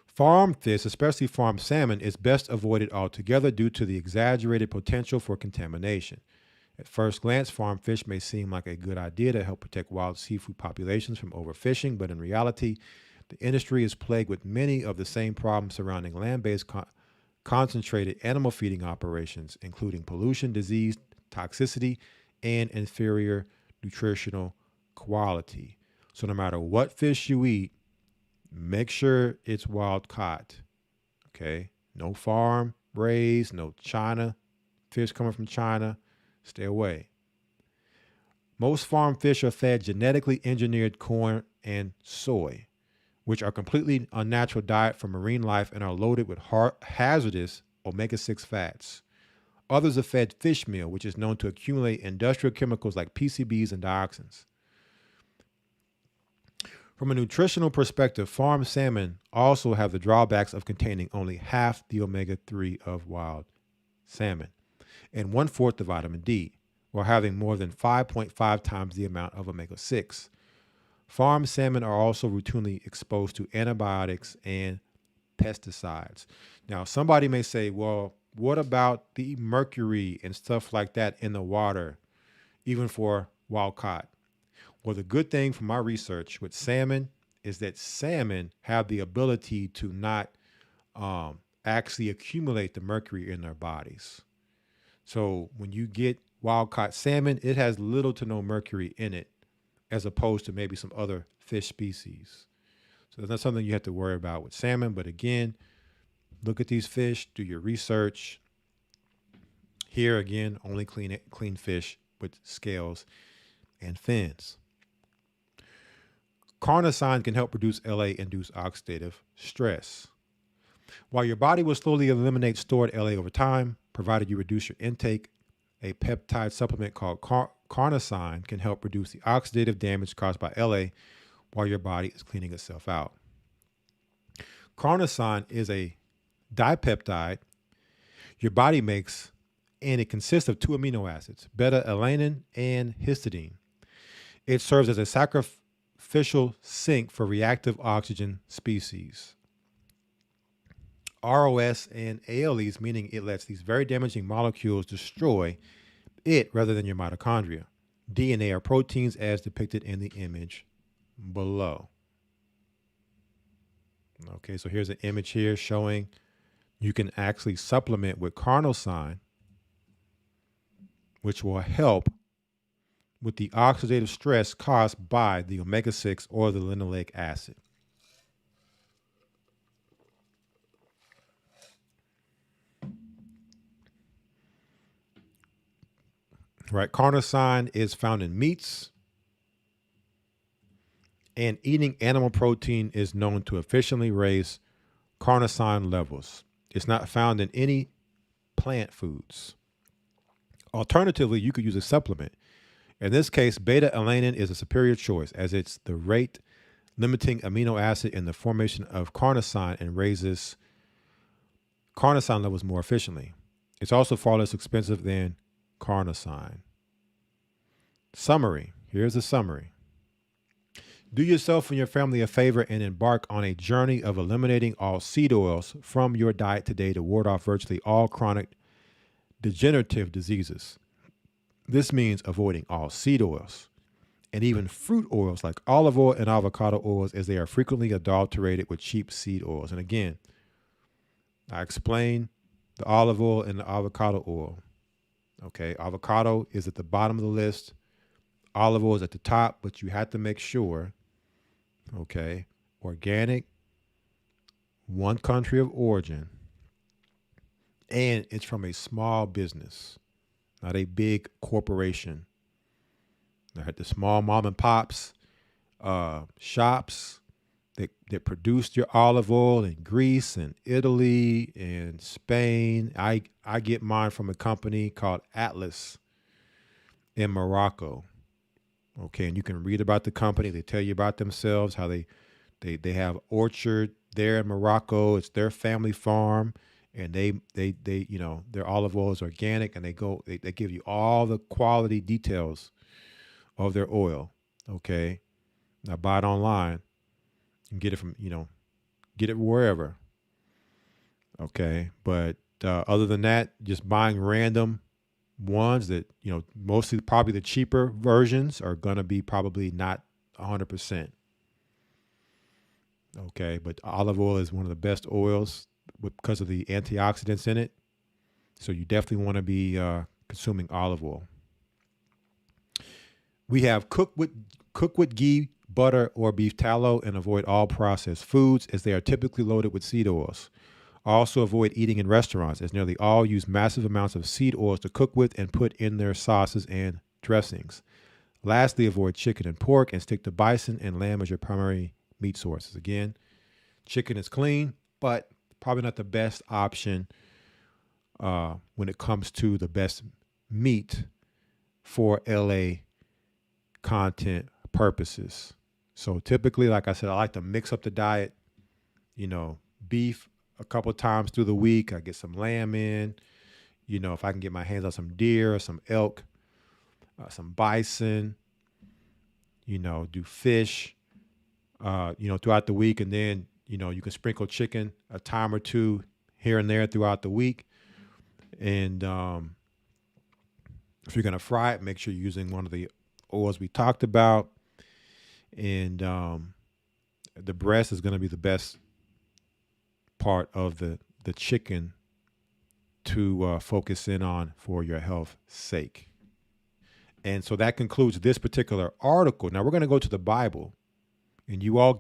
Farm fish, especially farm salmon, is best avoided altogether due to the exaggerated potential for contamination. At first glance, farm fish may seem like a good idea to help protect wild seafood populations from overfishing, but in reality, the industry is plagued with many of the same problems surrounding land-based concentrated animal feeding operations, including pollution, disease, toxicity, and inferior nutritional quality. So no matter what fish you eat, make sure it's wild caught. Okay? No farm raised, no China fish coming from China. Stay away. Most farm fish are fed genetically engineered corn and soy, which are completely unnatural diet for marine life and are loaded with hazardous omega-6 fats. Others are fed fish meal, which is known to accumulate industrial chemicals like PCBs and dioxins. From a nutritional perspective, farm salmon also have the drawbacks of containing only half the omega-3 of wild salmon and 1/4 the vitamin D, while having more than 5.5 times the amount of omega-6. Farm salmon are also routinely exposed to antibiotics and pesticides. Now, somebody may say, well, what about the mercury and stuff like that in the water, even for wild caught? Well, the good thing from my research with salmon is that salmon have the ability to not actually accumulate the mercury in their bodies. So when you get wild caught salmon, it has little to no mercury in it, as opposed to maybe some other fish species. So that's not something you have to worry about with salmon. But again, look at these fish, do your research. Here again, only clean fish with scales and fins. Carnosine can help reduce LA-induced oxidative stress. While your body will slowly eliminate stored LA over time, provided you reduce your intake, a peptide supplement called carnosine can help reduce the oxidative damage caused by LA while your body is cleaning itself out. Carnosine is a dipeptide your body makes, and it consists of 2 amino acids, beta-alanine and histidine. It serves as a sacrificial sink for reactive oxygen species. ROS and ALEs, meaning it lets these very damaging molecules destroy it rather than your mitochondria. DNA or proteins as depicted in the image below. Okay, so here's an image here showing you can actually supplement with carnosine, which will help with the oxidative stress caused by the omega-6 or the linoleic acid. Right, carnosine is found in meats, and eating animal protein is known to efficiently raise carnosine levels. It's not found in any plant foods. Alternatively, you could use a supplement. In this case, beta-alanine is a superior choice as it's the rate limiting amino acid in the formation of carnosine and raises carnosine levels more efficiently. It's also far less expensive than carnosine. Summary. Here's a summary. Do yourself and your family a favor and embark on a journey of eliminating all seed oils from your diet today to ward off virtually all chronic degenerative diseases. This means avoiding all seed oils and even fruit oils like olive oil and avocado oils, as they are frequently adulterated with cheap seed oils. And again, I explained the olive oil and the avocado oil. Okay, avocado is at the bottom of the list. Olive oil is at the top, but you have to make sure, okay, organic, one country of origin, and it's from a small business, not a big corporation. The small mom and pops shops that produced your olive oil in Greece and Italy and Spain. I get mine from a company called Atlas in Morocco. Okay, and you can read about the company. They tell you about themselves, how they have orchard there in Morocco. It's their family farm, and they their olive oil is organic, and they give you all the quality details of their oil. Okay, now buy it online and get it from get it wherever. Okay, but other than that, just buying random ones that mostly probably the cheaper versions are gonna be probably not 100%. Okay, but olive oil is one of the best oils because of the antioxidants in it. So you definitely want to be consuming olive oil. We have cook with ghee, butter, or beef tallow, and avoid all processed foods as they are typically loaded with seed oils. Also avoid eating in restaurants as nearly all use massive amounts of seed oils to cook with and put in their sauces and dressings. Lastly, avoid chicken and pork and stick to bison and lamb as your primary meat sources. Again, chicken is clean, but probably not the best option when it comes to the best meat for LA content purposes. So typically, like I said, I like to mix up the diet. Beef a couple times through the week. I get some lamb in. If I can get my hands on some deer or some elk, some bison, do fish, throughout the week. And then, you can sprinkle chicken a time or two here and there throughout the week. And if you're going to fry it, make sure you're using one of the oils we talked about. And the breast is going to be the best part of the chicken to focus in on for your health's sake. And so that concludes this particular article. Now we're going to go to the Bible, and you all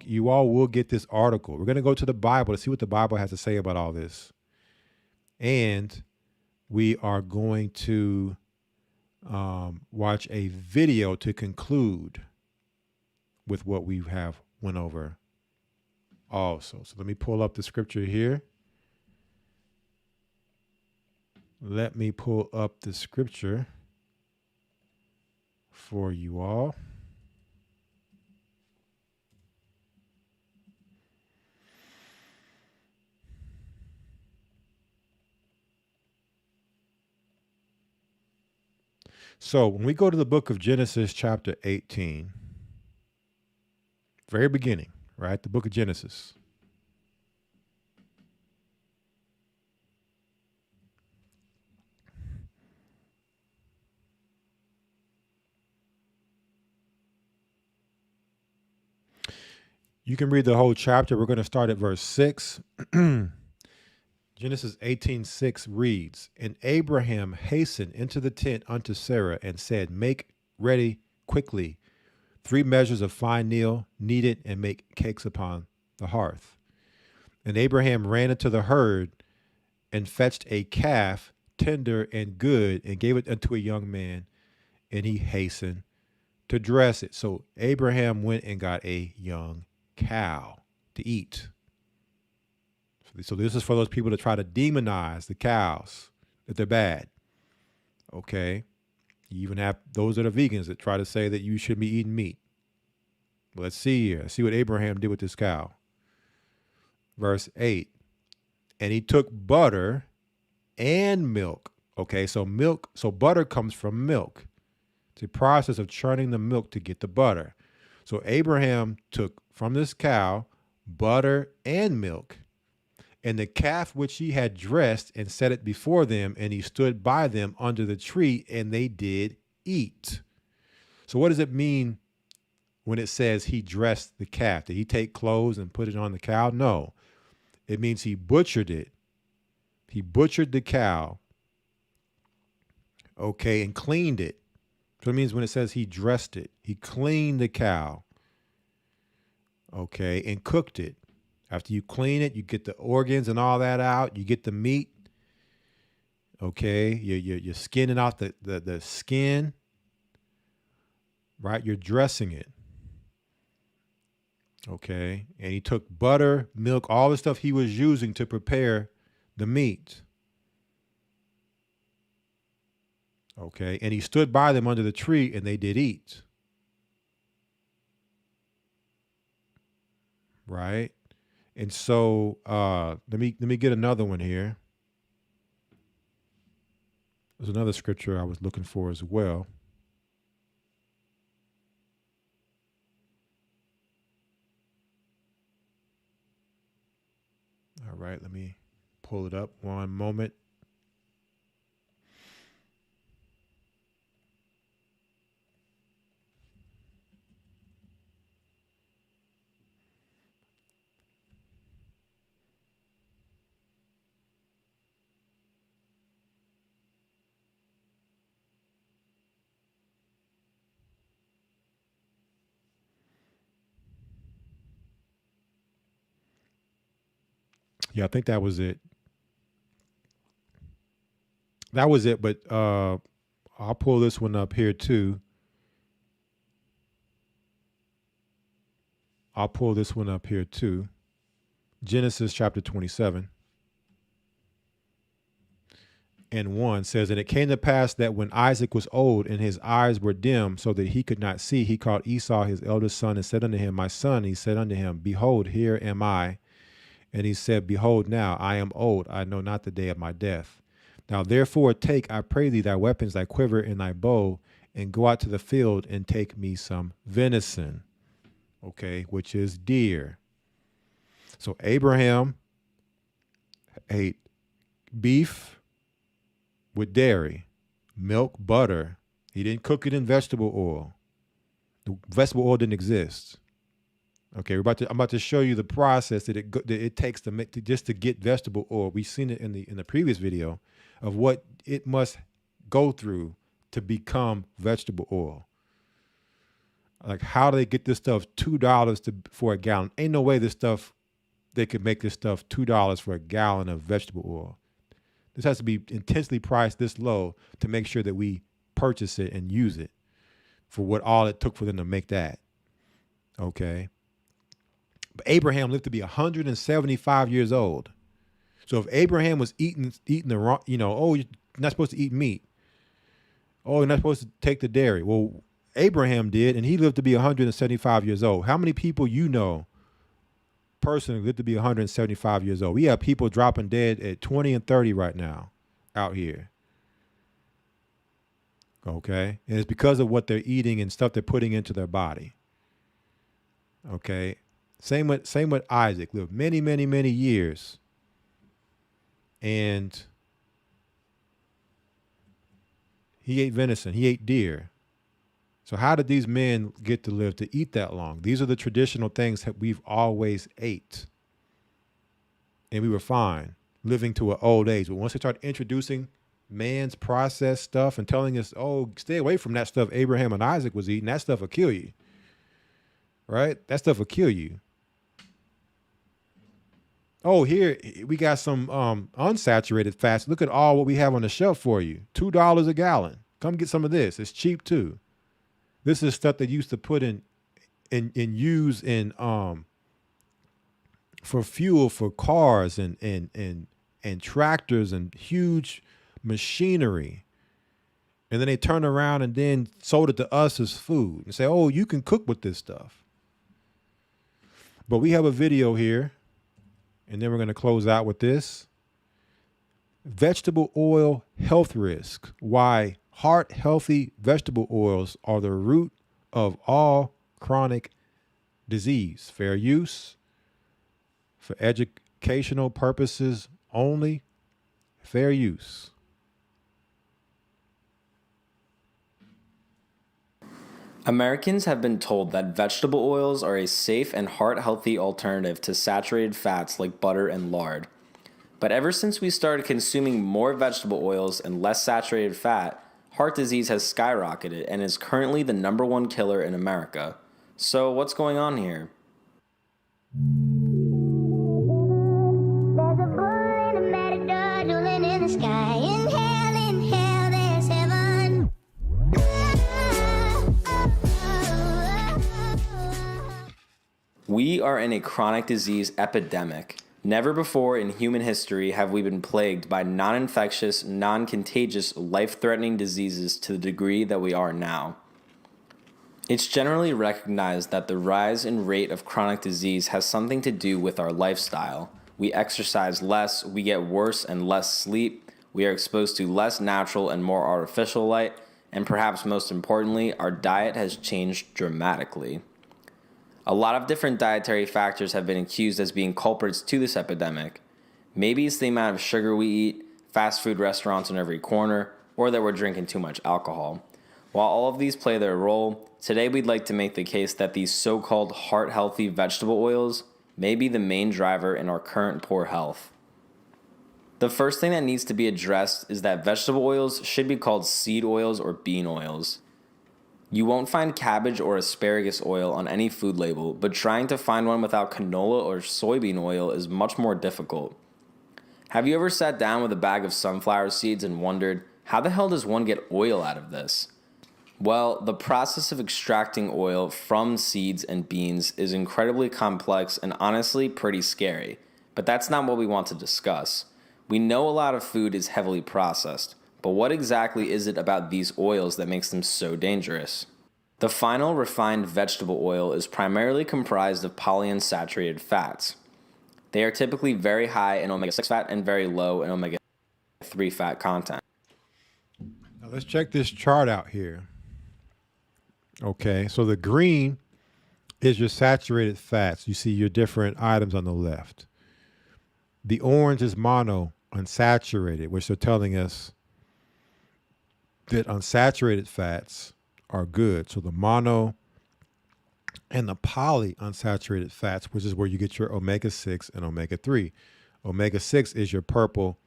will get this article. We're going to go to the Bible to see what the Bible has to say about all this. And we are going to watch a video to conclude with what we have went over also. So let me pull up the scripture here. Let me pull up the scripture for you all. So when we go to the book of Genesis, chapter 18, very beginning, right? The book of Genesis. You can read the whole chapter. We're going to start at verse 6. Genesis 18:6 reads, "And Abraham hastened into the tent unto Sarah and said, Make ready quickly 3 measures of fine meal, knead it, and make cakes upon the hearth. And Abraham ran into the herd and fetched a calf, tender and good, and gave it unto a young man, and he hastened to dress it." So Abraham went and got a young cow to eat. So this is for those people that try to demonize the cows, that they're bad. Okay. You even have those that are vegans that try to say that you shouldn't be eating meat. Well, let's see here. See what Abraham did with this cow. Verse 8. And he took butter and milk. Okay, so butter comes from milk. It's a process of churning the milk to get the butter. So Abraham took from this cow butter and milk, and the calf which he had dressed, and set it before them, and he stood by them under the tree, and they did eat. So what does it mean when it says he dressed the calf? Did he take clothes and put it on the cow? No. It means he butchered it. He butchered the cow, okay, and cleaned it. So it means when it says he dressed it, he cleaned the cow, okay, and cooked it. After you clean it, you get the organs and all that out. You get the meat, okay. You're skinning out the skin, right? You're dressing it, okay. And he took butter, milk, all the stuff he was using to prepare the meat, okay. And he stood by them under the tree, and they did eat, right? And so let me get another one here. There's another scripture I was looking for as well. All right, let me pull it up one moment. Yeah, I think that was it. That was it, but I'll pull this one up here too. Genesis chapter 27 and 1 says, "And it came to pass that when Isaac was old and his eyes were dim so that he could not see, he called Esau his eldest son and said unto him, My son. He said unto him, Behold, here am I. And he said, Behold, now I am old, I know not the day of my death. Now therefore take, I pray thee, thy weapons, thy quiver, and thy bow, and go out to the field and take me some venison." Okay, which is deer. So Abraham ate beef with dairy, milk, butter. He didn't cook it in vegetable oil. The vegetable oil didn't exist. Okay, I'm about to show you the process that it takes to make just to get vegetable oil. We've seen it in the previous video of what it must go through to become vegetable oil. Like, how do they get this stuff $2 for a gallon? Ain't no way they could make this stuff $2 for a gallon of vegetable oil. This has to be intensely priced this low to make sure that we purchase it and use it for what all it took for them to make that. Okay. But Abraham lived to be 175 years old. So if Abraham was eating the wrong, oh, you're not supposed to eat meat. Oh, you're not supposed to take the dairy. Well, Abraham did, and he lived to be 175 years old. How many people personally lived to be 175 years old? We have people dropping dead at 20 and 30 right now out here. Okay? And it's because of what they're eating and stuff they're putting into their body. Okay? Same with Isaac. Lived many, many, many years. And he ate venison. He ate deer. So how did these men get to live to eat that long? These are the traditional things that we've always ate. And we were fine living to an old age. But once they start introducing man's processed stuff and telling us, oh, stay away from that stuff Abraham and Isaac was eating, that stuff will kill you. Right? That stuff will kill you. Oh, here we got some unsaturated fats. Look at all what we have on the shelf for you. $2 a gallon. Come get some of this. It's cheap too. This is stuff they used to put in use in for fuel for cars and tractors and huge machinery. And then they turn around and then sold it to us as food and say, oh, you can cook with this stuff. But we have a video here, and then we're going to close out with this. Vegetable oil health risk. Why heart-healthy vegetable oils are the root of all chronic disease. Fair use. For educational purposes only. Fair use. Americans have been told that vegetable oils are a safe and heart-healthy alternative to saturated fats like butter and lard. But ever since we started consuming more vegetable oils and less saturated fat, heart disease has skyrocketed and is currently the #1 killer in America. So what's going on here? There's a bull in a matador dueling in the sky. In hell, there's heaven. We are in a chronic disease epidemic. Never before in human history have we been plagued by non-infectious, non-contagious, life-threatening diseases to the degree that we are now. It's generally recognized that the rise in rate of chronic disease has something to do with our lifestyle. We exercise less, we get worse and less sleep, we are exposed to less natural and more artificial light, and perhaps most importantly, our diet has changed dramatically. A lot of different dietary factors have been accused as being culprits to this epidemic. Maybe it's the amount of sugar we eat, fast food restaurants on every corner, or that we're drinking too much alcohol. While all of these play their role, today we'd like to make the case that these so-called heart-healthy vegetable oils may be the main driver in our current poor health. The first thing that needs to be addressed is that vegetable oils should be called seed oils or bean oils. You won't find cabbage or asparagus oil on any food label, but trying to find one without canola or soybean oil is much more difficult. Have you ever sat down with a bag of sunflower seeds and wondered, how the hell does one get oil out of this? Well, the process of extracting oil from seeds and beans is incredibly complex and honestly pretty scary, but that's not what we want to discuss. We know a lot of food is heavily processed, but what exactly is it about these oils that makes them so dangerous? The final refined vegetable oil is primarily comprised of polyunsaturated fats. They are typically very high in omega-6 fat and very low in omega-3 fat content. Now let's check this chart out here. Okay, so the green is your saturated fats. You see your different items on the left. The orange is mono unsaturated, which they're telling us that unsaturated fats are good. So the mono and the polyunsaturated fats, which is where you get your omega-6 and omega-3. Omega-6 is your purple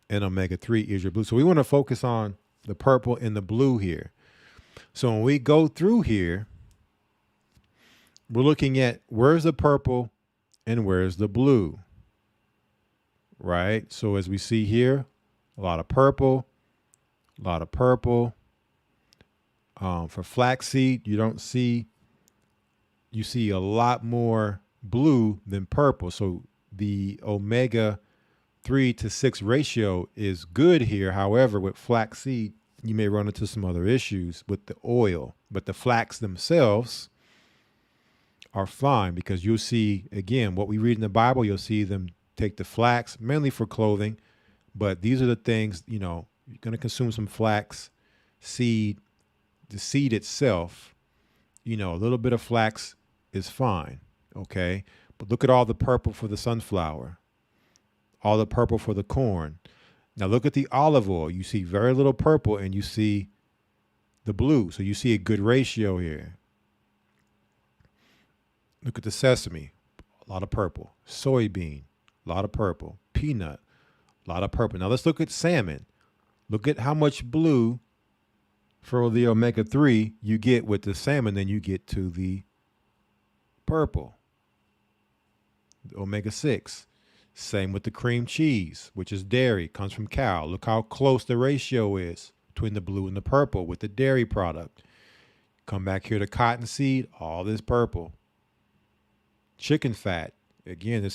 and omega-3 is your blue. So we want to focus on the purple and the blue here. So when we go through here, we're looking at where's the purple and where's the blue, right? So as we see here, a lot of purple. For flaxseed, you see a lot more blue than purple. So the omega 3 to 6 ratio is good here. However, with flaxseed, you may run into some other issues with the oil, but the flax themselves are fine because you'll see, again, what we read in the Bible, you'll see them take the flax mainly for clothing, but these are the things, you're going to consume some flax seed, the seed itself, a little bit of flax is fine. Okay. But look at all the purple for the sunflower, all the purple for the corn. Now look at the olive oil. You see very little purple and you see the blue. So you see a good ratio here. Look at the sesame, a lot of purple. Soybean, a lot of purple. Peanut, a lot of purple. Now let's look at salmon. Look at how much blue for the omega-3 you get with the salmon, then you get to the purple, the omega-6. Same with the cream cheese, which is dairy, comes from cow. Look how close the ratio is between the blue and the purple with the dairy product. Come back here to cottonseed, all this purple. Chicken fat, again,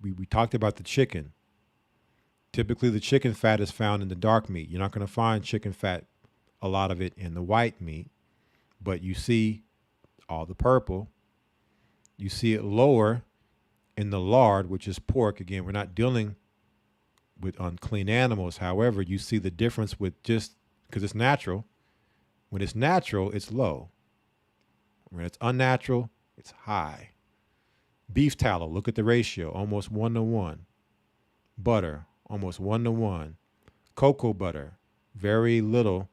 we talked about the chicken. Typically, the chicken fat is found in the dark meat. You're not going to find chicken fat, a lot of it in the white meat, but you see all the purple. You see it lower in the lard, which is pork. Again, we're not dealing with unclean animals. However, you see the difference with just because it's natural. When it's natural, it's low. When it's unnatural, it's high. Beef tallow, look at the ratio, almost 1-to-1. Butter, almost 1-to-1. Cocoa butter, very little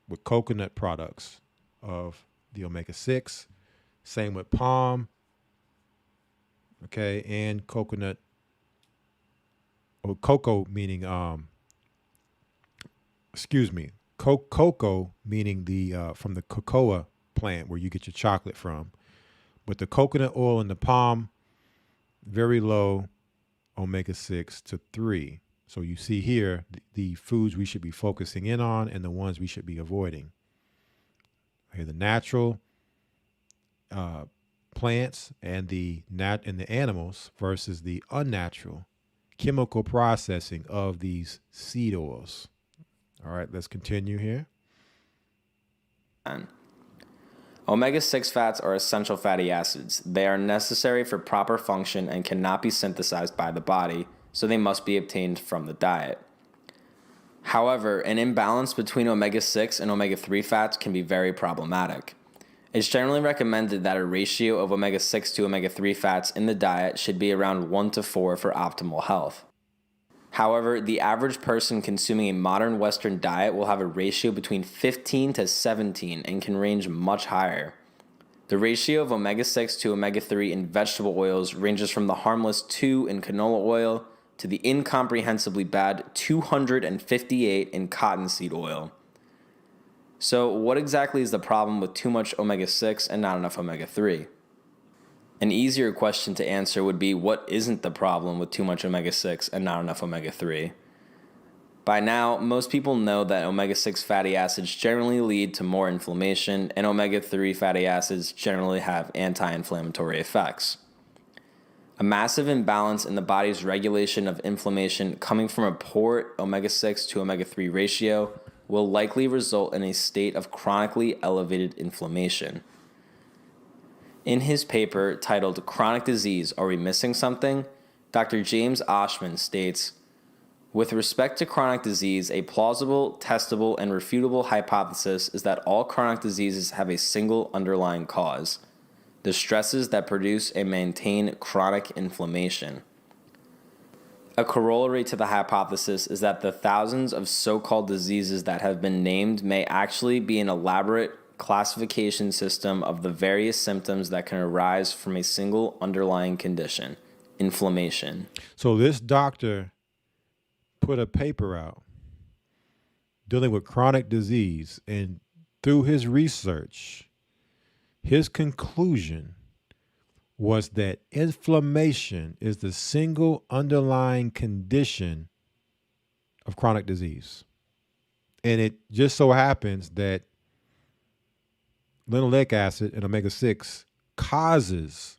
with coconut products of the omega-6. Same with palm. Okay, and coconut, or cocoa meaning, cocoa meaning the from the cocoa plant where you get your chocolate from. But the coconut oil and the palm, very low omega-6 to 3. So you see here the foods we should be focusing in on and the ones we should be avoiding. Okay, the natural plants and the animals versus the unnatural chemical processing of these seed oils. All right, let's continue here. Omega-6 fats are essential fatty acids. They are necessary for proper function and cannot be synthesized by the body, so they must be obtained from the diet. However, an imbalance between omega 6 and omega 3 fats can be very problematic. It's generally recommended that a ratio of omega 6 to omega 3 fats in the diet should be around 1 to 4 for optimal health. However, the average person consuming a modern Western diet will have a ratio between 15 to 17 and can range much higher. The ratio of omega 6 to omega 3 in vegetable oils ranges from the harmless 2 in canola oil to the incomprehensibly bad 258 in cottonseed oil. So, what exactly is the problem with too much omega 6 and not enough omega 3? An easier question to answer would be, what isn't the problem with too much omega 6 and not enough omega 3? By now, most people know that omega 6 fatty acids generally lead to more inflammation, and omega 3 fatty acids generally have anti inflammatory effects. A massive imbalance in the body's regulation of inflammation coming from a poor omega 6 to omega 3 ratio will likely result in a state of chronically elevated inflammation. In his paper titled Chronic Disease, Are We Missing Something?, Dr. James Oshman states, with respect to chronic disease, a plausible, testable, and refutable hypothesis is that all chronic diseases have a single underlying cause: the stresses that produce and maintain chronic inflammation. A corollary to the hypothesis is that the thousands of so-called diseases that have been named may actually be an elaborate classification system of the various symptoms that can arise from a single underlying condition: inflammation. So this doctor put a paper out dealing with chronic disease, and through his research, his conclusion was that inflammation is the single underlying condition of chronic disease. And it just so happens that linoleic acid and omega 6 causes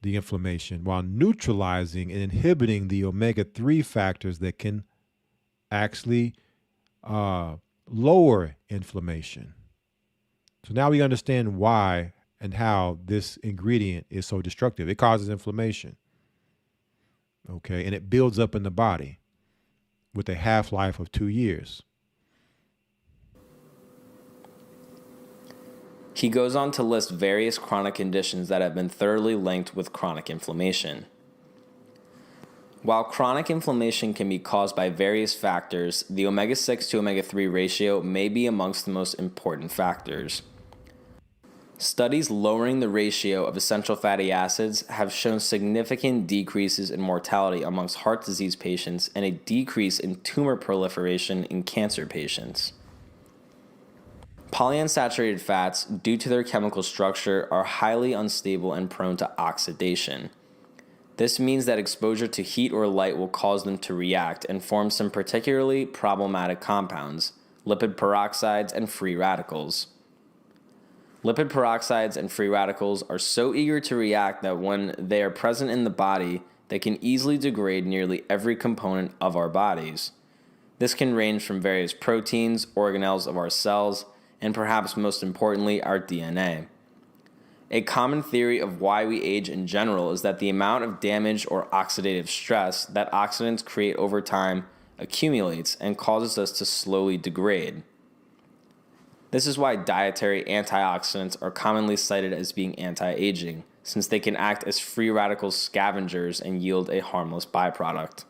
the inflammation while neutralizing and inhibiting the omega 3 factors that can actually lower inflammation. So now we understand why and how this ingredient is so destructive. It causes inflammation. Okay, and it builds up in the body with a half-life of 2 years. He goes on to list various chronic conditions that have been thoroughly linked with chronic inflammation. While chronic inflammation can be caused by various factors, the omega 6 to omega 3 ratio may be amongst the most important factors. Studies lowering the ratio of essential fatty acids have shown significant decreases in mortality amongst heart disease patients and a decrease in tumor proliferation in cancer patients. Polyunsaturated fats, due to their chemical structure, are highly unstable and prone to oxidation. This means that exposure to heat or light will cause them to react and form some particularly problematic compounds: lipid peroxides and free radicals. Lipid peroxides and free radicals are so eager to react that when they are present in the body, they can easily degrade nearly every component of our bodies. This can range from various proteins, organelles of our cells, and perhaps most importantly, our DNA. A common theory of why we age in general is that the amount of damage or oxidative stress that oxidants create over time accumulates and causes us to slowly degrade. This is why dietary antioxidants are commonly cited as being anti-aging, since they can act as free radical scavengers and yield a harmless byproduct.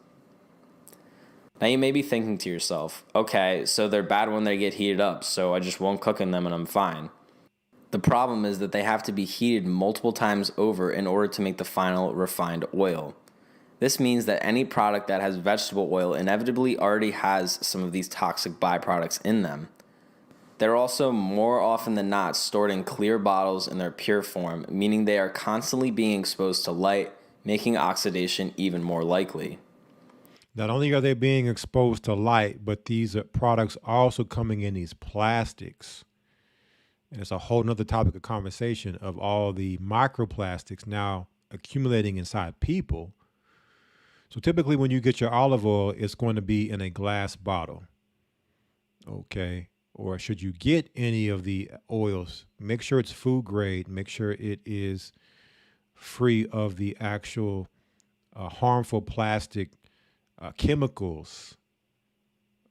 Now you may be thinking to yourself, okay, so they're bad when they get heated up, so I just won't cook in them and I'm fine. The problem is that they have to be heated multiple times over in order to make the final refined oil. This means that any product that has vegetable oil inevitably already has some of these toxic byproducts in them. They're also more often than not stored in clear bottles in their pure form, meaning they are constantly being exposed to light, making oxidation even more likely. Not only are they being exposed to light, but these products are also coming in these plastics. And it's a whole nother topic of conversation of all the microplastics now accumulating inside people. So typically when you get your olive oil, it's going to be in a glass bottle. Okay. Or should you get any of the oils, make sure it's food grade, make sure it is free of the actual harmful plastic chemicals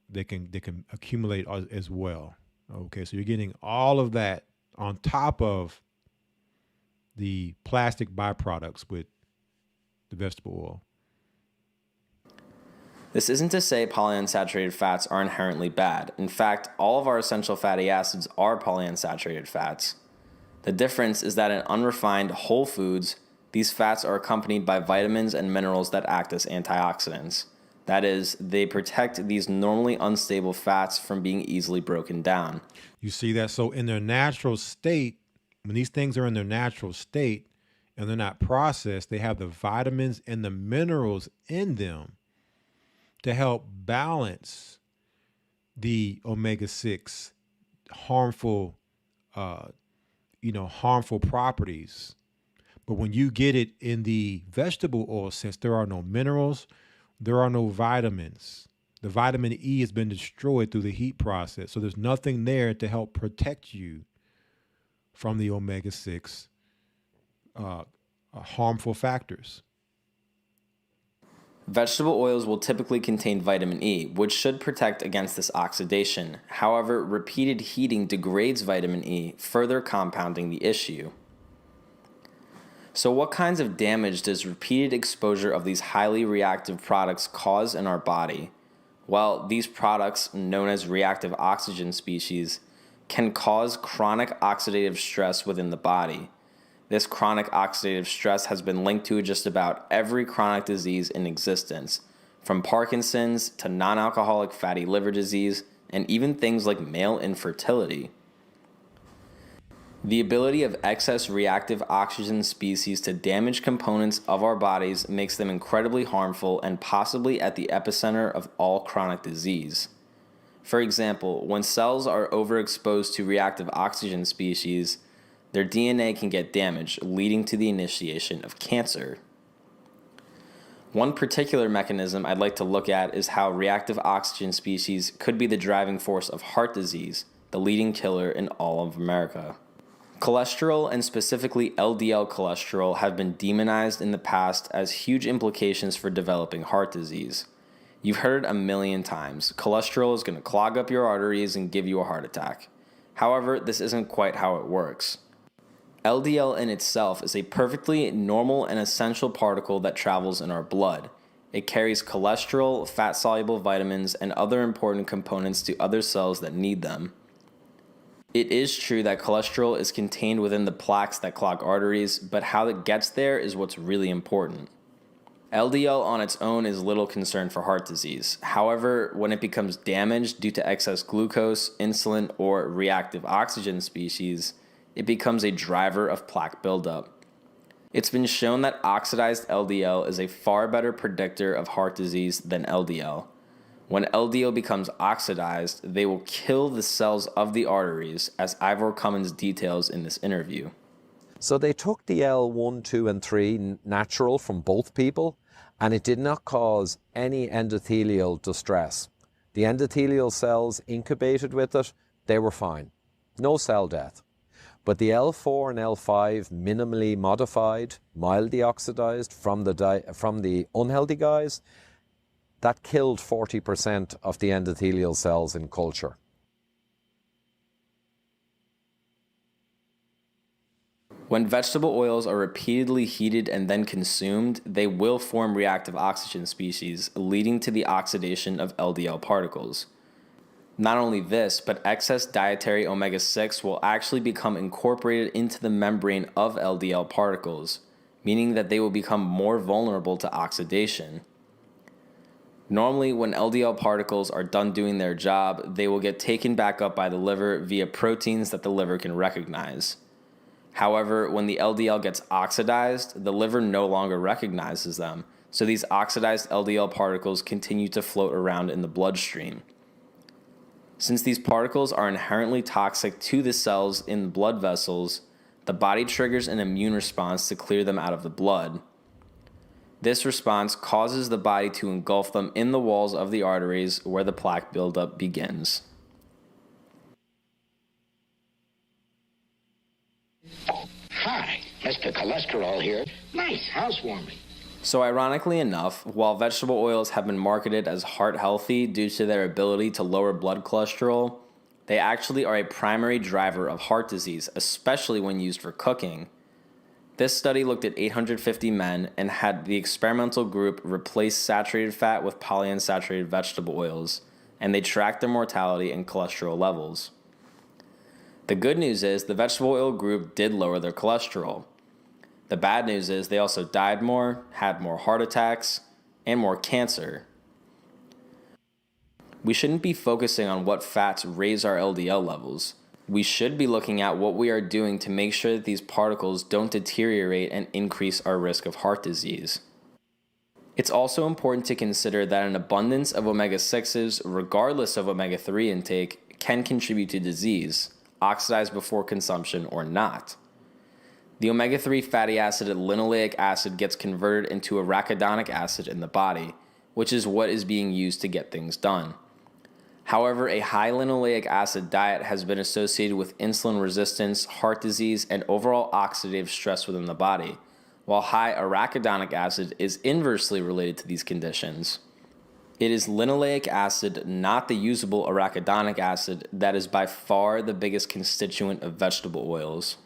they can accumulate as well. Okay, so you're getting all of that on top of the plastic byproducts with the vegetable oil. This isn't to say polyunsaturated fats are inherently bad. In fact, all of our essential fatty acids are polyunsaturated fats. The difference is that in unrefined whole foods, these fats are accompanied by vitamins and minerals that act as antioxidants. That is, they protect these normally unstable fats from being easily broken down. You see that? So in their natural state, when these things are in their natural state and they're not processed, they have the vitamins and the minerals in them to help balance the omega-6 harmful, harmful properties. But when you get it in the vegetable oil sense, there are no minerals, there are no vitamins. The vitamin E has been destroyed through the heat process. So there's nothing there to help protect you from the omega-6 harmful factors. Vegetable oils will typically contain vitamin E, which should protect against this oxidation. However, repeated heating degrades vitamin E, further compounding the issue. So what kinds of damage does repeated exposure of these highly reactive products cause in our body? Well, these products, known as reactive oxygen species, can cause chronic oxidative stress within the body. This chronic oxidative stress has been linked to just about every chronic disease in existence, from Parkinson's to non-alcoholic fatty liver disease, and even things like male infertility. The ability of excess reactive oxygen species to damage components of our bodies makes them incredibly harmful and possibly at the epicenter of all chronic disease. For example, when cells are overexposed to reactive oxygen species, their DNA can get damaged, leading to the initiation of cancer. One particular mechanism I'd like to look at is how reactive oxygen species could be the driving force of heart disease, the leading killer in all of America. Cholesterol, and specifically LDL cholesterol, have been demonized in the past as huge implications for developing heart disease. You've heard it a million times. Cholesterol is going to clog up your arteries and give you a heart attack. However, this isn't quite how it works. LDL in itself is a perfectly normal and essential particle that travels in our blood. It carries cholesterol, fat-soluble vitamins, and other important components to other cells that need them. It is true that cholesterol is contained within the plaques that clog arteries, but how it gets there is what's really important. LDL on its own is little concern for heart disease. However, when it becomes damaged due to excess glucose, insulin, or reactive oxygen species, it becomes a driver of plaque buildup. It's been shown that oxidized LDL is a far better predictor of heart disease than LDL. When LDL becomes oxidized, they will kill the cells of the arteries, as Ivor Cummins details in this interview. So they took the L1, 2, and 3 natural from both people, and it did not cause any endothelial distress. The endothelial cells incubated with it, they were fine. No cell death. But the L4 and L5, minimally modified, mildly oxidized from the unhealthy guys, that killed 40% of the endothelial cells in culture. When vegetable oils are repeatedly heated and then consumed, they will form reactive oxygen species, leading to the oxidation of LDL particles. Not only this, but excess dietary omega-6 will actually become incorporated into the membrane of LDL particles, meaning that they will become more vulnerable to oxidation. Normally, when LDL particles are done doing their job, they will get taken back up by the liver via proteins that the liver can recognize. However, when the LDL gets oxidized, the liver no longer recognizes them, so these oxidized LDL particles continue to float around in the bloodstream. Since these particles are inherently toxic to the cells in blood vessels, the body triggers an immune response to clear them out of the blood. This response causes the body to engulf them in the walls of the arteries where the plaque buildup begins. Hi, Mr. Cholesterol here. Nice housewarming. So ironically enough, while vegetable oils have been marketed as heart healthy due to their ability to lower blood cholesterol, they actually are a primary driver of heart disease, especially when used for cooking. This study looked at 850 men and had the experimental group replace saturated fat with polyunsaturated vegetable oils, and they tracked their mortality and cholesterol levels. The good news is the vegetable oil group did lower their cholesterol. The bad news is they also died more, had more heart attacks, and more cancer. We shouldn't be focusing on what fats raise our LDL levels. We should be looking at what we are doing to make sure that these particles don't deteriorate and increase our risk of heart disease. It's also important to consider that an abundance of omega-6s, regardless of omega-3 intake, can contribute to disease, oxidized before consumption or not. The omega-3 fatty acid linoleic acid gets converted into arachidonic acid in the body, which is what is being used to get things done. However, a high linoleic acid diet has been associated with insulin resistance, heart disease, and overall oxidative stress within the body, while high arachidonic acid is inversely related to these conditions. It is linoleic acid, not the usable arachidonic acid, that is by far the biggest constituent of vegetable oils.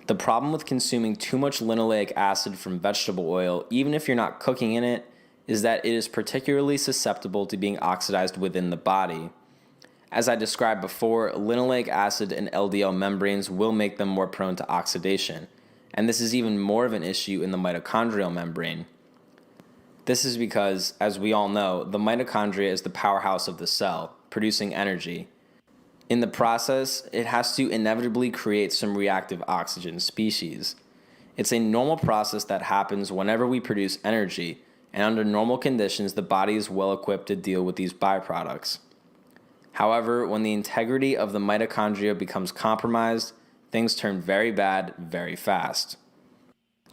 The problem with consuming too much linoleic acid from vegetable oil, even if you're not cooking in it, is that it is particularly susceptible to being oxidized within the body. As I described before, linoleic acid and LDL membranes will make them more prone to oxidation, and this is even more of an issue in the mitochondrial membrane. This is because, as we all know, the mitochondria is the powerhouse of the cell, producing energy. In the process, it has to inevitably create some reactive oxygen species. It's a normal process that happens whenever we produce energy, and under normal conditions, the body is well equipped to deal with these byproducts. However, when the integrity of the mitochondria becomes compromised, things turn very bad very fast.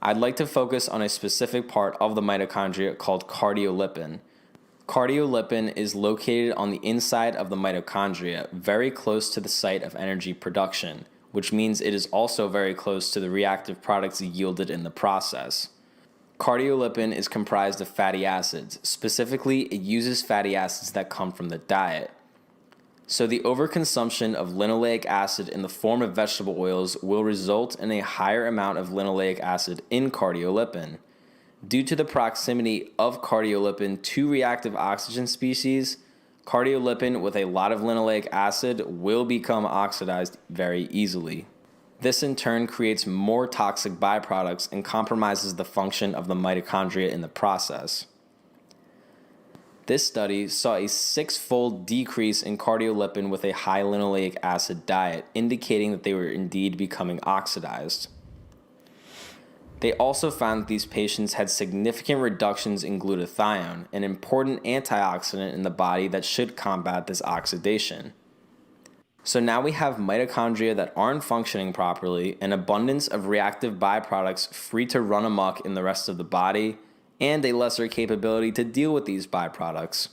I'd like to focus on a specific part of the mitochondria called cardiolipin. Cardiolipin is located on the inside of the mitochondria, very close to the site of energy production, which means it is also very close to the reactive products yielded in the process. Cardiolipin is comprised of fatty acids. Specifically, it uses fatty acids that come from the diet. So the overconsumption of linoleic acid in the form of vegetable oils will result in a higher amount of linoleic acid in cardiolipin. Due to the proximity of cardiolipin to reactive oxygen species, cardiolipin with a lot of linoleic acid will become oxidized very easily. This in turn creates more toxic byproducts and compromises the function of the mitochondria in the process. This study saw a 6-fold decrease in cardiolipin with a high linoleic acid diet, indicating that they were indeed becoming oxidized. They also found that these patients had significant reductions in glutathione, an important antioxidant in the body that should combat this oxidation. So now we have mitochondria that aren't functioning properly, an abundance of reactive byproducts free to run amok in the rest of the body, and a lesser capability to deal with these byproducts.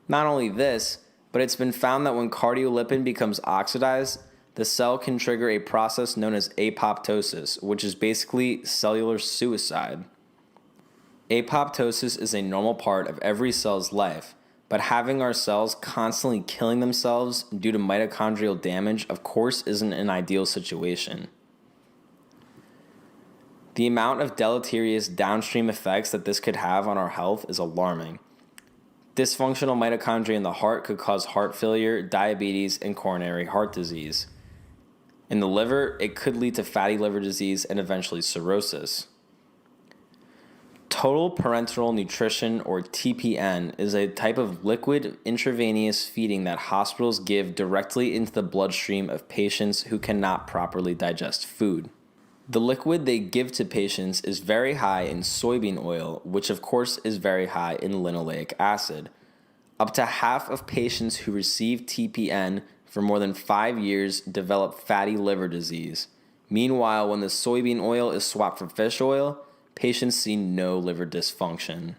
Not only this, but it's been found that when cardiolipin becomes oxidized, the cell can trigger a process known as apoptosis, which is basically cellular suicide. Apoptosis is a normal part of every cell's life, but having our cells constantly killing themselves due to mitochondrial damage, of course, isn't an ideal situation. The amount of deleterious downstream effects that this could have on our health is alarming. Dysfunctional mitochondria in the heart could cause heart failure, diabetes, and coronary heart disease. In the liver, it could lead to fatty liver disease and eventually cirrhosis. Total parenteral nutrition, or TPN, is a type of liquid intravenous feeding that hospitals give directly into the bloodstream of patients who cannot properly digest food. The liquid they give to patients is very high in soybean oil, which of course is very high in linoleic acid. Up to half of patients who receive TPN for more than 5 years develop fatty liver disease. Meanwhile, when the soybean oil is swapped for fish oil, patients see no liver dysfunction.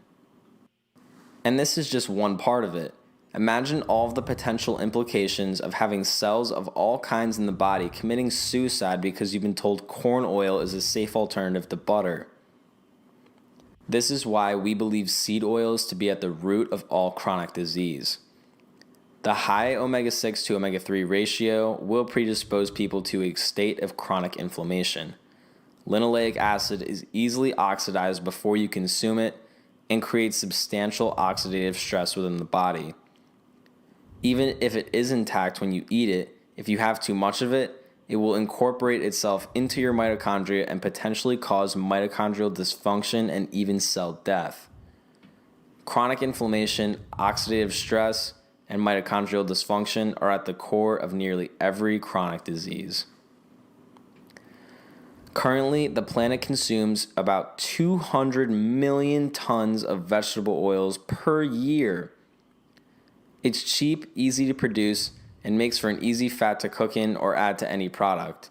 And this is just one part of it. Imagine all of the potential implications of having cells of all kinds in the body committing suicide because you've been told corn oil is a safe alternative to butter. This is why we believe seed oils to be at the root of all chronic disease. The high omega-6 to omega-3 ratio will predispose people to a state of chronic inflammation. Linoleic acid is easily oxidized before you consume it and creates substantial oxidative stress within the body. Even if it is intact when you eat it, if you have too much of it, it will incorporate itself into your mitochondria and potentially cause mitochondrial dysfunction and even cell death. Chronic inflammation, oxidative stress, and mitochondrial dysfunction are at the core of nearly every chronic disease. Currently, the planet consumes about 200 million tons of vegetable oils per year. It's cheap, easy to produce, and makes for an easy fat to cook in or add to any product.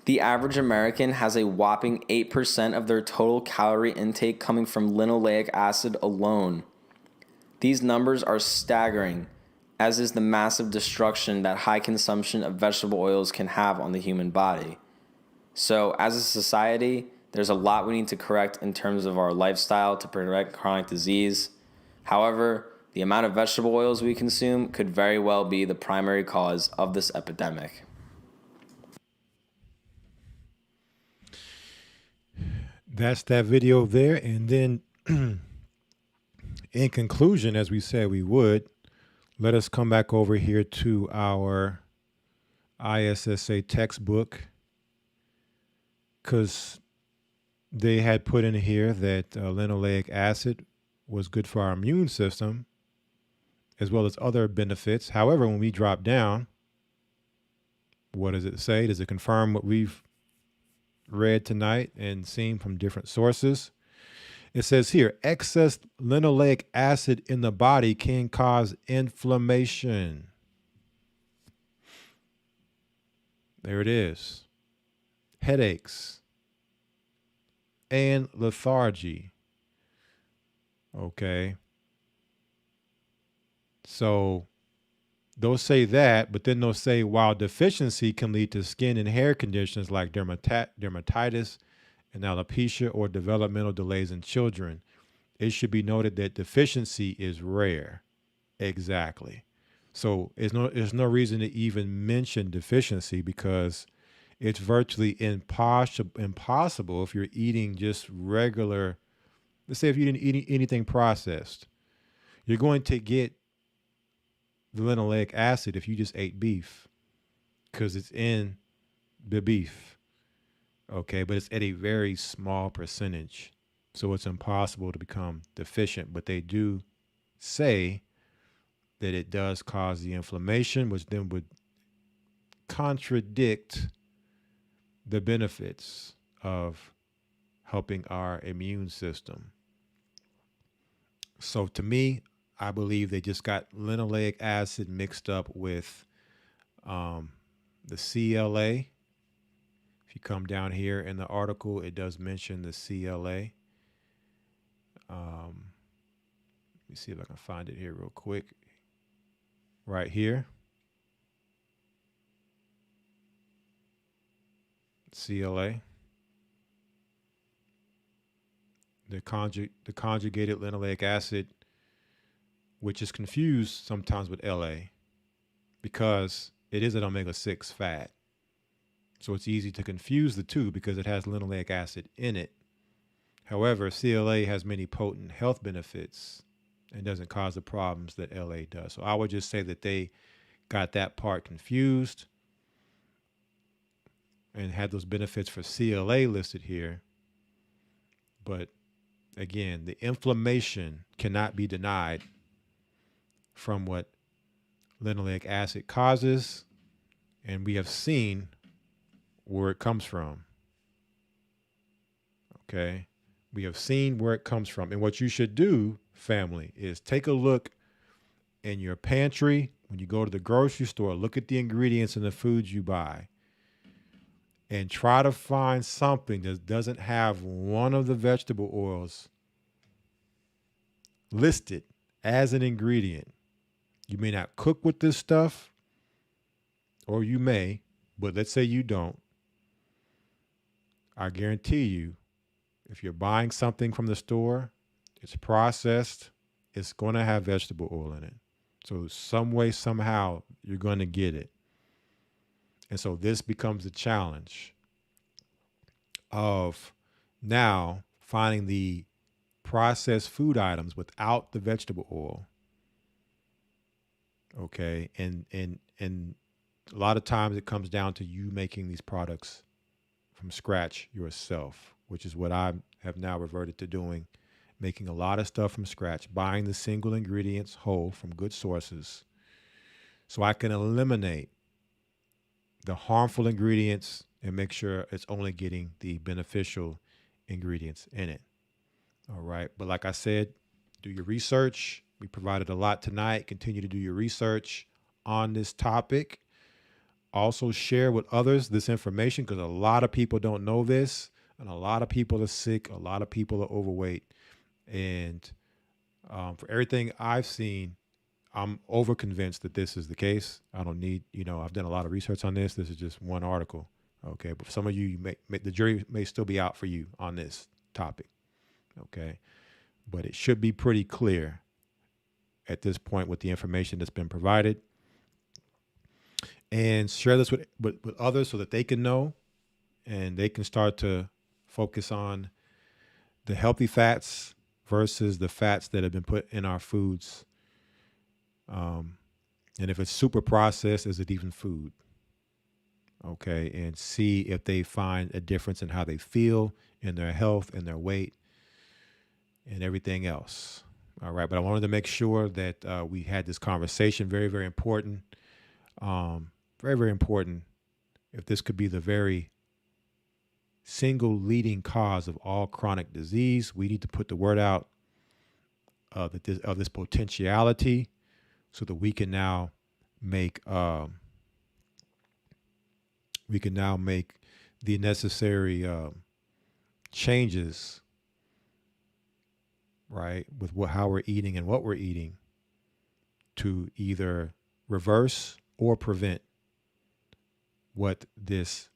The average American has a whopping 8% of their total calorie intake coming from linoleic acid alone. These numbers are staggering, as is the massive destruction that high consumption of vegetable oils can have on the human body. So, as a society, there's a lot we need to correct in terms of our lifestyle to prevent chronic disease. However, the amount of vegetable oils we consume could very well be the primary cause of this epidemic. That's that video there. And then, in conclusion, as we said we would, let us come back over here to our ISSA textbook, because they had put in here that linoleic acid was good for our immune system, as well as other benefits. However, when we drop down, what does it say? Does it confirm what we've read tonight and seen from different sources? It says here, excess linoleic acid in the body can cause inflammation. There it is. Headaches and lethargy. Okay. So they'll say that, but then they'll say while deficiency can lead to skin and hair conditions like dermatitis and alopecia or developmental delays in children, it should be noted that deficiency is rare. Exactly. So there's no reason to even mention deficiency, because it's virtually impossible if you're eating just regular. Let's say if you didn't eat anything processed, you're going to get the linoleic acid if you just ate beef, because it's in the beef. Okay, but it's at a very small percentage, so it's impossible to become deficient. But they do say that it does cause the inflammation, which then would contradict the benefits of helping our immune system. So to me, I believe they just got linoleic acid mixed up with the CLA. If you come down here in the article, it does mention the CLA. Let me see if I can find it here real quick. Right here. CLA. The conjugated linoleic acid, which is confused sometimes with LA, because it is an omega-6 fat. So it's easy to confuse the two because it has linoleic acid in it. However, CLA has many potent health benefits and doesn't cause the problems that LA does. So I would just say that they got that part confused and had those benefits for CLA listed here. But again, the inflammation cannot be denied from what linoleic acid causes, and we have seen where it comes from. Okay? We have seen where it comes from. And what you should do, family, is take a look in your pantry. When you go to the grocery store, look at the ingredients in the foods you buy and try to find something that doesn't have one of the vegetable oils listed as an ingredient. You may not cook with this stuff, or you may, but let's say you don't. I guarantee you If you're buying something from the store, it's processed, it's going to have vegetable oil in it. So some way, somehow, you're going to get it. And so this becomes the challenge of now finding the processed food items without the vegetable oil. Okay. And a lot of times it comes down to you making these products from scratch yourself, which is what I have now reverted to doing, making a lot of stuff from scratch, buying the single ingredients whole from good sources so I can eliminate the harmful ingredients and make sure it's only getting the beneficial ingredients in it. All right. But like I said, do your research. We provided a lot tonight. Continue to do your research on this topic. Also share with others this information because a lot of people don't know this, and a lot of people are sick. A lot of people are overweight. And for everything I've seen, I'm over convinced that this is the case. I don't need, I've done a lot of research on this. This is just one article. Okay. But for some of you, the jury may still be out for you on this topic. Okay. But it should be pretty clear at this point with the information that's been provided. And share this with others so that they can know and they can start to focus on the healthy fats versus the fats that have been put in our foods. And if it's super processed, is it even food? Okay. And see if they find a difference in how they feel, in their health, in their weight, and everything else. All right. But I wanted to make sure that we had this conversation. Very, very important. Very, very important. If this could be the very single leading cause of all chronic disease, we need to put the word out of this potentiality so that we can now make the necessary changes, right, with how we're eating and what we're eating to either reverse or prevent what this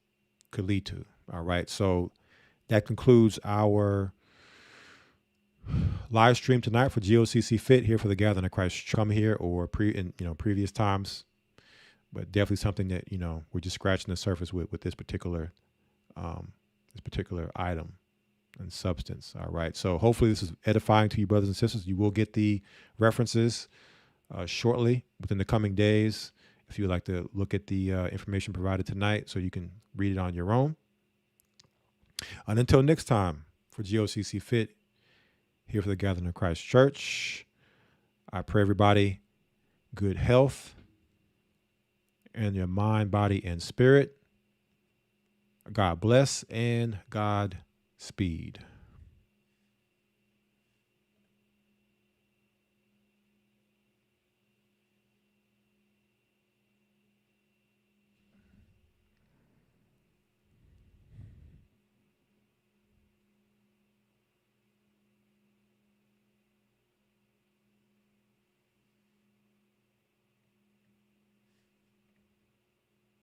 could lead to. All right. So that concludes our live stream tonight for GOCC Fit here for the Gathering of Christ. Come here or previous times, but definitely something that we're just scratching the surface with this particular item and substance. All right. So hopefully this is edifying to you, brothers and sisters. You will get the references shortly within the coming days if you would like to look at the information provided tonight so you can read it on your own. And until next time, for GOCC Fit, here for the Gathering of Christ Church, I pray everybody good health in your mind, body, and spirit. God bless and God speed.